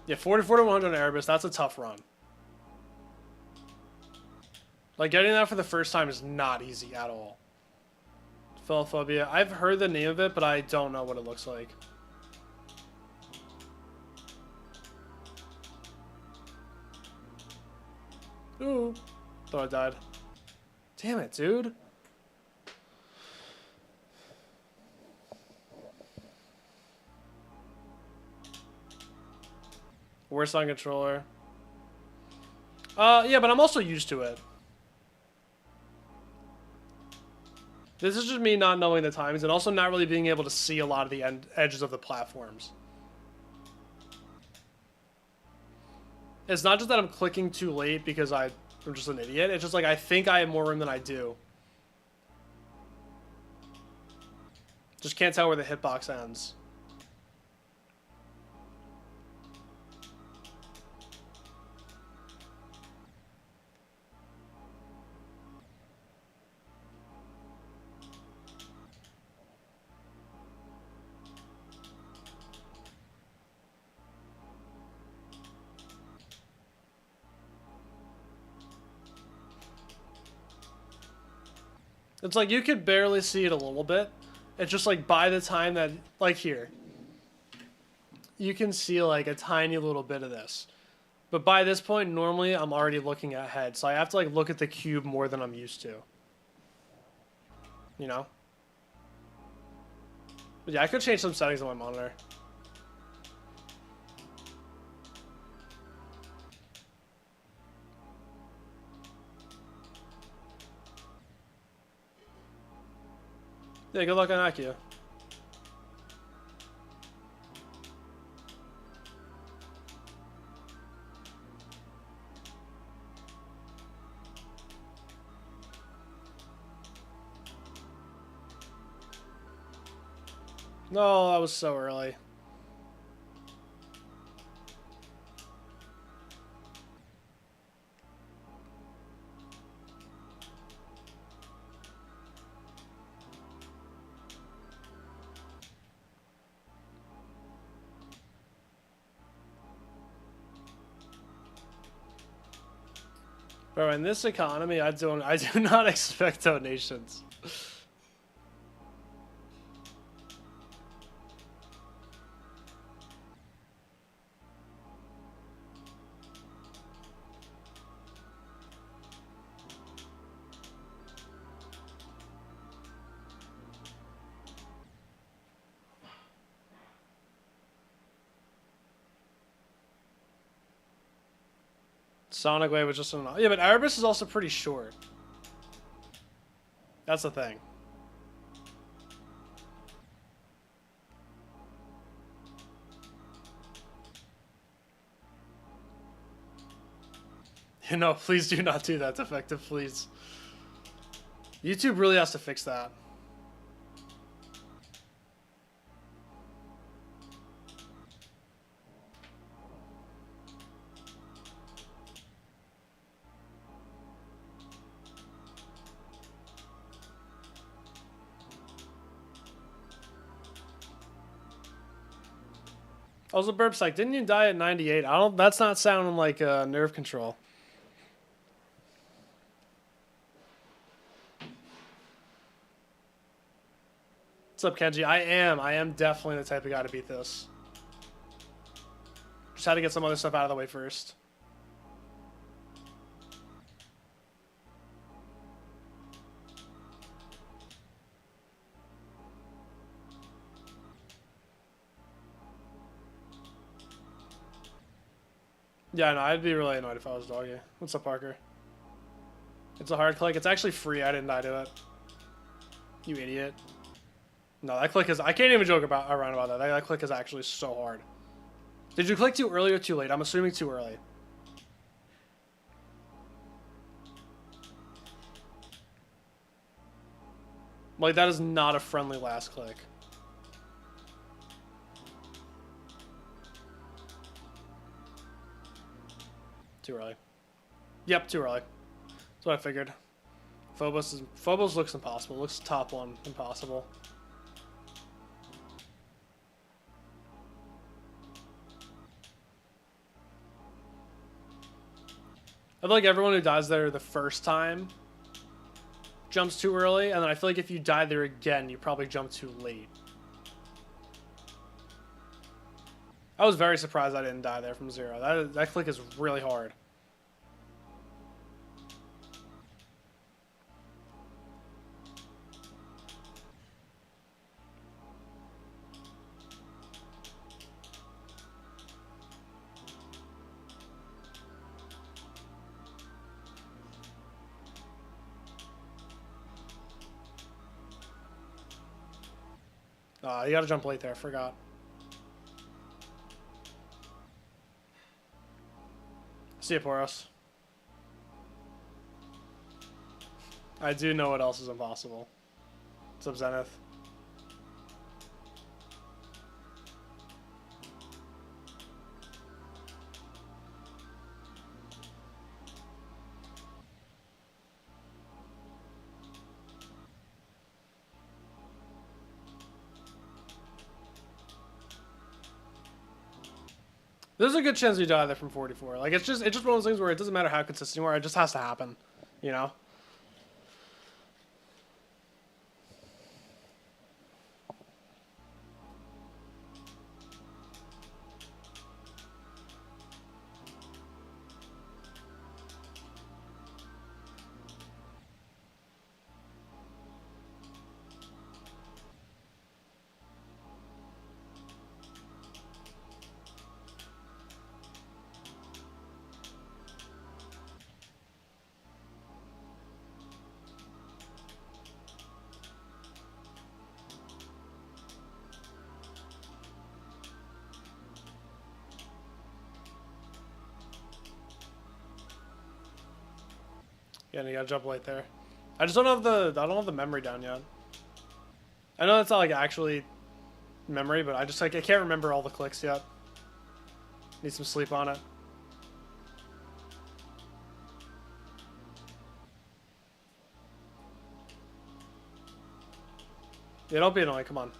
Yeah, 44 to 100 on Erebus, that's a tough run. Like, getting that for the first time is not easy at all. Philophobia. I've heard the name of it, but I don't know what it looks like. Ooh. Thought I died. Damn it, dude. Worst on controller. Yeah, but I'm also used to it. This is just me not knowing the timings and also not really being able to see a lot of the edges of the platforms. It's not just that I'm clicking too late because I'm just an idiot. It's just like I think I have more room than I do. Just can't tell where the hitbox ends. It's like you could barely see it a little bit. It's just like by the time that, like here, you can see like a tiny little bit of this. But by this point, normally I'm already looking ahead. So I have to like look at the cube more than I'm used to. You know? But yeah, I could change some settings on my monitor. Yeah, good luck on Akio. No, that was so early. Bro, in this economy, I do not expect donations. Sonic Wave was just an... Yeah, but Erebus is also pretty short. That's the thing. You know, please do not do that, Defective, please. YouTube really has to fix that. Also, Burp's like, didn't you die at 98? I don't. That's not sounding like nerve control. What's up, Kenji? I am definitely the type of guy to beat this. Just had to get some other stuff out of the way first. Yeah, no, I'd be really annoyed if I was Doggy. What's up, Parker? It's a hard click. It's actually free. I didn't die to it. You idiot. No, that click is... I can't even joke around about that. That click is actually so hard. Did you click too early or too late? I'm assuming too early. Like, that is not a friendly last click. Too early. Yep, too early. That's what I figured. Phobos looks impossible. Looks top one impossible. I feel like everyone who dies there the first time jumps too early, and then I feel like if you die there again, you probably jump too late. I was very surprised I didn't die there from zero. That click is really hard. You gotta jump late there, I forgot. See ya, Poros. I do know what else is impossible. What's up, Zenith? There's a good chance you die there from 44. Like, it's just one of those things where it doesn't matter how consistent you are, it just has to happen, you know? Yeah, and you gotta jump late there. I just don't have the memory down yet. I know that's not like actually memory, but I can't remember all the clicks yet. Need some sleep on it. Yeah, don't be annoying, come on.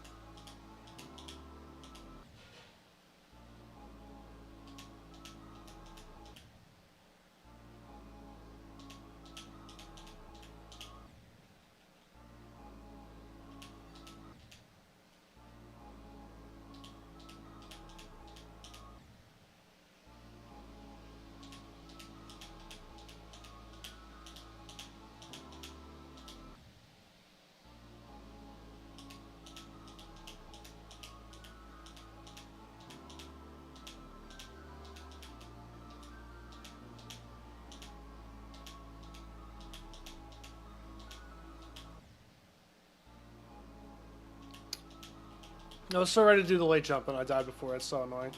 I was so ready to do the late jump and I died before. It's so annoying.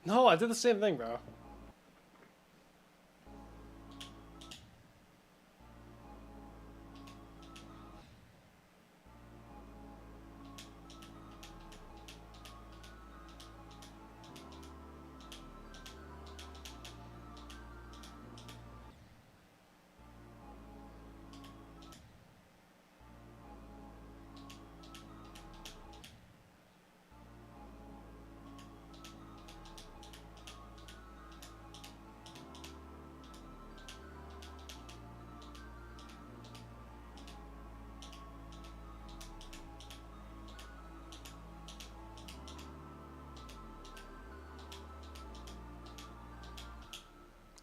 No, I did the same thing, bro.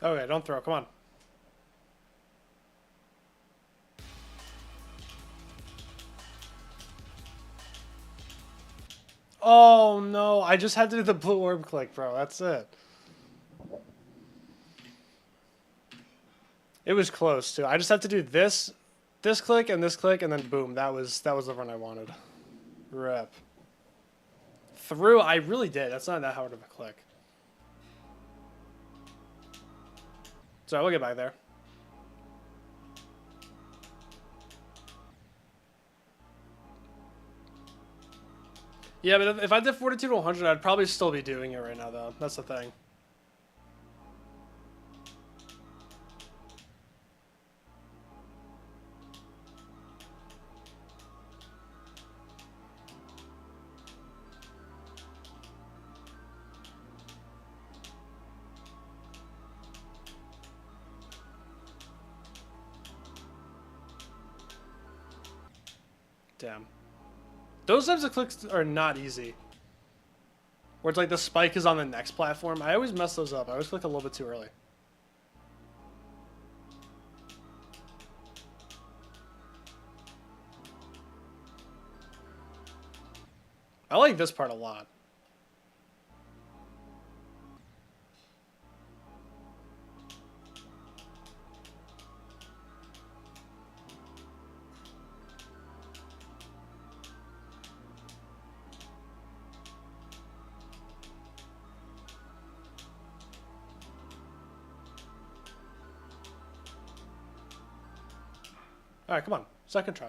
Okay, don't throw. Come on. Oh, no. I just had to do the blue orb click, bro. That's it. It was close, too. I just had to do this click, and then boom. That was the run I wanted. Rip. Through, I really did. That's not that hard of a click. So we'll get back there. Yeah, but if I did 42 to 100, I'd probably still be doing it right now, though. That's the thing. Damn. Those types of clicks are not easy. Where it's like the spike is on the next platform. I always mess those up. I always click a little bit too early. I like this part a lot. All right, come on. Second try.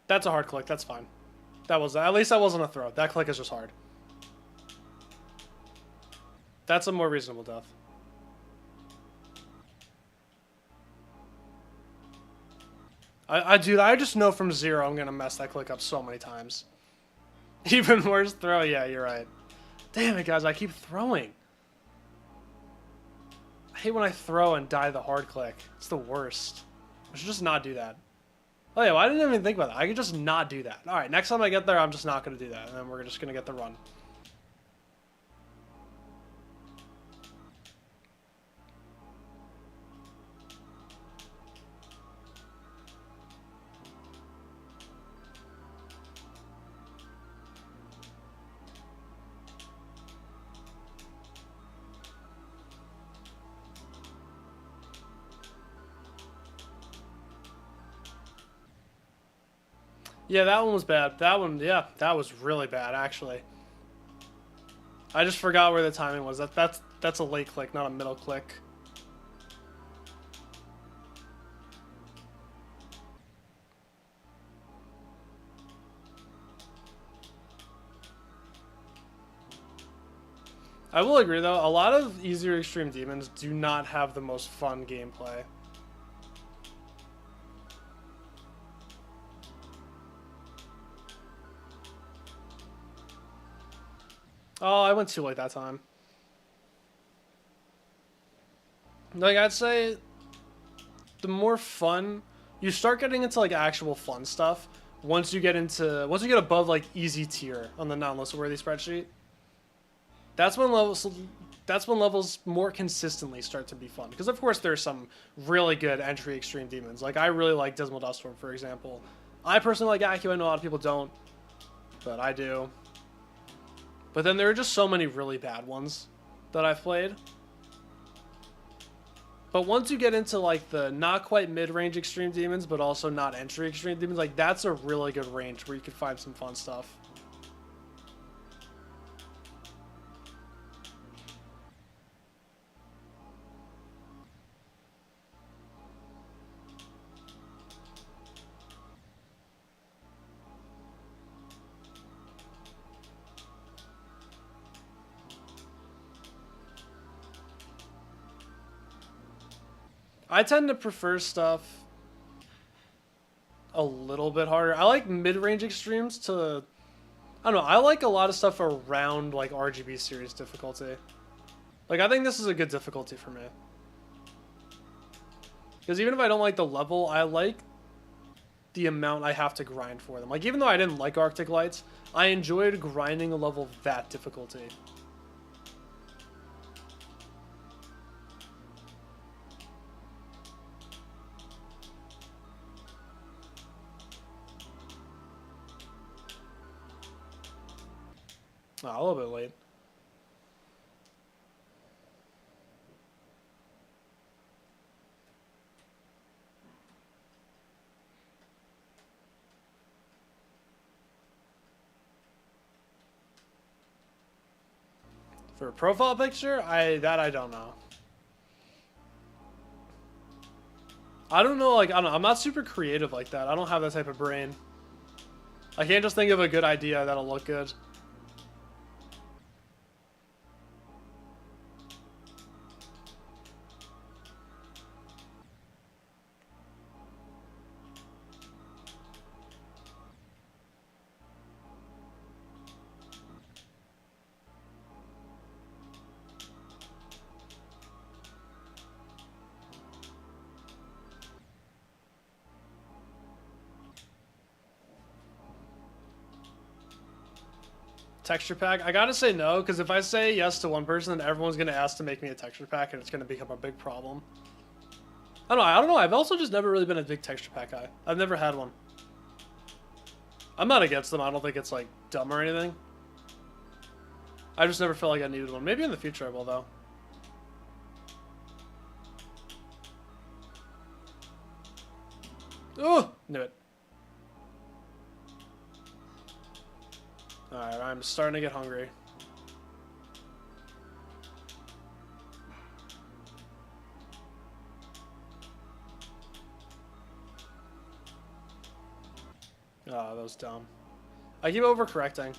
That's a hard click. That's fine. That was, at least that wasn't a throw. That click is just hard. That's a more reasonable death. Dude, I just know from zero I'm gonna mess that click up so many times. Even worse throw. Yeah, you're right. Damn it, guys. I keep throwing. I hate when I throw and die the hard click. It's the worst. I should just not do that. Oh yeah, well, I didn't even think about that. I could just not do that. Alright, next time I get there, I'm just not going to do that. And then we're just going to get the run. Yeah, that one was bad. That one, yeah, that was really bad, actually. I just forgot where the timing was. That's a late click, not a middle click. I will agree though, a lot of easier extreme demons do not have the most fun gameplay. Oh, I went too late that time. Like, I'd say the more fun you start getting into, like, actual fun stuff once you get above like easy tier on the non-list worthy spreadsheet. That's when levels more consistently start to be fun, because of course there's some really good entry extreme demons. Like, I really like Dismal Duststorm, for example. I personally like Accu. I know a lot of people don't, but I do. But then there are just so many really bad ones that I've played. But once you get into like the not quite mid-range extreme demons, but also not entry extreme demons, like that's a really good range where you can find some fun stuff. I tend to prefer stuff a little bit harder. I like mid-range extremes to... I don't know, I like a lot of stuff around like RGB series difficulty. Like, I think this is a good difficulty for me. Because even if I don't like the level, I like the amount I have to grind for them. Like, even though I didn't like Arctic Lights, I enjoyed grinding a level of that difficulty. Oh, a little bit late. For a profile picture, I don't know. I don't know, like, I don't know, I'm not super creative like that. I don't have that type of brain. I can't just think of a good idea that'll look good. Texture pack? I gotta say no, because if I say yes to one person, then everyone's gonna ask to make me a texture pack, and it's gonna become a big problem. I don't know. I've also just never really been a big texture pack guy. I've never had one. I'm not against them. I don't think it's like dumb or anything. I just never felt like I needed one. Maybe in the future I will, though. Oh, knew it. Alright, I'm starting to get hungry. Oh, that was dumb. I keep overcorrecting.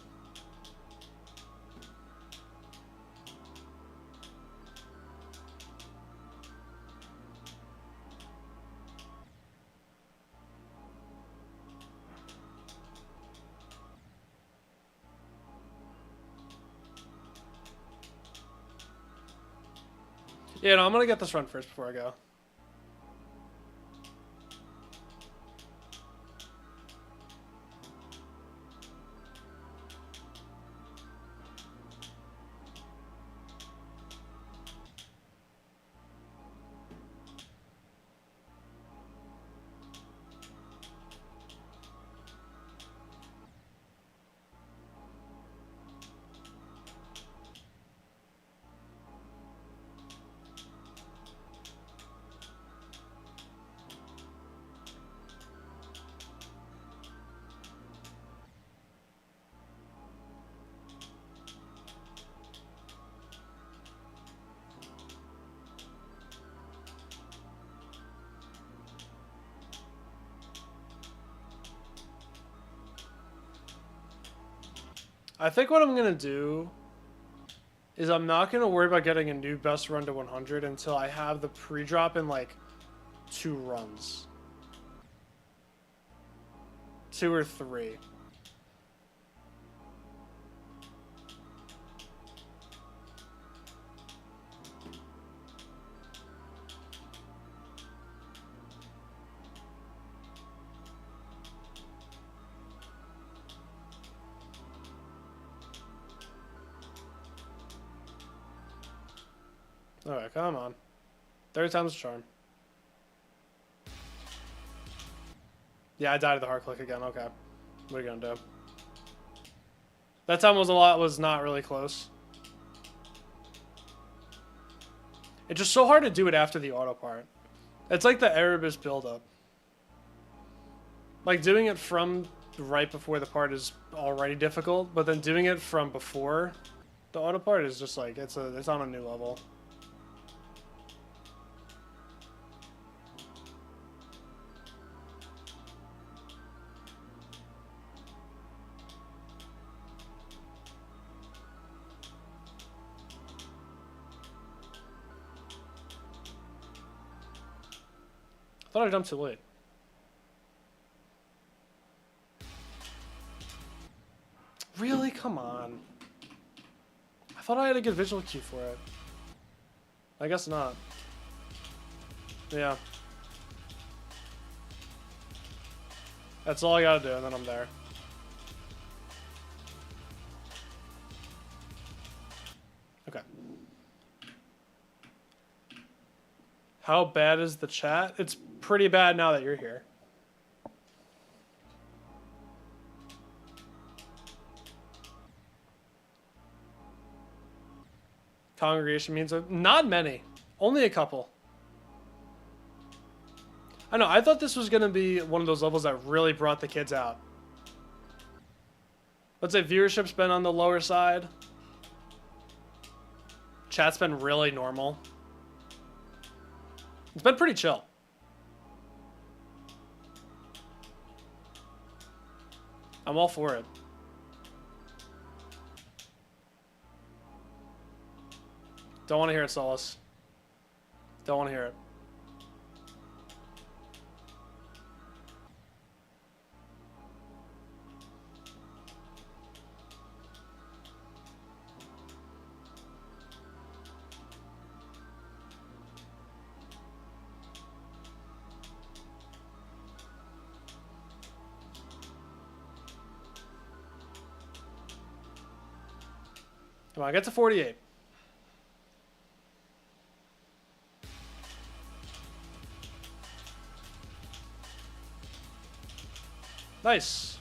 Yeah, no, I'm gonna get this run first before I go. I think what I'm gonna do is I'm not going to worry about getting a new best run to 100 until I have the pre-drop in like 2 runs. 2 or 3. Alright, come on. 30 times the charm. Yeah, I died at the hard click again. Okay. What are you gonna do? That time was not really close. It's just so hard to do it after the auto part. It's like the Erebus buildup. Like doing it from right before the part is already difficult, but then doing it from before the auto part is just like it's on a new level. I thought I jumped too late. Really? Come on. I thought I had a good visual cue for it. I guess not. Yeah. That's all I gotta do, and then I'm there. Okay. How bad is the chat? It's pretty bad now that you're here. Congregation means not many. Only a couple. I know, I thought this was going to be one of those levels that really brought the kids out. Let's say viewership's been on the lower side. Chat's been really normal. It's been pretty chill. I'm all for it. Don't want to hear it, Solus. Don't want to hear it. Come on, get to 48. Nice.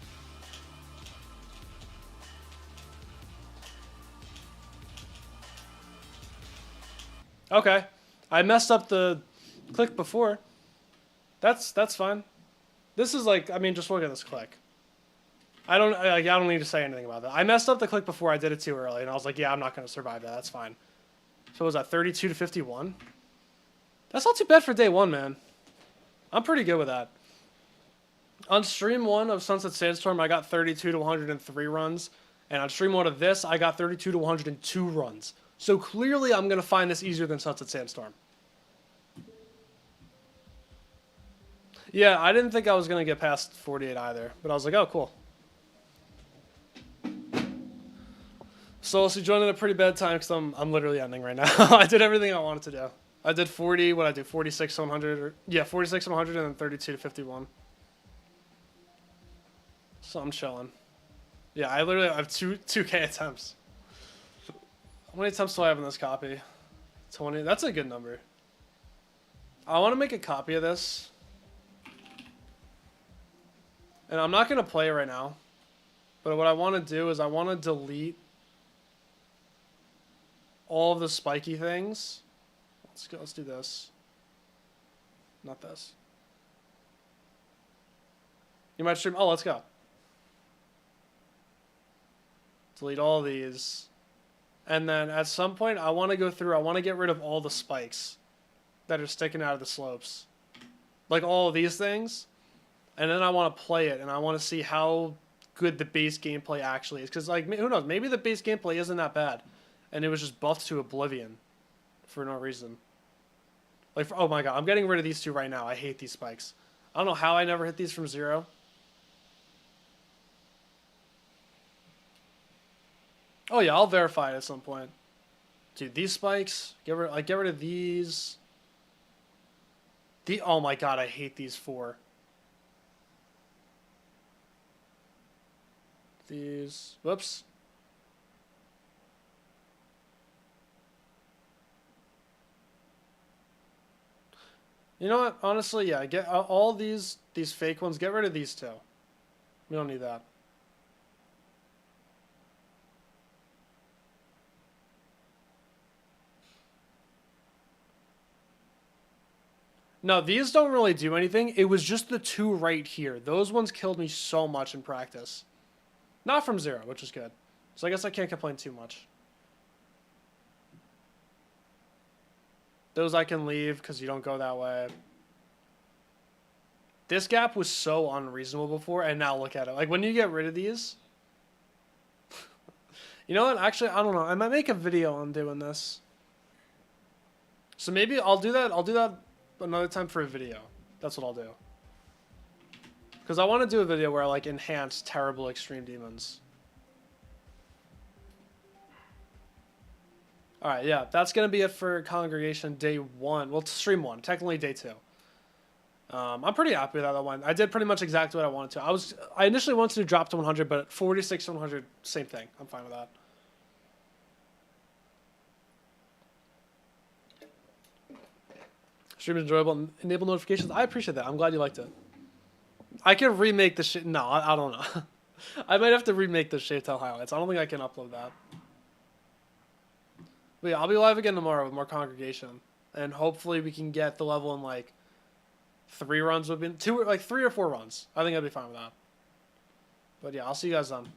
Okay. I messed up the click before. That's fine. This is like, I mean, just look at this click. I don't need to say anything about that. I messed up the click before. I did it too early, and I was like, yeah, I'm not going to survive that. That's fine. So was that 32 to 51? That's not too bad for day one, man. I'm pretty good with that. On stream 1 of Sunset Sandstorm, I got 32 to 103 runs. And on stream 1 of this, I got 32 to 102 runs. So clearly, I'm going to find this easier than Sunset Sandstorm. Yeah, I didn't think I was going to get past 48 either. But I was like, oh, cool. So you joined at a pretty bad time because I'm literally ending right now. I did everything I wanted to do. I did 40, what I do, 46 to 100. Yeah, 46 to 100 and then 32 to 51. So I'm chilling. Yeah, I literally have 2K attempts. How many attempts do I have in this copy? 20. That's a good number. I want to make a copy of this. And I'm not going to play it right now. But what I want to do is I want to delete all of the spiky things. Let's do this. Not this. You might stream. Oh, let's go. Delete all these. And then at some point, I want to go through, I want to get rid of all the spikes that are sticking out of the slopes. Like all of these things. And then I want to play it, and I want to see how good the base gameplay actually is. Because, like, who knows? Maybe the base gameplay isn't that bad. and it was just buffed to oblivion for no reason. Like, oh my god, I'm getting rid of these two right now. I hate these spikes. I don't know how I never hit these from 0. Oh yeah, I'll verify it at some point. Dude, these spikes, get rid of these. Oh my god, I hate these 4. These, whoops. You know what? Honestly, yeah, get all these fake ones. Get rid of these 2. We don't need that. No, these don't really do anything. It was just the 2 right here. Those ones killed me so much in practice. Not from 0, which is good. So I guess I can't complain too much. Those I can leave because you don't go that way. This gap was so unreasonable before, and now look at it. Like, when you get rid of these... You know what? Actually, I don't know. I might make a video on doing this. So maybe I'll do that. I'll do that another time for a video. That's what I'll do. Because I want to do a video where I, like, enhance terrible extreme demons. Alright, yeah. That's going to be it for Congregation Day 1. Well, Stream 1. Technically Day 2. I'm pretty happy with how that went. I did pretty much exactly what I wanted to. I initially wanted to drop to 100, but 46 to 100, same thing. I'm fine with that. Stream is enjoyable. Enable notifications. I appreciate that. I'm glad you liked it. I can remake the shit. No, I don't know. I might have to remake the Shave Tail highlights. I don't think I can upload that. But yeah, I'll be live again tomorrow with more Congregation, and hopefully we can get the level in like 3 runs. Would be 3 or 4 runs. I think I'd be fine with that. But yeah, I'll see you guys then.